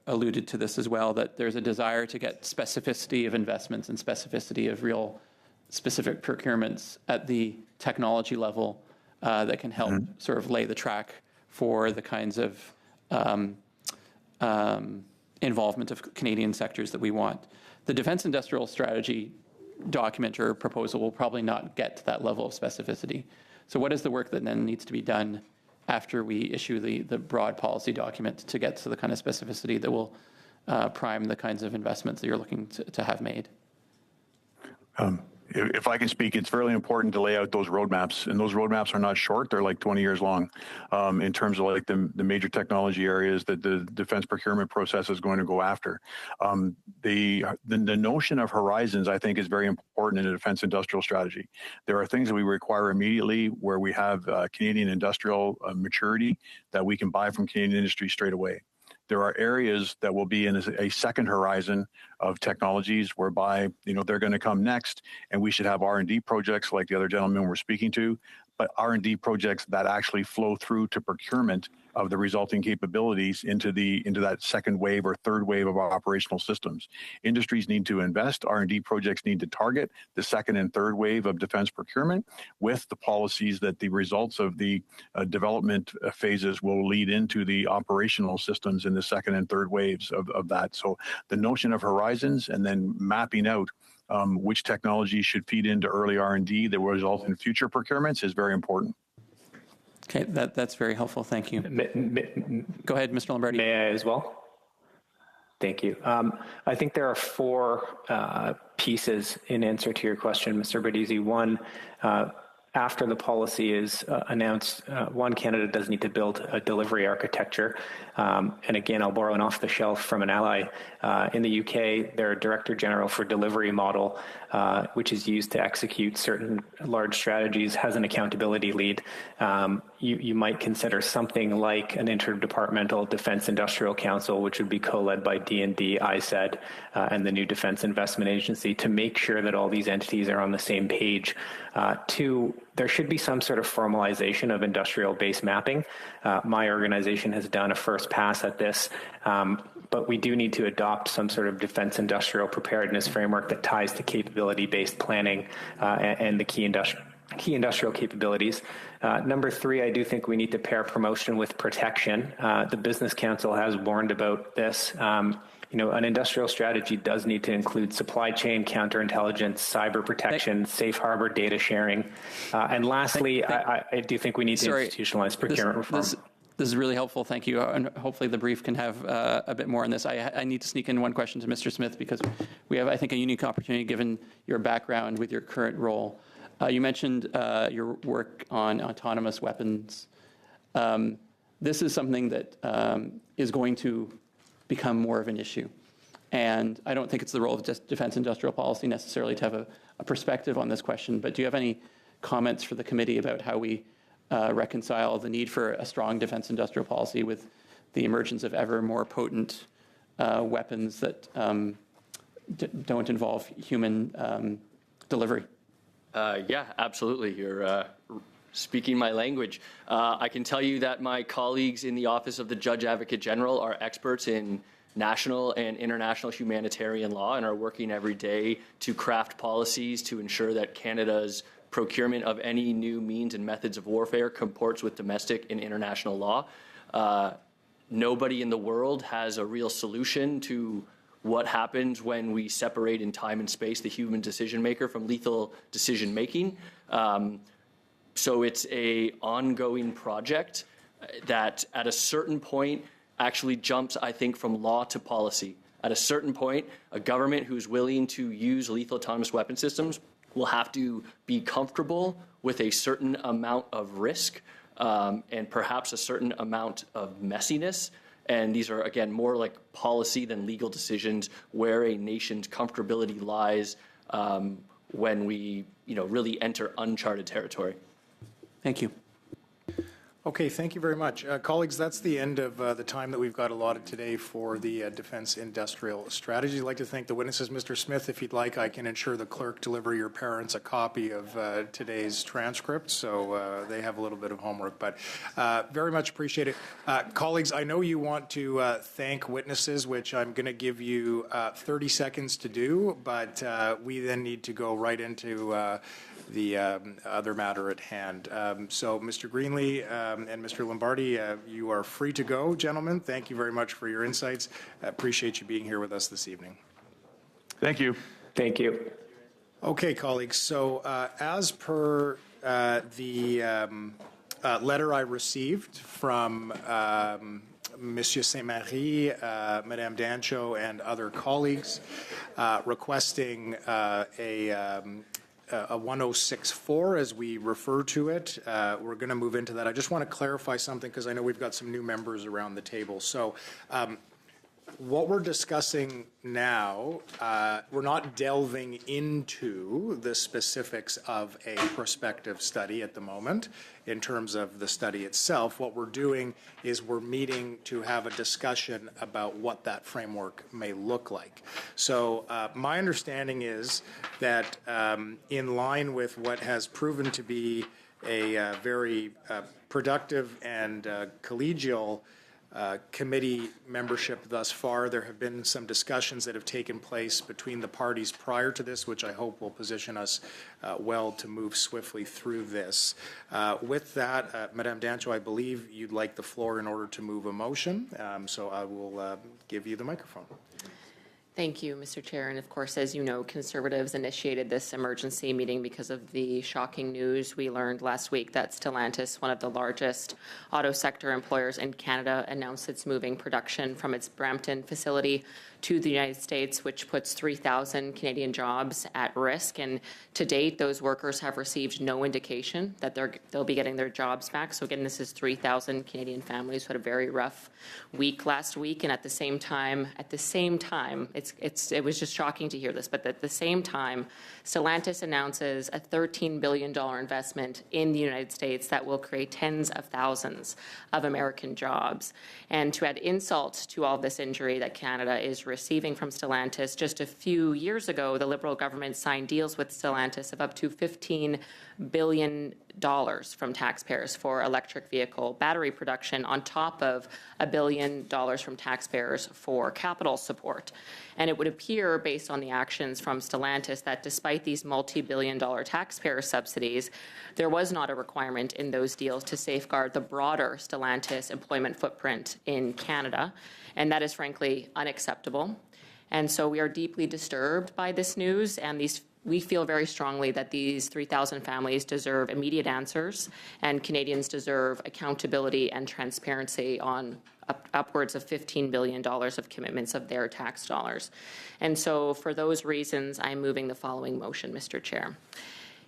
alluded to this as well, that there's a desire to get specificity of investments and specificity of real specific procurements at the technology level that can help sort of lay the track for the kinds of involvement of Canadian sectors that we want. The Defence Industrial Strategy document or proposal will probably not get to that level of specificity. So what is the work that then needs to be done after we issue the broad policy document to get to the kind of specificity that will prime the kinds of investments that you're looking to have made? If I can speak, it's fairly important to lay out those roadmaps, and those roadmaps are not short. They're like 20 years long in terms of like the major technology areas that the defense procurement process is going to go after. The notion of horizons, I think, is very important in a defense industrial strategy. There are things that we require immediately where we have Canadian industrial maturity that we can buy from Canadian industry straight away. There are areas that will be in a second horizon of technologies whereby, they're going to come next, and we should have R&D projects like the other gentleman we're speaking to, but R&D projects that actually flow through to procurement of the resulting capabilities into that second wave or third wave of our operational systems. Industries need to invest. R&D projects need to target the second and third wave of defense procurement with the policies that the results of the development phases will lead into the operational systems in the second and third waves of that. So the notion of horizons and then mapping out which technology should feed into early R&D that will result in future procurements is very important. Okay, that's very helpful. Thank you. Go ahead, Mr. Lombardi. May I as well? Thank you. I think there are four pieces in answer to your question, Mr. Bardisi. One, after the policy is announced, Canada does need to build a delivery architecture. And again, I'll borrow an off-the-shelf from an ally. In the UK, their Director General for Delivery model, which is used to execute certain large strategies, has an accountability lead. You might consider something like an interdepartmental Defense Industrial Council, which would be co-led by D&D, ISED, and the new Defense Investment Agency, to make sure that all these entities are on the same page. Two, there should be some sort of formalization of industrial base mapping. My organization has done a first pass at this, but we do need to adopt some sort of defense industrial preparedness framework that ties to capability-based planning and the key industrial capabilities. Number three, I do think we need to pair promotion with protection. The Business Council has warned about this. an industrial strategy does need to include supply chain, counterintelligence, cyber protection, safe harbor data sharing. And lastly, I do think we need to institutionalize procurement reform. This is really helpful. Thank you. And hopefully the brief can have a bit more on this. I need to sneak in one question to Mr. Smith because we have, I think, a unique opportunity given your background with your current role. You mentioned your work on autonomous weapons. This is something that is going to become more of an issue. And I don't think it's the role of defense industrial policy necessarily to have a perspective on this question, but do you have any comments for the committee about how we reconcile the need for a strong defense industrial policy with the emergence of ever more potent weapons that don't involve human delivery? Yeah, absolutely. You're speaking my language. I can tell you that my colleagues in the Office of the Judge Advocate General are experts in national and international humanitarian law and are working every day to craft policies to ensure that Canada's procurement of any new means and methods of warfare comports with domestic and international law. Nobody in the world has a real solution to what happens when we separate in time and space the human decision maker from lethal decision making. So it's an ongoing project that at a certain point actually jumps, I think, from law to policy. At a certain point, a government who's willing to use lethal autonomous weapon systems will have to be comfortable with a certain amount of risk and perhaps a certain amount of messiness. And these are, again, more like policy than legal decisions where a nation's comfortability lies when we, really enter uncharted territory. Thank you. Okay, thank you very much. Colleagues, that's the end of the time that we've got allotted today for the Defense Industrial Strategy. I'd like to thank the witnesses. Mr. Smith, if you'd like, I can ensure the clerk deliver your parents a copy of today's transcript, so they have a little bit of homework, but very much appreciate it. Colleagues, I know you want to thank witnesses, which I'm going to give you 30 seconds to do, but we then need to go right into the other matter at hand. So, Mr. Greenlee and Mr. Lombardi, you are free to go, gentlemen. Thank you very much for your insights. I appreciate you being here with us this evening. Thank you. Thank you. Okay, colleagues. So, as per the letter I received from Monsieur Saint-Marie, Madame Dancho, and other colleagues requesting a 1064, as we refer to it. We're going to move into that. I just want to clarify something because I know we've got some new members around the table. So what we're discussing now, we're not delving into the specifics of a prospective study at the moment in terms of the study itself. What we're doing is we're meeting to have a discussion about what that framework may look like. So my understanding is that in line with what has proven to be a very productive and collegial committee membership thus far, there have been some discussions that have taken place between the parties prior to this, which I hope will position us well to move swiftly through this. With that, Madame Dancho, I believe you'd like the floor in order to move a motion, so I will give you the microphone. Thank you, Mr. Chair. And of course, as you know, Conservatives initiated this emergency meeting because of the shocking news we learned last week that Stellantis, one of the largest auto sector employers in Canada, announced it's moving production from its Brampton facility to the United States, which puts 3,000 Canadian jobs at risk. And to date, those workers have received no indication that they'll be getting their jobs back. So again, this is 3,000 Canadian families who had a very rough week last week. And at the same time, it was just shocking to hear this, but at the same time, Stellantis announces a $13 billion investment in the United States that will create tens of thousands of American jobs. And to add insult to all this injury that Canada is receiving from Stellantis, just a few years ago, the Liberal government signed deals with Stellantis of up to $15 billion from taxpayers for electric vehicle battery production, on top of $1 billion from taxpayers for capital support. And it would appear, based on the actions from Stellantis, that despite these multi-billion-dollar taxpayer subsidies, there was not a requirement in those deals to safeguard the broader Stellantis employment footprint in Canada. And that is frankly unacceptable. And so we are deeply disturbed by this news, and we feel very strongly that these 3,000 families deserve immediate answers, and Canadians deserve accountability and transparency on upwards of $15 billion of commitments of their tax dollars. And so for those reasons, I'm moving the following motion, Mr. Chair.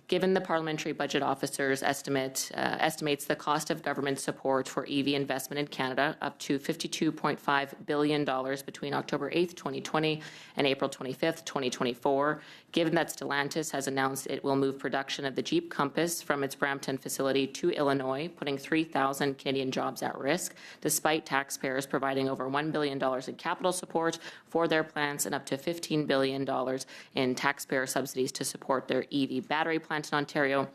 Given the Parliamentary Budget Officer's estimates the cost of government support for EV investment in Canada up to $52.5 billion between October 8th, 2020 and April 25th, 2024, given that Stellantis has announced it will move production of the Jeep Compass from its Brampton facility to Illinois, putting 3,000 Canadian jobs at risk, despite taxpayers providing over $1 billion in capital support for their plants and up to $15 billion in taxpayer subsidies to support their EV battery plant in Ontario,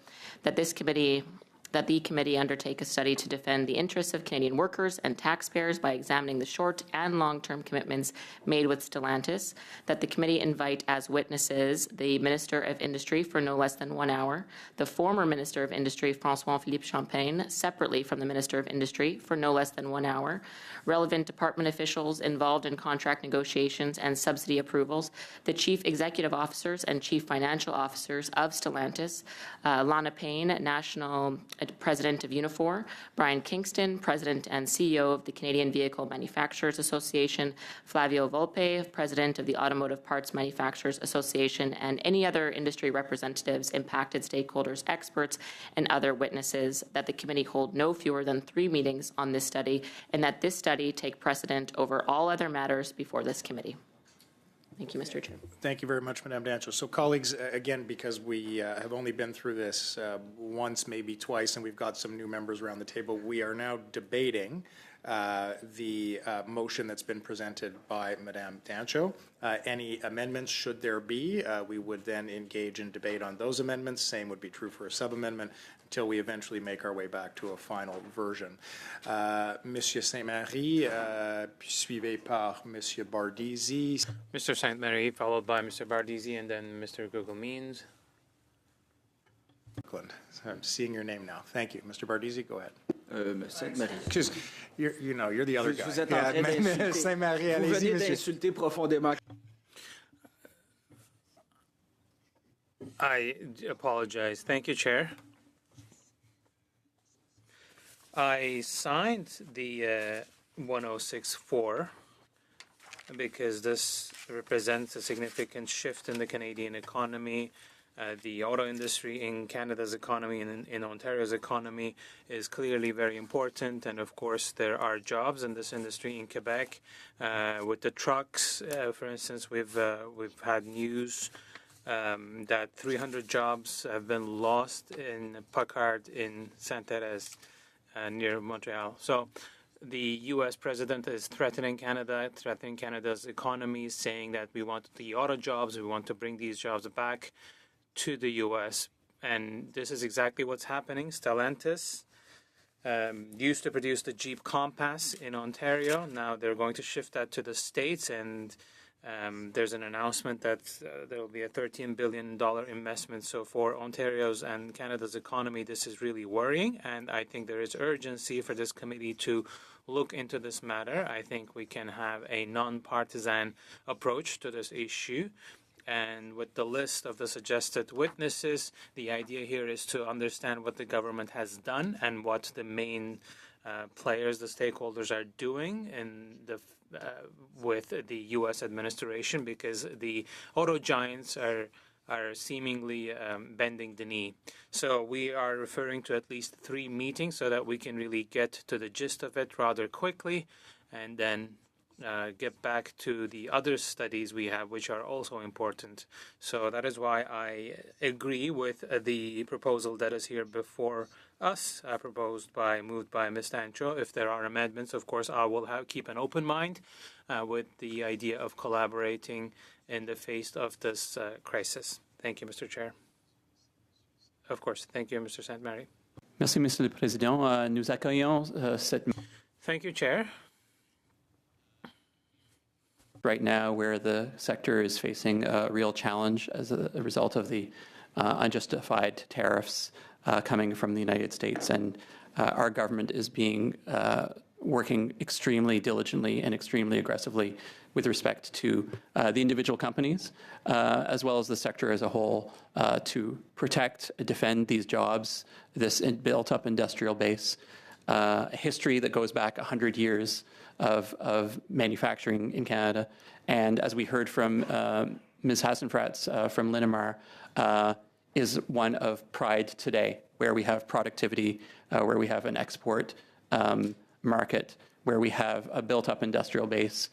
that the committee undertake a study to defend the interests of Canadian workers and taxpayers by examining the short and long-term commitments made with Stellantis, that the committee invite as witnesses the Minister of Industry for no less than 1 hour, the former Minister of Industry, François-Philippe Champagne, separately from the Minister of Industry for no less than 1 hour, relevant department officials involved in contract negotiations and subsidy approvals, the Chief Executive Officers and Chief Financial Officers of Stellantis, Lana Payne, National President of Unifor, Brian Kingston, President and CEO of the Canadian Vehicle Manufacturers Association, Flavio Volpe, President of the Automotive Parts Manufacturers Association, and any other industry representatives, impacted stakeholders, experts, and other witnesses, that the committee hold no fewer than 3 meetings on this study, and that this study take precedent over all other matters before this committee. Thank you, Mr. Chair. Thank you very much, Madame Dancho. So, colleagues, again, because we have only been through this once, maybe twice, and we've got some new members around the table, we are now debating the motion that's been presented by Madame Dancho. Any amendments, should there be, we would then engage in debate on those amendments. Same would be true for a sub-amendment until we eventually make our way back to a final version. Monsieur Saint-Marie, suivi par Monsieur Bardisi. Mr. Saint-Marie, followed by Mr. Bardisi, and then Mr. Google-Means. I'm seeing your name now. Thank you. Mr. Bardisi, go ahead. Saint-Marie. Because you're the other guy. Vous êtes en train d'insulter. Saint-Marie, Vous allez-y, venez monsieur. d'insulter profondément. I apologize. Thank you, Chair. I signed the 1064 because this represents a significant shift in the Canadian economy. The auto industry in Canada's economy and in Ontario's economy is clearly very important. And of course, there are jobs in this industry in Quebec. With the trucks, for instance, we've had news that 300 jobs have been lost in Packard in Sainte-Thérèse, near Montreal. So the U.S. president is threatening Canada's economy, saying that we want the auto jobs, we want to bring these jobs back to the U.S. And this is exactly what's happening. Stellantis used to produce the Jeep Compass in Ontario. Now they're going to shift that to the States, and there's an announcement that there will be a $13 billion investment. So for Ontario's and Canada's economy, this is really worrying, and I think there is urgency for this committee to look into this matter. I think we can have a non-partisan approach to this issue. And with the list of the suggested witnesses, the idea here is to understand what the government has done and what the main players, the stakeholders, are doing in the with the U.S. administration, because the auto giants are seemingly bending the knee. So we are referring to at least 3 meetings so that we can really get to the gist of it rather quickly, and then get back to the other studies we have, which are also important. So that is why I agree with the proposal that is here before us, moved by Ms. Dancho. If there are amendments, of course, I will keep an open mind with the idea of collaborating in the face of this crisis. Thank you, Mr. Chair. Of course. Thank you, Mr. Saint-Marie. Merci, Monsieur le Président. Nous accueillons cette Thank you, Chair. right now where the sector is facing a real challenge as a result of the unjustified tariffs coming from the United States. And our government is working extremely diligently and extremely aggressively with respect to the individual companies, as well as the sector as a whole, to protect and defend these jobs, this built-up industrial base, a history that goes back 100 years of manufacturing in Canada. And as we heard from Ms. Hassenfratz from Linamar, is one of pride today, where we have productivity, where we have an export market, where we have a built-up industrial base,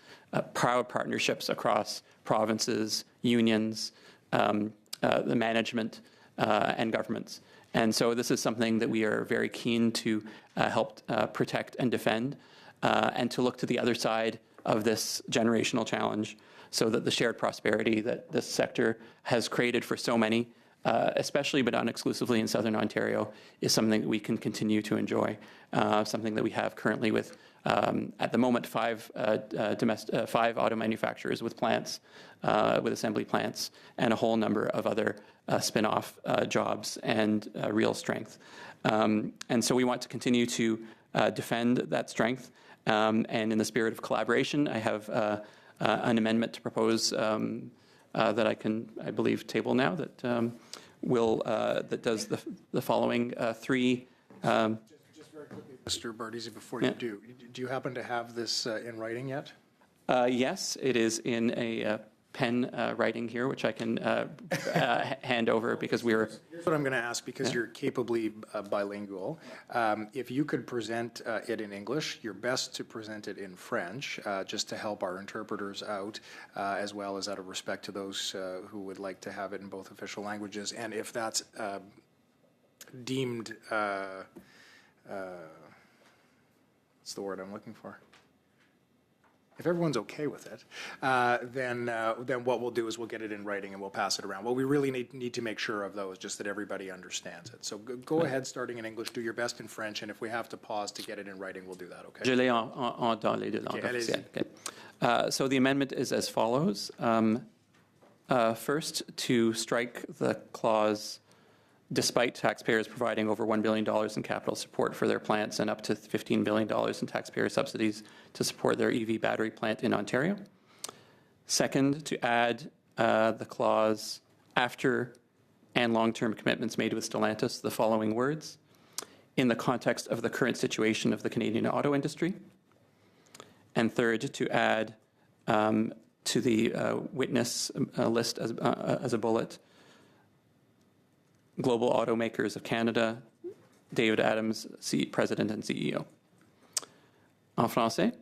proud partnerships across provinces, unions, the management, and governments. And so this is something that we are very keen to help protect and defend, and to look to the other side of this generational challenge, so that the shared prosperity that this sector has created for so many, especially but not exclusively in Southern Ontario, is something that we can continue to enjoy, something that we have currently with, at the moment, five auto manufacturers with plants, with assembly plants, and a whole number of other spin-off jobs and real strength. And so we want to continue to defend that strength. And in the spirit of collaboration, I have an amendment to propose that I believe, table now that that does the following three. Just very quickly, Mr. Bardisi, before you do you happen to have this in writing yet? Yes, it is in a pen writing here, which I can hand over because we're. Here's what I'm going to ask, because you're capably bilingual. If you could present it in English, you're best to present it in French, just to help our interpreters out, as well as out of respect to those who would like to have it in both official languages. And if that's deemed, what's the word I'm looking for? If everyone's okay with it, then what we'll do is we'll get it in writing and we'll pass it around. What we really need to make sure of, though, is just that everybody understands it. So go ahead, starting in English, do your best in French, and if we have to pause to get it in writing, we'll do that, okay? Je l'ai dans les deux langues officielles. Okay. So the amendment is as follows. First, to strike the clause, despite taxpayers providing over $1 billion in capital support for their plants and up to $15 billion in taxpayer subsidies to support their EV battery plant in Ontario. Second, to add the clause, after and long-term commitments made with Stellantis, the following words: in the context of the current situation of the Canadian auto industry. And third, to add to the witness list as a bullet, Global Automakers of Canada, David Adams, President and CEO. En français,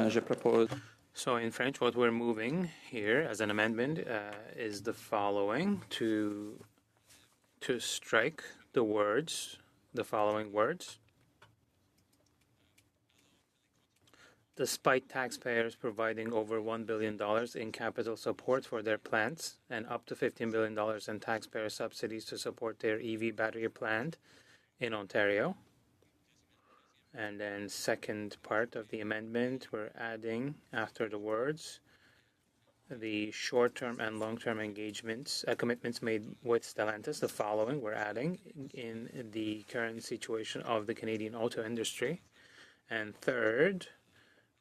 je propose. So in French, what we're moving here as an amendment is the following: to strike the following words. Despite taxpayers providing over $1 billion in capital support for their plants and up to $15 billion in taxpayer subsidies to support their EV battery plant in Ontario. And then second part of the amendment, we're adding, after the words, the short-term and long-term engagements, commitments made with Stellantis, the following we're adding in the current situation of the Canadian auto industry. And third,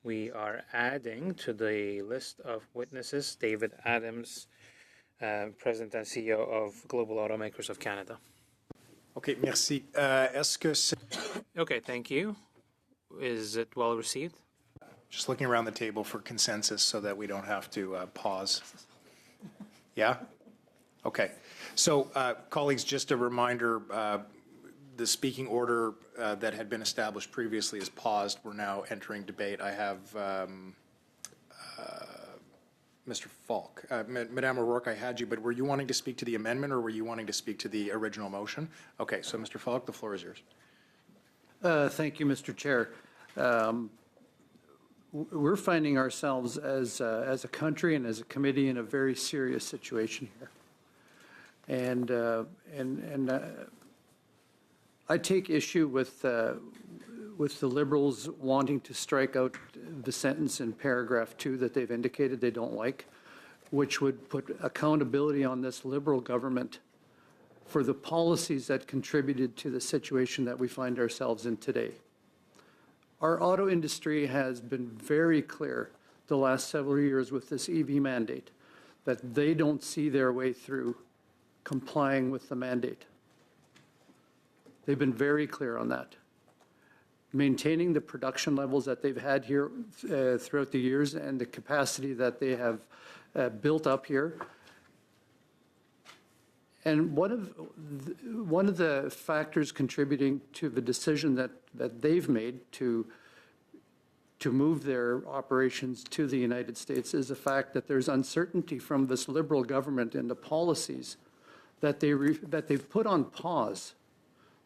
we are adding to the list of witnesses David Adams, President and CEO of Global Automakers of Canada. Okay, merci. Est-ce que Okay, thank you. Is it well received? Just looking around the table for consensus so that we don't have to pause. Yeah? Okay. So, colleagues, just a reminder, the speaking order that had been established previously is paused. We're now entering debate. I have Mr. Falk. Madame O'Rourke, I had you, but were you wanting to speak to the amendment or were you wanting to speak to the original motion? Okay, so Mr. Falk, the floor is yours. Thank you, Mr. Chair. We're finding ourselves as a country and as a committee in a very serious situation here. And I take issue with the Liberals wanting to strike out the sentence in paragraph 2 that they've indicated they don't like, which would put accountability on this Liberal government for the policies that contributed to the situation that we find ourselves in today. Our auto industry has been very clear the last several years with this EV mandate that they don't see their way through complying with the mandate. They've been very clear on that. Maintaining the production levels that they've had here throughout the years and the capacity that they have built up here. And one of the factors contributing to the decision that they've made to move their operations to the United States is the fact that there's uncertainty from this Liberal government in the policies that they've put on pause,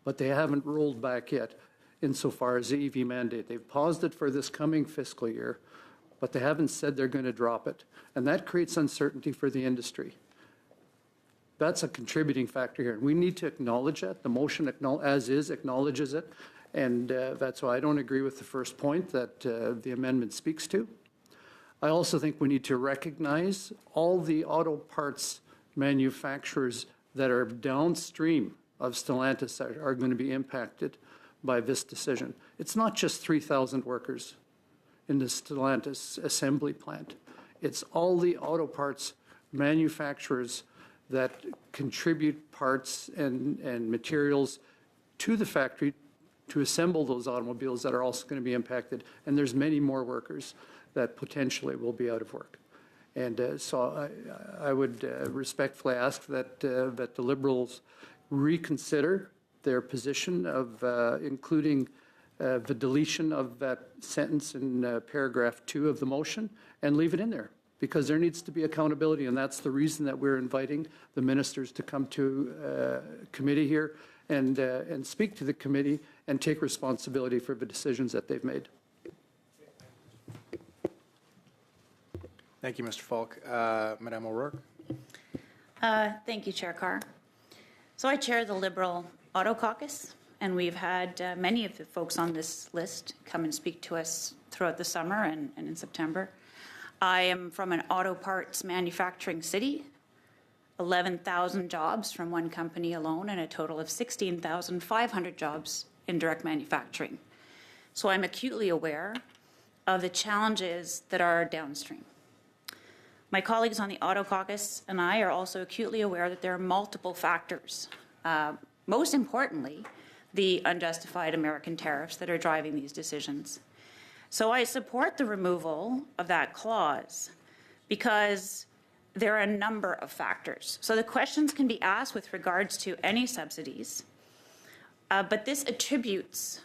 but they haven't rolled back yet insofar as the EV mandate. They've paused it for this coming fiscal year, but they haven't said they're going to drop it. And that creates uncertainty for the industry. That's a contributing factor here. We need to acknowledge that. The motion, as is, acknowledges it. And that's why I don't agree with the first point that the amendment speaks to. I also think we need to recognize all the auto parts manufacturers that are downstream of Stellantis are going to be impacted by this decision. It's not just 3,000 workers in the Stellantis assembly plant. It's all the auto parts manufacturers that contribute parts and materials to the factory to assemble those automobiles that are also going to be impacted. And there's many more workers that potentially will be out of work. And so I would respectfully ask that the Liberals reconsider their position of including the deletion of that sentence in paragraph 2 of the motion and leave it in there, because there needs to be accountability, and that's the reason that we're inviting the ministers to come to committee here and speak to the committee and take responsibility for the decisions that they've made. Thank you, Mr. Falk. Madame O'Rourke. Thank you, Chair Carr. So I chair the Liberal Auto Caucus, and we've had many of the folks on this list come and speak to us throughout the summer and in September. I am from an auto parts manufacturing city, 11,000 jobs from one company alone, and a total of 16,500 jobs in direct manufacturing. So I'm acutely aware of the challenges that are downstream. My colleagues on the Auto Caucus and I are also acutely aware that there are multiple factors, most importantly, the unjustified American tariffs that are driving these decisions. So I support the removal of that clause because there are a number of factors. So the questions can be asked with regards to any subsidies, but this attributes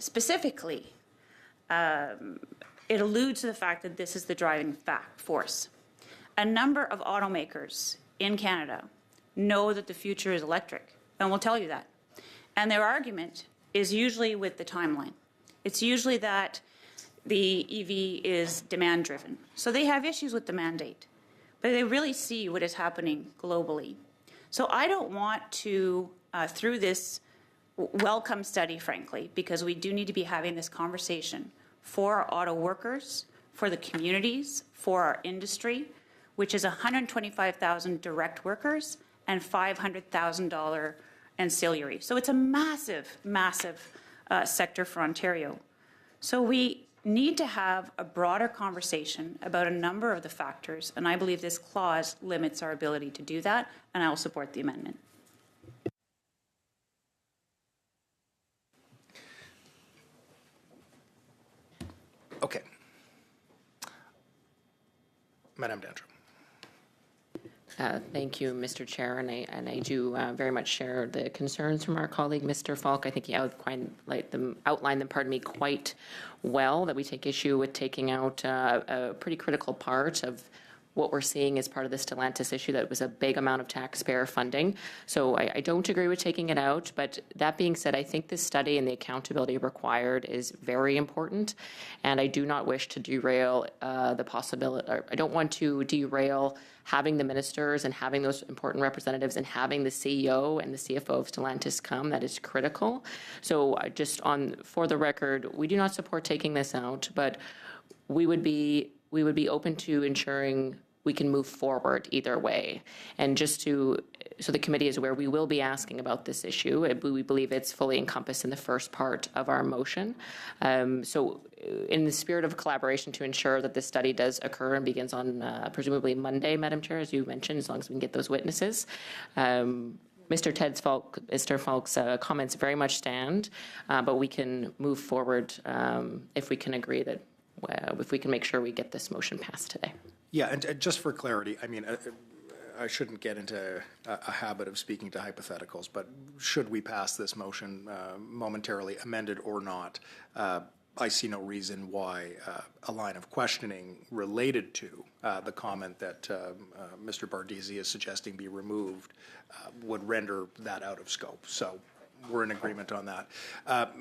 specifically, it alludes to the fact that this is the driving force. A number of automakers in Canada know that the future is electric, and will tell you that. And their argument is usually with the timeline. It's usually that the EV is demand-driven. So they have issues with the mandate, but they really see what is happening globally. So I don't want to, through this welcome study, frankly, because we do need to be having this conversation for our auto workers, for the communities, for our industry, which is 125,000 direct workers and $500,000 ancillary. So it's a massive, massive sector for Ontario. So we need to have a broader conversation about a number of the factors, and I believe this clause limits our ability to do that, and I will support the amendment. Okay. Madame Dandro. Thank you, Mr. Chair, and I do very much share the concerns from our colleague, Mr. Falk. I think he outlined them, quite well, that we take issue with taking out a pretty critical part of what we're seeing as part of the Stellantis issue, that was a big amount of taxpayer funding. So I don't agree with taking it out, but that being said, I think this study and the accountability required is very important, and I do not wish to derail the possibility, or I don't want to derail having the ministers and having those important representatives and having the CEO and the CFO of Stellantis come. That is critical. So just for the record, we do not support taking this out, but we would be open to ensuring we can move forward either way. And just so the committee is aware, we will be asking about this issue. We believe it's fully encompassed in the first part of our motion. So in the spirit of collaboration to ensure that this study does occur and begins on presumably Monday, Madam Chair, as you mentioned, as long as we can get those witnesses. Mr. Falk's comments very much stand, but we can move forward if we can agree that, if we can make sure we get this motion passed today. Yeah, and just for clarity, I mean, I shouldn't get into a habit of speaking to hypotheticals, but should we pass this motion momentarily, amended or not, I see no reason why a line of questioning related to the comment that Mr. Bardisi is suggesting be removed would render that out of scope. So we're in agreement on that.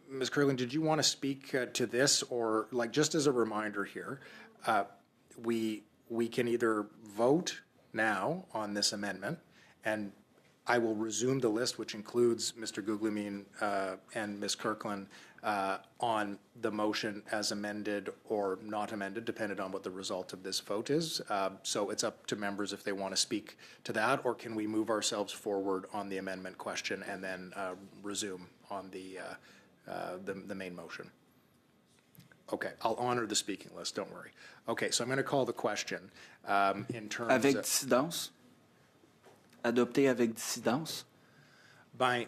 Ms. Kirkland, did you want to speak to this, or like just as a reminder here, we can either vote now on this amendment, and I will resume the list, which includes Mr. Guglielmin and Ms. Kirkland, on the motion as amended or not amended, depending on what the result of this vote is. So it's up to members if they want to speak to that, or can we move ourselves forward on the amendment question and then resume on the main motion? Okay, I'll honor the speaking list, don't worry. Okay, so I'm going to call the question in terms Avec of... dissidence? Adopté avec dissidence? By...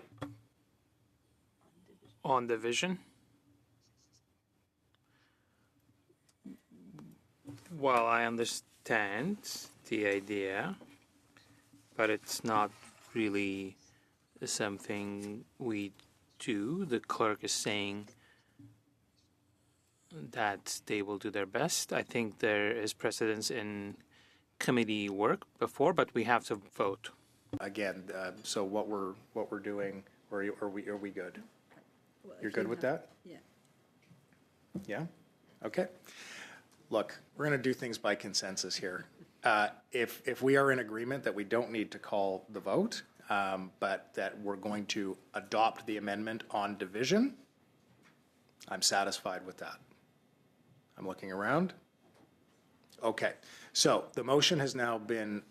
On division? Well, I understand the idea, but it's not really something we do. The clerk is saying that they will do their best. I think there is precedence in committee work before, but we have to vote. Again, so what we're doing, are we good? You're good with that? Yeah. Yeah? Okay. Look, we're going to do things by consensus here. If we are in agreement that we don't need to call the vote, but that we're going to adopt the amendment on division, I'm satisfied with that. I'm looking around. Okay. So the motion has now been,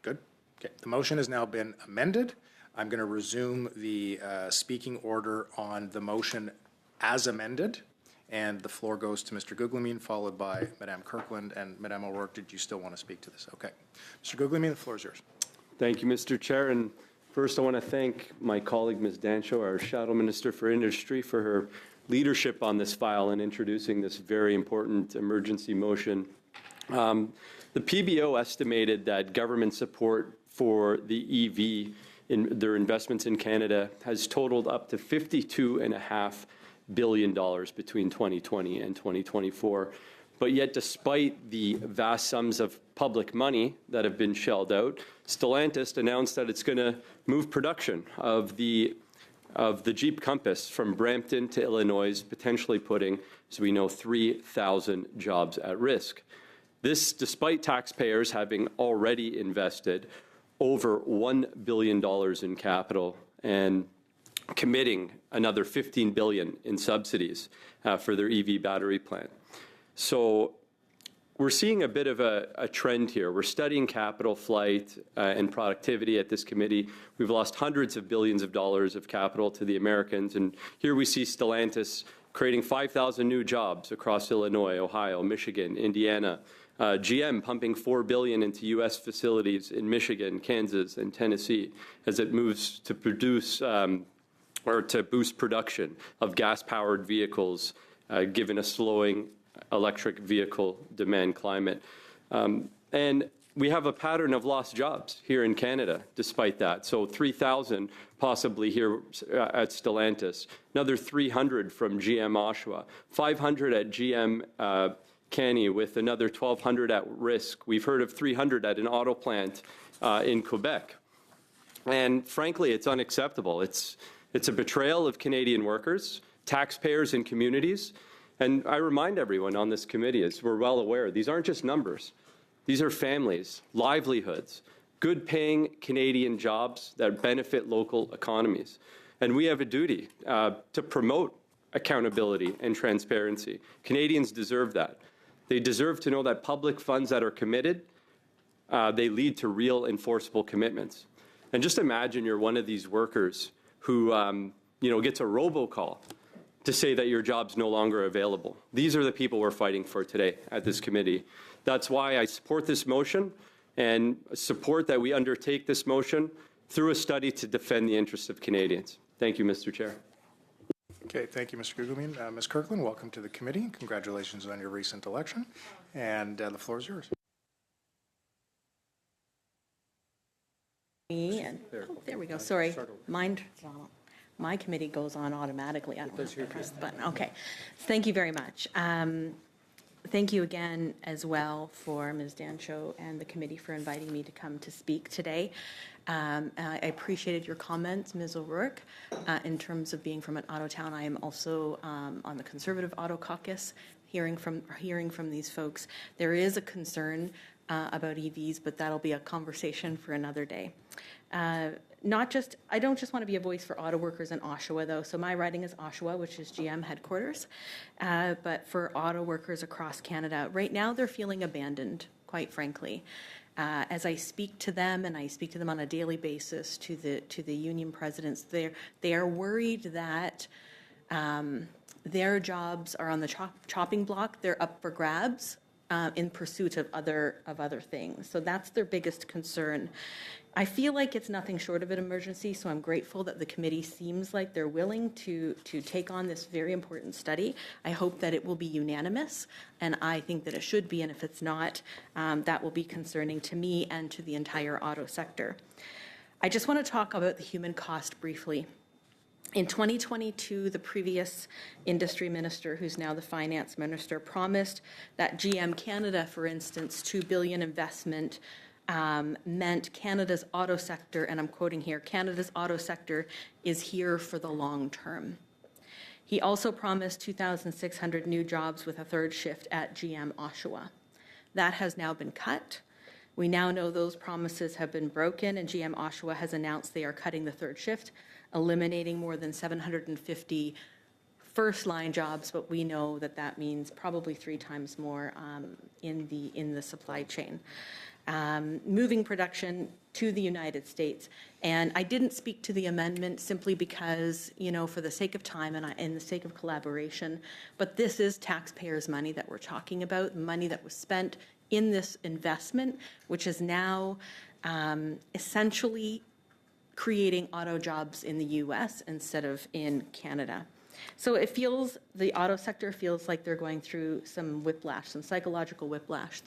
good? Okay. The motion has now been amended. I'm going to resume the speaking order on the motion as amended, and the floor goes to Mr. Guglielmin, followed by Madame Kirkland, and Madame O'Rourke, did you still want to speak to this? Okay. Mr. Guglielmin, the floor is yours. Thank you, Mr. Chair. And first, I want to thank my colleague, Ms. Dancho, our Shadow Minister for Industry, for her leadership on this file and introducing this very important emergency motion. The PBO estimated that government support for the EV in their investments in Canada has totaled up to $52.5 billion between 2020 and 2024. But yet, despite the vast sums of public money that have been shelled out, Stellantis announced that it's going to move production of the Jeep Compass from Brampton to Illinois, potentially putting, as we know, 3,000 jobs at risk. This despite taxpayers having already invested over $1 billion in capital and committing another $15 billion in subsidies for their EV battery plant. So we're seeing a bit of a trend here. We're studying capital flight and productivity at this committee. We've lost hundreds of billions of dollars of capital to the Americans, and here we see Stellantis creating 5,000 new jobs across Illinois, Ohio, Michigan, Indiana. GM pumping $4 billion into U.S. facilities in Michigan, Kansas, and Tennessee as it moves to produce or to boost production of gas-powered vehicles, given a slowing electric vehicle demand climate. And we have a pattern of lost jobs here in Canada, despite that. So 3,000 possibly here at Stellantis, another 300 from GM Oshawa, 500 at GM Kani, with another 1,200 at risk. We've heard of 300 at an auto plant in Quebec. And frankly, it's unacceptable. It's a betrayal of Canadian workers, taxpayers, and communities. And I remind everyone on this committee, as we're well aware, these aren't just numbers. These are families, livelihoods, good-paying Canadian jobs that benefit local economies. And we have a duty to promote accountability and transparency. Canadians deserve that. They deserve to know that public funds that are committed, they lead to real enforceable commitments. And just imagine you're one of these workers who gets a robocall to say that your job's no longer available. These are the people we're fighting for today at this committee. That's why I support this motion and support that we undertake this motion through a study to defend the interests of Canadians. Thank you, Mr. Chair. Okay, thank you, Mr. Gugelmin. Ms. Kirkland, welcome to the committee. Congratulations on your recent election. And the floor is yours. There we go. Sorry, my committee goes on automatically. I don't have to press the button. Okay, thank you very much. Thank you again as well for Ms. Dancho and the committee for inviting me to come to speak today. I appreciated your comments, Ms. O'Rourke, in terms of being from an auto town. I am also on the Conservative Auto Caucus. Hearing from these folks, there is a concern about EVs, but that'll be a conversation for another day. I don't just want to be a voice for auto workers in Oshawa, though. So my riding is Oshawa, which is GM headquarters. But for auto workers across Canada, right now they're feeling abandoned, quite frankly. As I speak to them, and I speak to them on a daily basis, to the union presidents, they are worried that their jobs are on the chopping block. They're up for grabs in pursuit of other things. So that's their biggest concern. I feel like it's nothing short of an emergency, so I'm grateful that the committee seems like they're willing to take on this very important study. I hope that it will be unanimous, and I think that it should be, and if it's not, that will be concerning to me and to the entire auto sector. I just want to talk about the human cost briefly. In 2022, the previous industry minister, who's now the finance minister, promised that GM Canada, for instance, $2 billion investment meant Canada's auto sector, and I'm quoting here, Canada's auto sector is here for the long term. He also promised 2,600 new jobs with a third shift at GM Oshawa. That has now been cut. We now know those promises have been broken, and GM Oshawa has announced they are cutting the third shift, eliminating more than 750 first-line jobs, but we know that that means probably 3 times more in the supply chain. Moving production to the United States. And I didn't speak to the amendment simply because, for the sake of time and the sake of collaboration, but this is taxpayers' money that we're talking about, money that was spent in this investment, which is now essentially creating auto jobs in the U.S. instead of in Canada. So the auto sector feels like they're going through some whiplash, some psychological whiplash.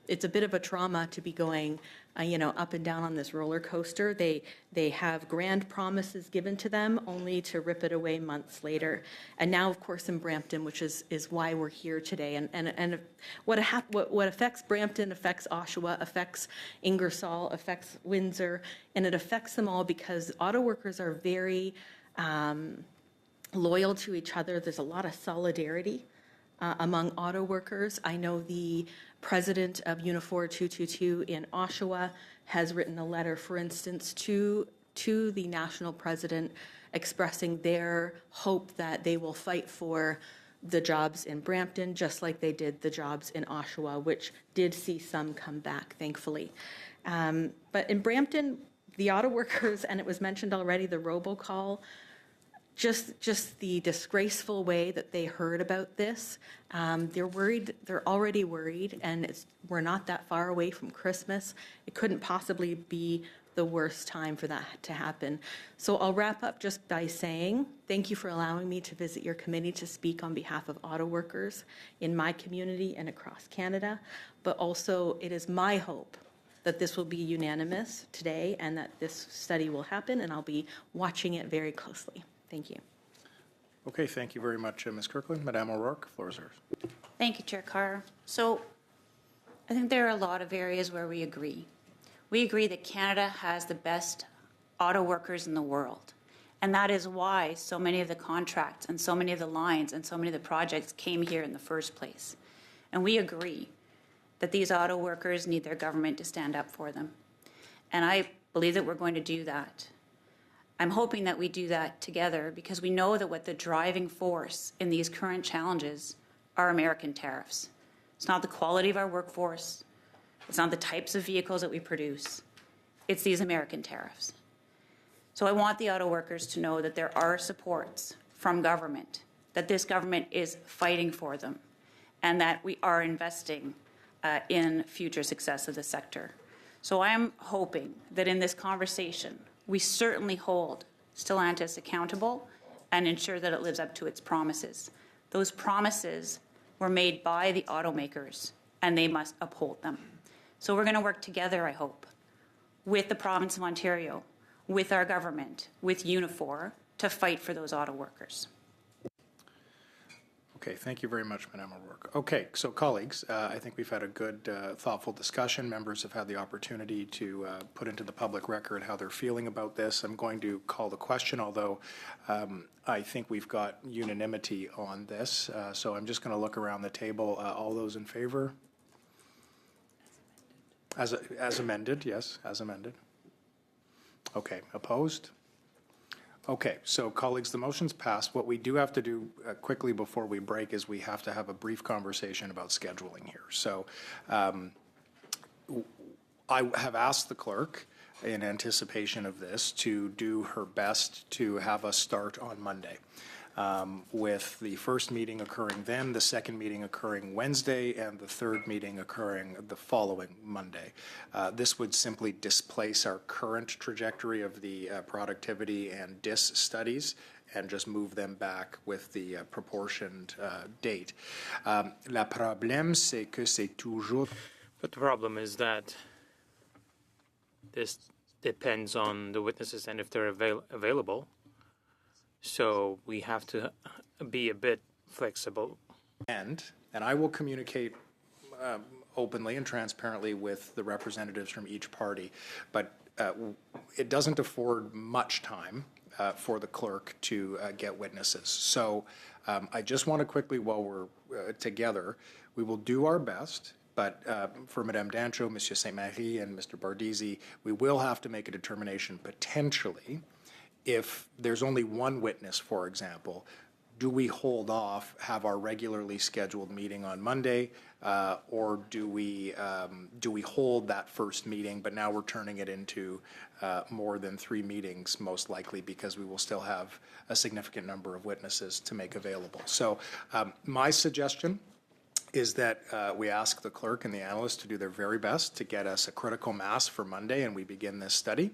It's a bit of a trauma to be going, up and down on this roller coaster. They have grand promises given to them only to rip it away months later. And now, of course, in Brampton, which is why we're here today. And what affects Brampton affects Oshawa, affects Ingersoll, affects Windsor, and it affects them all because auto workers are very loyal to each other. There's a lot of solidarity among auto workers. I know the president of Unifor 222 in Oshawa has written a letter, for instance, to the national president expressing their hope that they will fight for the jobs in Brampton, just like they did the jobs in Oshawa, which did see some come back, thankfully. But in Brampton, the auto workers, and it was mentioned already, the robocall, just the disgraceful way that they heard about this. They're worried, they're already worried, and we're not that far away from Christmas. It couldn't possibly be the worst time for that to happen. So I'll wrap up just by saying thank you for allowing me to visit your committee to speak on behalf of auto workers in my community and across Canada. But also it is my hope that this will be unanimous today and that this study will happen, and I'll be watching it very closely. Thank you. Okay, thank you very much, Ms. Kirkland. Madame O'Rourke, floor is yours. Thank you, Chair Carr. So I think there are a lot of areas where we agree. We agree that Canada has the best auto workers in the world. And that is why so many of the contracts and so many of the lines and so many of the projects came here in the first place. And we agree that these auto workers need their government to stand up for them. And I believe that we're going to do that. I'm hoping that we do that together because we know that what the driving force in these current challenges are American tariffs. It's not the quality of our workforce. It's not the types of vehicles that we produce. It's these American tariffs. So I want the auto workers to know that there are supports from government, that this government is fighting for them, and that we are investing in future success of the sector. So I'm hoping that in this conversation, we certainly hold Stellantis accountable and ensure that it lives up to its promises. Those promises were made by the automakers, and they must uphold them. So we're going to work together, I hope, with the province of Ontario, with our government, with Unifor, to fight for those auto workers. Okay, thank you very much, Madame O'Rourke. Okay, so colleagues, I think we've had a good, thoughtful discussion. Members have had the opportunity to put into the public record how they're feeling about this. I'm going to call the question, although I think we've got unanimity on this. So I'm just going to look around the table. All those in favor? As amended, yes, as amended. Okay, opposed? Okay, so colleagues, the motion's passed. What we do have to do quickly before we break is we have to have a brief conversation about scheduling here. So I have asked the clerk in anticipation of this to do her best to have us start on Monday. With the first meeting occurring then, the second meeting occurring Wednesday, and the third meeting occurring the following Monday. This would simply displace our current trajectory of the productivity and DIS studies and just move them back with the proportioned date. Le problème, c'est que c'est toujours... But the problem is that this depends on the witnesses and if they're available. So we have to be a bit flexible. And I will communicate openly and transparently with the representatives from each party, but it doesn't afford much time for the clerk to get witnesses. So I just want to quickly, while we're together, we will do our best. But for Madame Dancho, Monsieur Saint-Marie, and Mr. Bardisi, we will have to make a determination potentially. If there's only one witness, for example, do we hold off, have our regularly scheduled meeting on Monday, or do we hold that first meeting, but now we're turning it into more than 3 meetings, most likely, because we will still have a significant number of witnesses to make available. So my suggestion is that we ask the clerk and the analysts to do their very best to get us a critical mass for Monday, and we begin this study.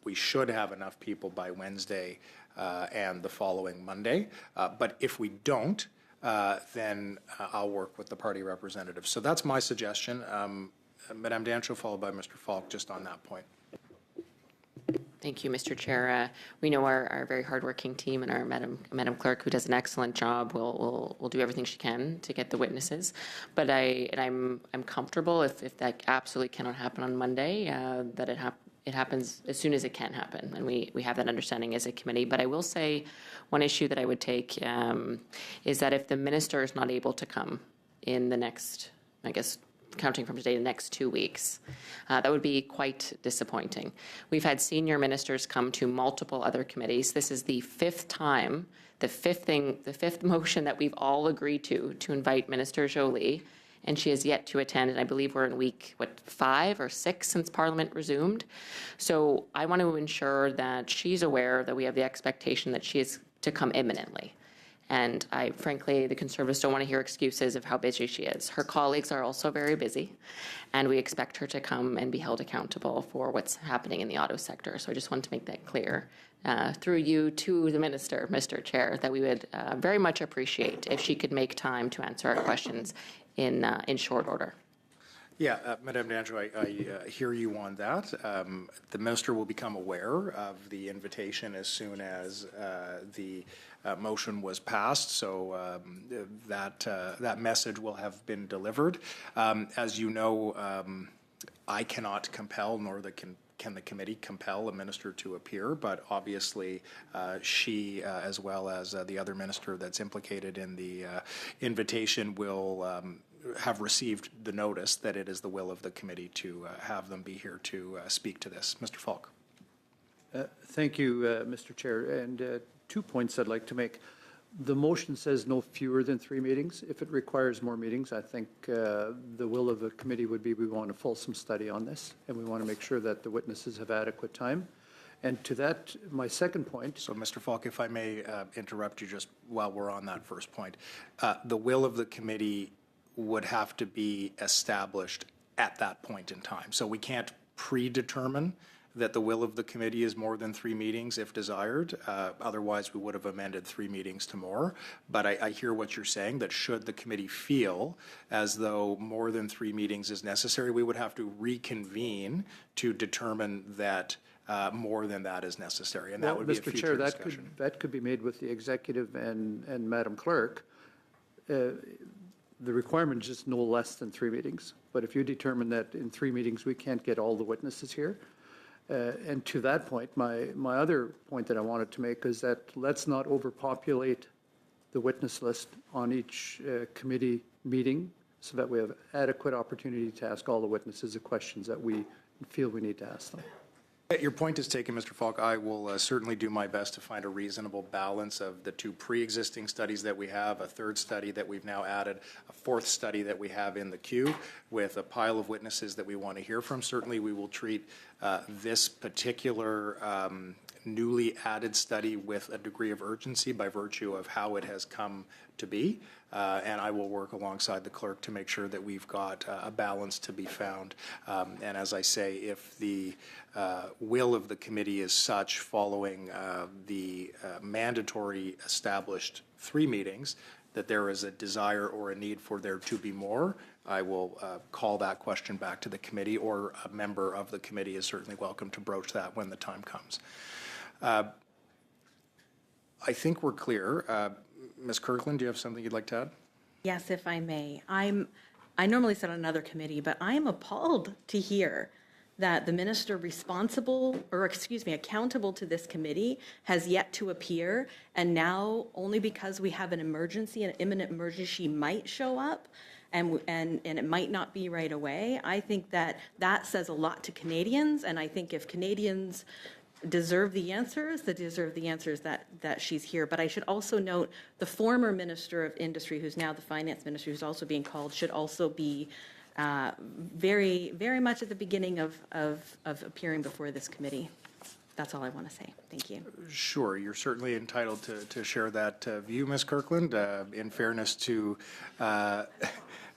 We should have enough people by Wednesday and the following Monday. But if we don't, then I'll work with the party representatives. So that's my suggestion. Madame Dancho, followed by Mr. Falk, just on that point. Thank you, Mr. Chair. We know our very hardworking team and our Madam Clerk, who does an excellent job, will do everything she can to get the witnesses. But I'm comfortable if that absolutely cannot happen on Monday, that it happens as soon as it can happen, and we have that understanding as a committee. But I will say one issue that I would take is that if the minister is not able to come in the next, I guess, counting from today, the next 2 weeks, that would be quite disappointing. We've had senior ministers come to multiple other committees. This is the 5th time, the fifth motion that we've all agreed to invite Minister Jolie, and she has yet to attend, and I believe we're in week, 5 or 6 since Parliament resumed. So I want to ensure that she's aware that we have the expectation that she is to come imminently. And frankly, the Conservatives don't want to hear excuses of how busy she is. Her colleagues are also very busy, and we expect her to come and be held accountable for what's happening in the auto sector. So I just want to make that clear through you to the Minister, Mr. Chair, that we would very much appreciate if she could make time to answer our questions in short order. Yeah, Madame D'Angelo, I hear you on that. The minister will become aware of the invitation as soon as the motion was passed, so that message will have been delivered. As you know, I cannot compel, nor can the committee compel a minister to appear, but obviously she, as well as the other minister that's implicated in the invitation, will have received the notice that it is the will of the committee to have them be here to speak to this. Mr. Falk. Thank you, Mr. Chair. And 2 points I'd like to make. The motion says no fewer than 3 meetings. If it requires more meetings, I think the will of the committee would be we want a fulsome study on this, and we want to make sure that the witnesses have adequate time. And to that, my second point. So, Mr. Falk, if I may interrupt you just while we're on that first point. The will of the committee would have to be established at that point in time. So we can't predetermine that the will of the committee is more than 3 meetings if desired. Otherwise, we would have amended 3 meetings to more. But I hear what you're saying, that should the committee feel as though more than 3 meetings is necessary, we would have to reconvene to determine that more than that is necessary. And that would be a future discussion. That could be made with the executive and Madam Clerk. The requirement is just no less than 3 meetings. But if you determine that in 3 meetings we can't get all the witnesses here, and to that point, my other point that I wanted to make is that let's not overpopulate the witness list on each committee meeting so that we have adequate opportunity to ask all the witnesses the questions that we feel we need to ask them. Your point is taken, Mr. Falk. I will certainly do my best to find a reasonable balance of the 2 pre-existing studies that we have, a 3rd study that we've now added, a 4th study that we have in the queue, with a pile of witnesses that we want to hear from. Certainly, we will treat this particular newly added study with a degree of urgency by virtue of how it has come to be. And I will work alongside the clerk to make sure that we've got a balance to be found. And as I say, if the will of the committee is such following the mandatory established 3 meetings, that there is a desire or a need for there to be more, I will call that question back to the committee, or a member of the committee is certainly welcome to broach that when the time comes. I think we're clear. Ms. Kirkland, do you have something you'd like to add? Yes, if I may. I normally sit on another committee, but I am appalled to hear that the minister responsible, or excuse me, accountable to this committee has yet to appear, and now only because we have an emergency, an imminent emergency, she might show up, and it might not be right away. I think that says a lot to Canadians, and I think if Canadians deserve the answers, that she's here. But I should also note the former Minister of Industry, who's now the Finance Minister, who's also being called, should also be very, very much at the beginning of appearing before this committee. That's all I want to say. Thank you. Sure, you're certainly entitled to share that view, Ms. Kirkland. In fairness to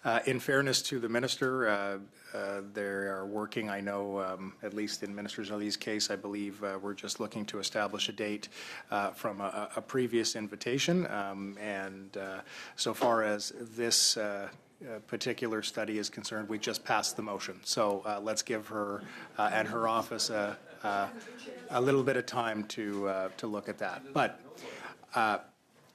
the minister, they are working, I know, at least in Minister Joly's case, I believe we're just looking to establish a date from a previous invitation. And so far as this particular study is concerned, we just passed the motion. So let's give her and her office a little bit of time to look at that. But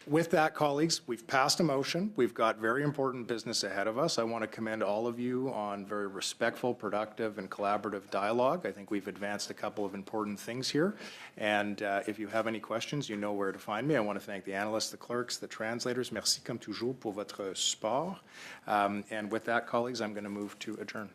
with that, colleagues, we've passed a motion. We've got very important business ahead of us. I want to commend all of you on very respectful, productive, and collaborative dialogue. I think we've advanced a couple of important things here. And if you have any questions, you know where to find me. I want to thank the analysts, the clerks, the translators. Merci comme toujours pour votre support. And with that, colleagues, I'm going to move to adjourn.